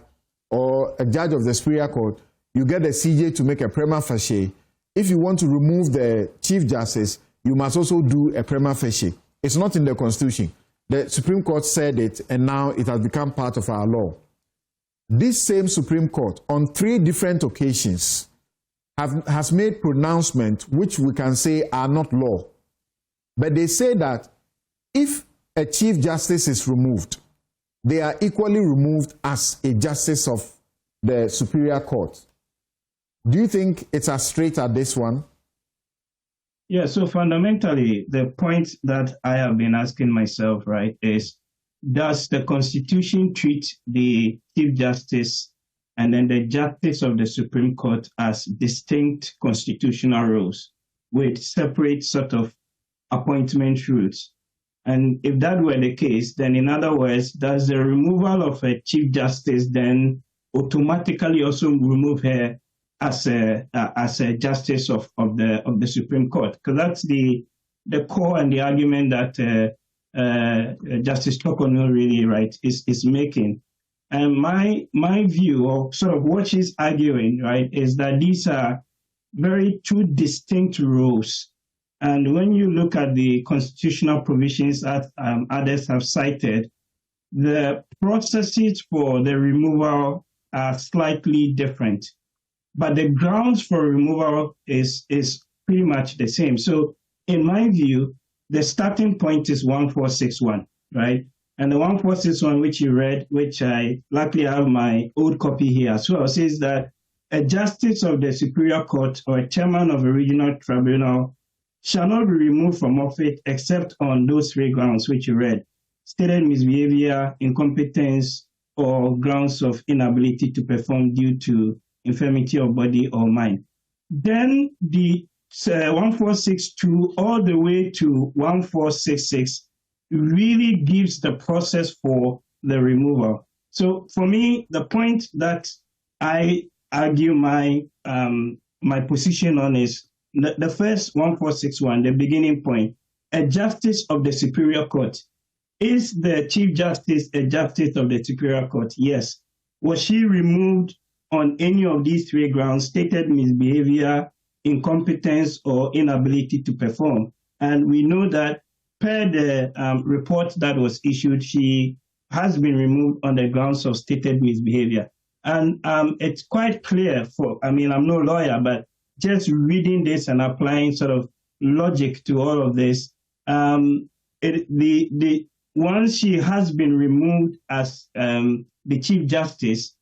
or a judge of the Superior Court, you get the CJ to make a prima facie. If you want to remove the Chief Justice, you must also do a prima facie. It's not in the Constitution. The Supreme Court said it, and now it has become part of our law. This same Supreme Court, on 3 different occasions, has made pronouncements which we can say are not law. But they say that if a Chief Justice is removed, they are equally removed as a Justice of the Superior Court. Do you think it's as straight as this one? Yeah, so fundamentally, the point that I have been asking myself, right, is does the Constitution treat the Chief Justice and then the Justice of the Supreme Court as distinct constitutional roles with separate sort of appointment rules? And if that were the case, then in other words, does the removal of a Chief Justice then automatically also remove her as a justice of the Supreme Court? Because that's the core and the argument that Justice Torkornoo really, right, is making. And my view, or sort of what she's arguing, right, is that these are very 2 distinct roles. And when you look at the constitutional provisions that others have cited, the processes for the removal are slightly different. But the grounds for removal is pretty much the same. So in my view, the starting point is 1461, right? And the 1461 which you read, which I luckily have my old copy here as well, says that a justice of the Superior Court or a chairman of a regional tribunal shall not be removed from office except on those 3 grounds which you read: stated misbehavior, incompetence, or grounds of inability to perform due to infirmity of body or mind. Then the 1462 all the way to 1466 really gives the process for the removal. So for me, the point that I argue my position on is the first 1461, the beginning point, a justice of the Superior Court. Is the Chief Justice a justice of the Superior Court? Yes. Was she removed on any of these 3 grounds: stated misbehavior, incompetence, or inability to perform? And we know that per the report that was issued, she has been removed on the grounds of stated misbehavior. And it's quite clear I'm no lawyer, but just reading this and applying sort of logic to all of this, once she has been removed as the Chief Justice,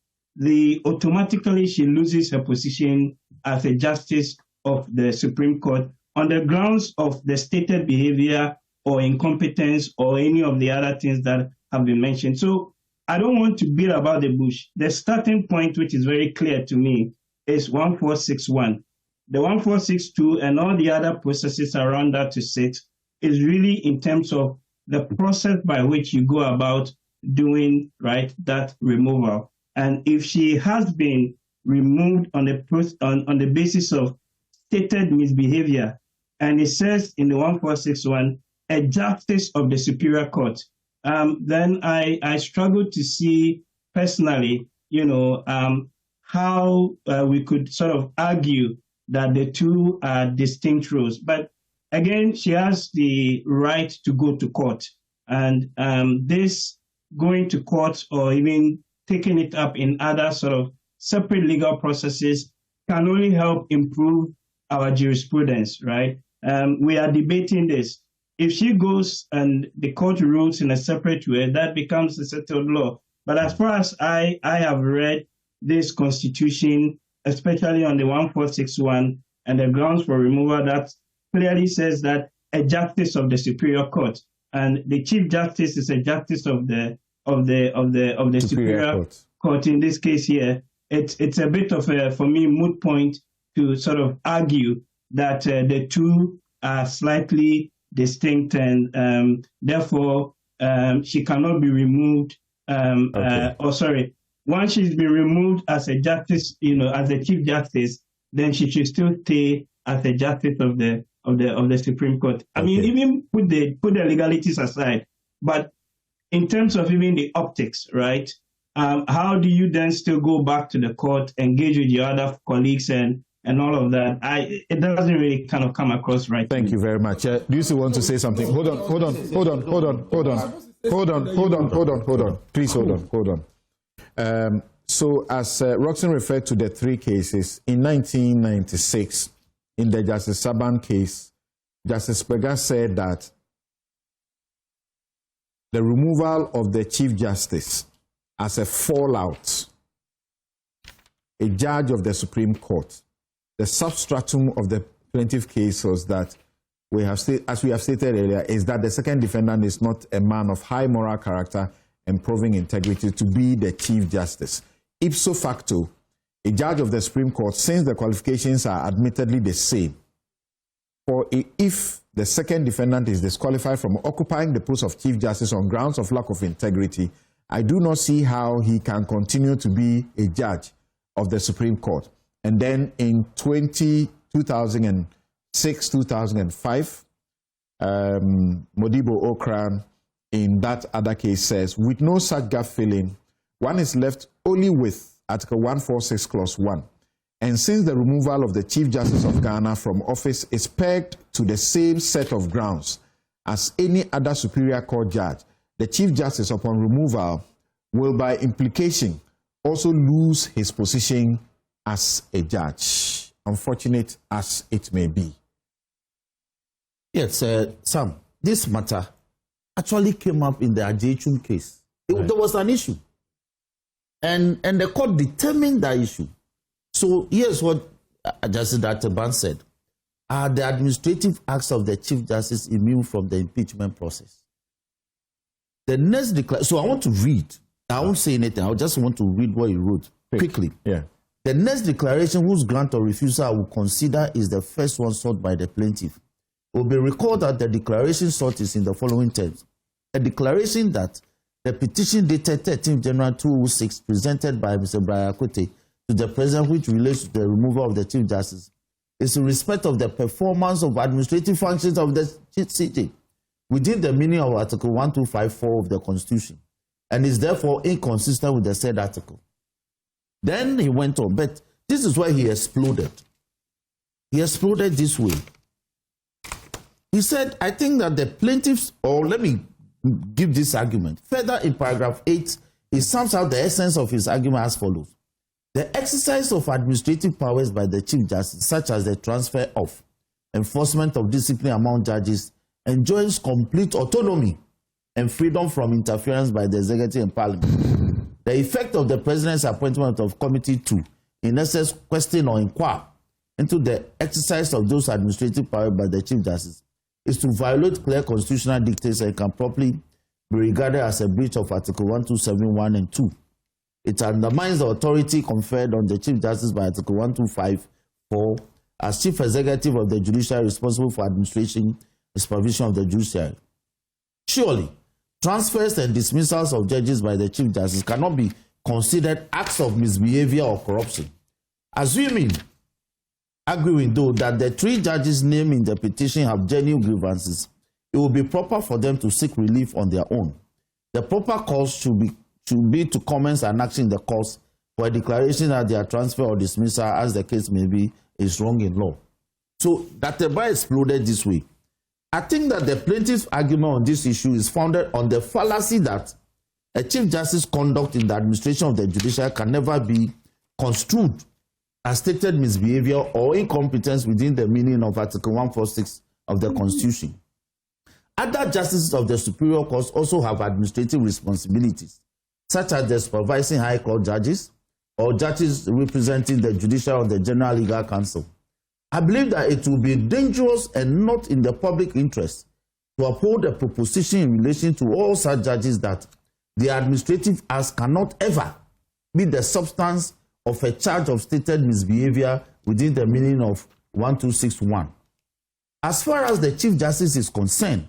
automatically she loses her position as a Justice of the Supreme Court on the grounds of the stated behavior or incompetence or any of the other things that have been mentioned. So I don't want to beat about the bush. The starting point, which is very clear to me, is 1461. The 1462 and all the other processes around that to sit is really in terms of the process by which you go about doing that removal. And if she has been removed on the basis of stated misbehavior, and it says in the 1461, a justice of the Superior Court, then I struggle to see personally, how we could sort of argue that the two are distinct roles. But again, she has the right to go to court. And this going to court or even taking it up in other sort of separate legal processes can only help improve our jurisprudence, right? We are debating this. If she goes and the court rules in a separate way, that becomes a settled law. But as far as I have read this constitution, especially on the 1461 and the grounds for removal, that clearly says that a justice of the Superior Court, and the Chief Justice is a justice of the Superior Court. In this case here, it's a bit of a, for me, moot point to sort of argue that the two are slightly distinct, and therefore she cannot be removed. Once she's been removed as a justice, as a Chief Justice, then she should still stay as a justice of the Supreme Court. I mean, even put the legalities aside, but in terms of even the optics, right? How do you then still go back to the court, engage with your other colleagues and all of that? It doesn't really kind of come across right. Thank you very much. Do you still want to say something? Hold on. Please hold on. So as Roxanne referred to the three cases, in 1996, in the Justice Saban case, Justice Pega said that the removal of the Chief Justice as a fallout, a judge of the Supreme Court, the substratum of the plaintiff case was that as we have stated earlier, is that the second defendant is not a man of high moral character and proving integrity to be the Chief Justice. Ipso facto, a judge of the Supreme Court, since the qualifications are admittedly the same, if the second defendant is disqualified from occupying the post of Chief Justice on grounds of lack of integrity, I do not see how he can continue to be a judge of the Supreme Court. And then in 2006, 2005, Modibo Okran in that other case says, with no such gap filling, one is left only with Article 146, Clause 1. And since the removal of the Chief Justice of Ghana from office is pegged to the same set of grounds as any other Superior Court judge, the Chief Justice, upon removal, will by implication also lose his position as a judge, unfortunate as it may be. Yes, Sam, this matter actually came up in the Ajechun case. There was an issue. And the court determined that issue. So here's what Justice Databan said. Are the administrative acts of the Chief Justice immune from the impeachment process? The next declaration, so I want to read. I won't say anything. I just want to read what he wrote quickly. Yeah. The next declaration whose grant or refusal I will consider is the first one sought by the plaintiff. It will be recalled that the declaration sought is in the following terms. A declaration that the petition dated 13 January 2006 presented by Mr. Brian Akote to the President, which relates to the removal of the Chief Justice, is in respect of the performance of administrative functions of the CJ within the meaning of Article 1254 of the Constitution, and is therefore inconsistent with the said article. Then he went on, but this is where he exploded. He exploded this way. He said, I think that the plaintiffs, or let me give this argument. Further in paragraph 8, he sums out the essence of his argument as follows. The exercise of administrative powers by the Chief Justice, such as the transfer of enforcement of discipline among judges, enjoys complete autonomy and freedom from interference by the executive and parliament. The effect of the President's appointment of Committee 2, in essence, question or inquire into the exercise of those administrative powers by the Chief Justice, is to violate clear constitutional dictates and can properly be regarded as a breach of Article 1271 and 2. It undermines the authority conferred on the Chief Justice by Article 1254 as Chief Executive of the Judiciary responsible for administration and supervision of the judiciary. Surely, transfers and dismissals of judges by the Chief Justice cannot be considered acts of misbehavior or corruption. Assuming, agreeing though, that the 3 judges named in the petition have genuine grievances, it will be proper for them to seek relief on their own. The proper course should be to commence an action in the courts for a declaration that their transfer or dismissal, as the case may be, is wrong in law. So that the bar exploded this way. I think that the plaintiff's argument on this issue is founded on the fallacy that a Chief Justice's conduct in the administration of the judiciary can never be construed as stated misbehavior or incompetence within the meaning of Article 146 of the Constitution. Other justices of the Superior Court also have administrative responsibilities, such as the supervising High Court judges or judges representing the Judicial or the General Legal Counsel. I believe that it will be dangerous and not in the public interest to uphold a proposition in relation to all such judges that the administrative acts cannot ever be the substance of a charge of stated misbehavior within the meaning of 1261. As far as the Chief Justice is concerned,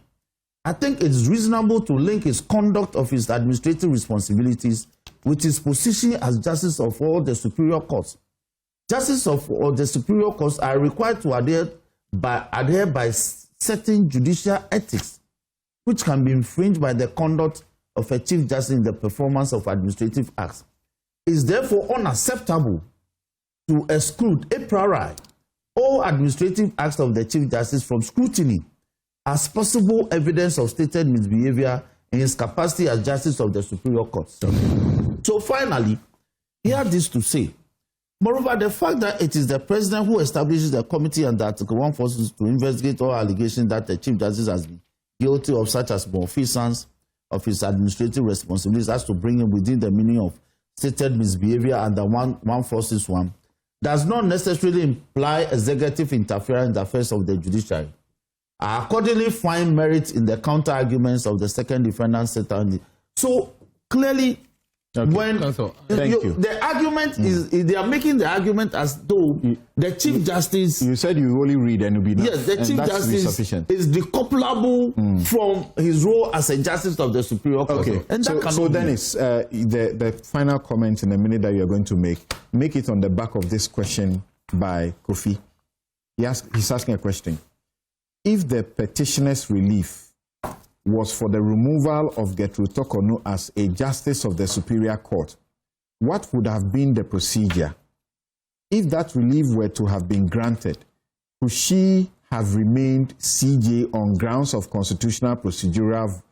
I think it is reasonable to link his conduct of his administrative responsibilities with his position as Justice of all the Superior Courts. Justices of all the Superior Courts are required to adhere by certain judicial ethics, which can be infringed by the conduct of a Chief Justice in the performance of administrative acts. It is therefore unacceptable to exclude a priori all administrative acts of the Chief Justice from scrutiny as possible evidence of stated misbehavior in his capacity as Justice of the Superior Court. So finally, he had this to say. Moreover, the fact that it is the President who establishes the committee under Article 146 to investigate all allegations that the Chief Justice has been guilty of such as malfeasance of his administrative responsibilities as to bring him within the meaning of stated misbehavior under 146(1) does not necessarily imply executive interference in the affairs of the judiciary. I accordingly find merit in the counter-arguments of the second defendant set on. So clearly, when the argument is, they are making the argument as though the Chief Justice. You said you only read and you'll be yes, the Chief Justice is decouplable from his role as a Justice of the Superior Court. Okay, and so then it's the final comment in a minute that you are going to make it on the back of this question by Kofi. He's asking a question. If the petitioner's relief was for the removal of Torkornoo as a Justice of the Superior Court, what would have been the procedure? If that relief were to have been granted, could she have remained CJ on grounds of constitutional procedural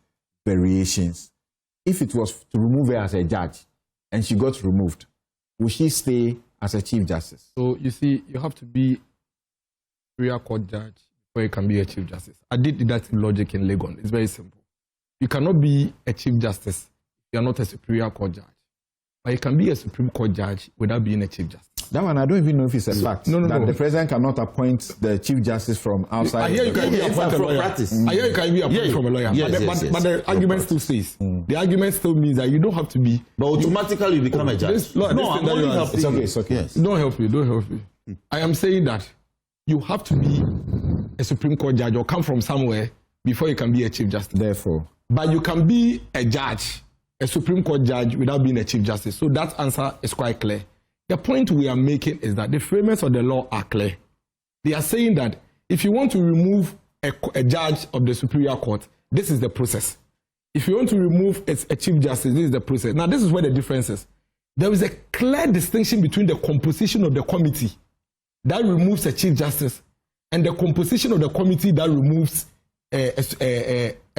variations? If it was to remove her as a judge and she got removed, would she stay as a Chief Justice? So you see, you have to be a Superior Court judge before you can be a Chief Justice. I did that in logic in Legon. It's very simple. You cannot be a Chief Justice if you are not a Superior Court judge. But you can be a Supreme Court judge without being a Chief Justice. That one, I don't even know if it's a fact. No. The President cannot appoint the Chief Justice from outside. I hear you can be appointed from a lawyer. I hear you can be appointed from a lawyer. But the argument still stays. The argument still means that you don't have to be. But automatically you become a judge. No, I'm only helping you. It's okay. Yes. Don't help me. I am saying that you have to be a Supreme Court judge or come from somewhere before you can be a Chief Justice. Therefore. But you can be a judge, a Supreme Court judge, without being a Chief Justice. So that answer is quite clear. The point we are making is that the framers of the law are clear. They are saying that if you want to remove a judge of the Superior Court, this is the process. If you want to remove a Chief Justice, this is the process. Now, this is where the difference is. There is a clear distinction between the composition of the committee that removes a Chief Justice and the composition of the committee that removes a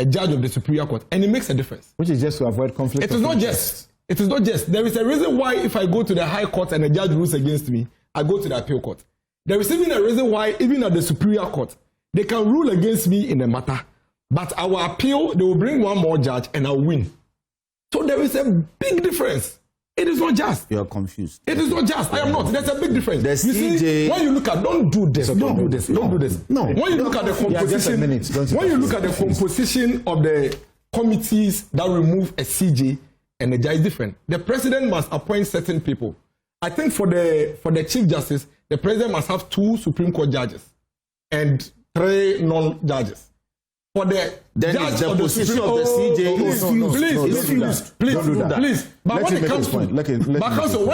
judge of the Superior Court. And it makes a difference. Which is just to avoid conflict. It is not just. There is a reason why if I go to the High Court and the judge rules against me, I go to the Appeal Court. There is even a reason why, even at the Superior Court, they can rule against me in a matter. But our appeal, they will bring one more judge and I'll win. So there is a big difference. It is not just. You are confused. It is not just. I am not. There's a big difference. You see, when you look at, don't do this. Don't do this. No. When you look at the composition, when you look at the composition of the committees that remove a CJ and a judge is different. The president must appoint certain people. I think for the Chief Justice, the president must have 2 Supreme Court judges and 3 non-judges. For the judge of the Supreme Court, please. But when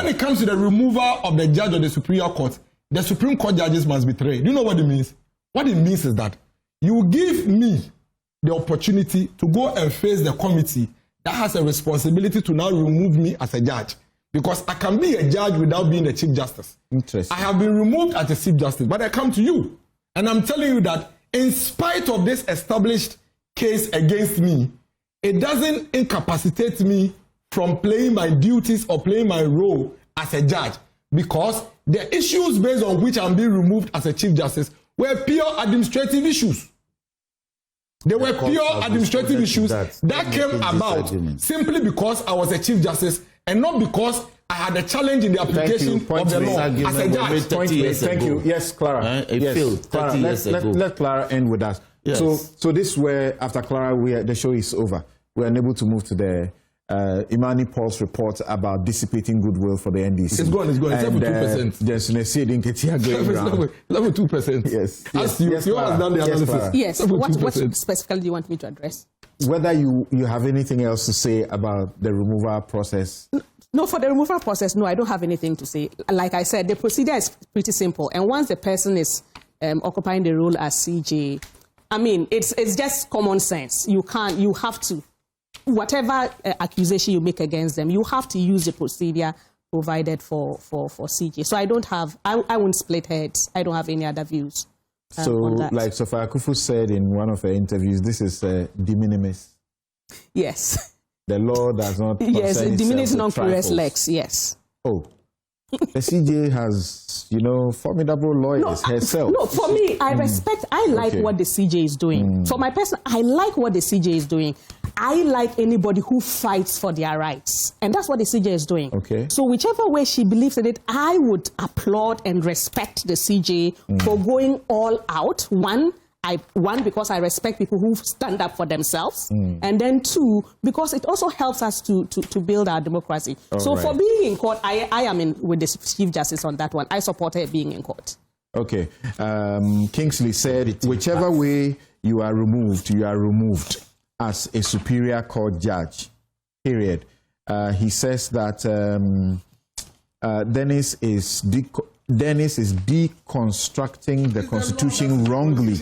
it comes to the removal of the judge of the Superior Court, the Supreme Court judges must be 3. Do you know what it means? What it means is that you give me the opportunity to go and face the committee that has a responsibility to now remove me as a judge. Because I can be a judge without being a Chief Justice. Interesting. I have been removed as a Chief Justice, but I come to you. And I'm telling you that in spite of this established case against me, it doesn't incapacitate me from playing my duties or playing my role as a judge. Because the issues based on which I'm being removed as a Chief Justice were pure administrative issues. They were pure administrative issues that came about simply because I was a Chief Justice and not because I had a challenge in the application of the law as a judge. Thank you. Yes, Clara. Clara, let Clara end with us. Yes. So this is where, after Clara, the show is over. We are unable to move to the Imani Paul's report about dissipating goodwill for the NDC. It's gone. It's 2%. Level 2%. Yes. You has done the analysis. Yes. What specifically do you want me to address? Whether you have anything else to say about the removal process. No, for the removal process, no, I don't have anything to say. Like I said, the procedure is pretty simple. And once the person is occupying the role as CJ, I mean, it's just common sense. You have to, whatever accusation you make against them, you have to use the procedure provided for CJ. So I won't split heads. I don't have any other views. So, like Sophia Akufu said in one of her interviews, this is de minimis. Yes. The law does not. Yes, de minimis non plures lex. Yes. Oh, the CJ has, formidable lawyers herself. No, for me, I like what the CJ is doing. For my person, I like what the CJ is doing. I like anybody who fights for their rights. And that's what the CJ is doing. Okay. So whichever way she believes in it, I would applaud and respect the CJ for going all out. One, because I respect people who stand up for themselves. And then 2, because it also helps us to build our democracy. For being in court, I am with the Chief Justice on that one. I support her being in court. Okay. Kingsley said, whichever way you are removed as a Superior Court judge, period. He says that Dennis is deconstructing the Constitution wrongly.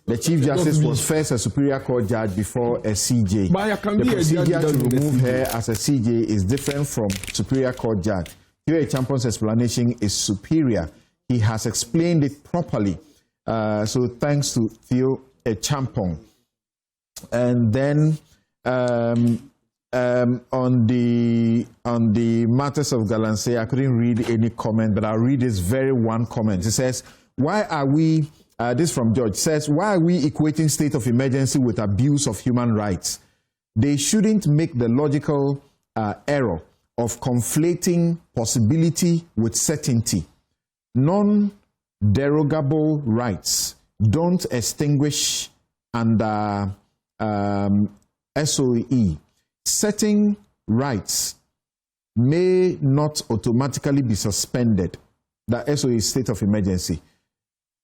The Chief Justice was first a Superior Court judge before a CJ. The procedure to remove her as a CJ is different from Superior Court judge. Theo Champon's explanation is superior. He has explained it properly. So thanks to Theo Champon. And then on the matters of Galamsey, I couldn't read any comment, but I'll read this very one comment. It says, why are we, this from George, says, why are we equating state of emergency with abuse of human rights? They shouldn't make the logical error of conflating possibility with certainty. Non-derogable rights don't extinguish under SOE. Certain rights may not automatically be suspended. The SOE is state of emergency.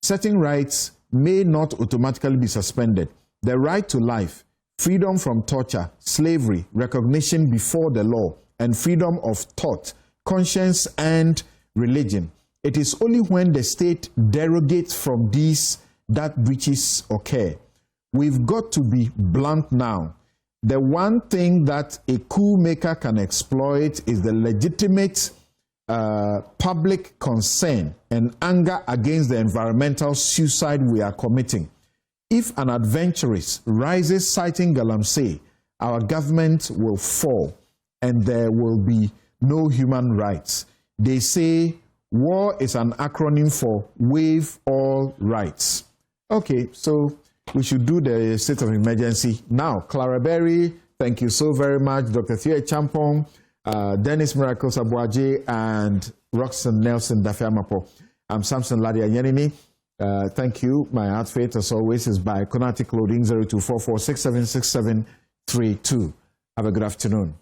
Certain rights may not automatically be suspended. The right to life, freedom from torture, slavery, recognition before the law, and freedom of thought, conscience, and religion. It is only when the state derogates from these that breaches occur. We've got to be blunt now. The one thing that a coup maker can exploit is the legitimate public concern and anger against the environmental suicide we are committing. If an adventurous rises citing Galamsey, our government will fall and there will be no human rights. They say war is an acronym for waive all rights. Okay, so we should do the state of emergency now. Clara Berry, thank you so very much. Dr. Theo Champon, Dennis Miracles Abuaje, and Roxanne Nelson Dafiamapo. I'm Samson Lardy Anyenini. Thank you. My outfit, as always, is by Konati Clothing, 0244 832. Have a good afternoon.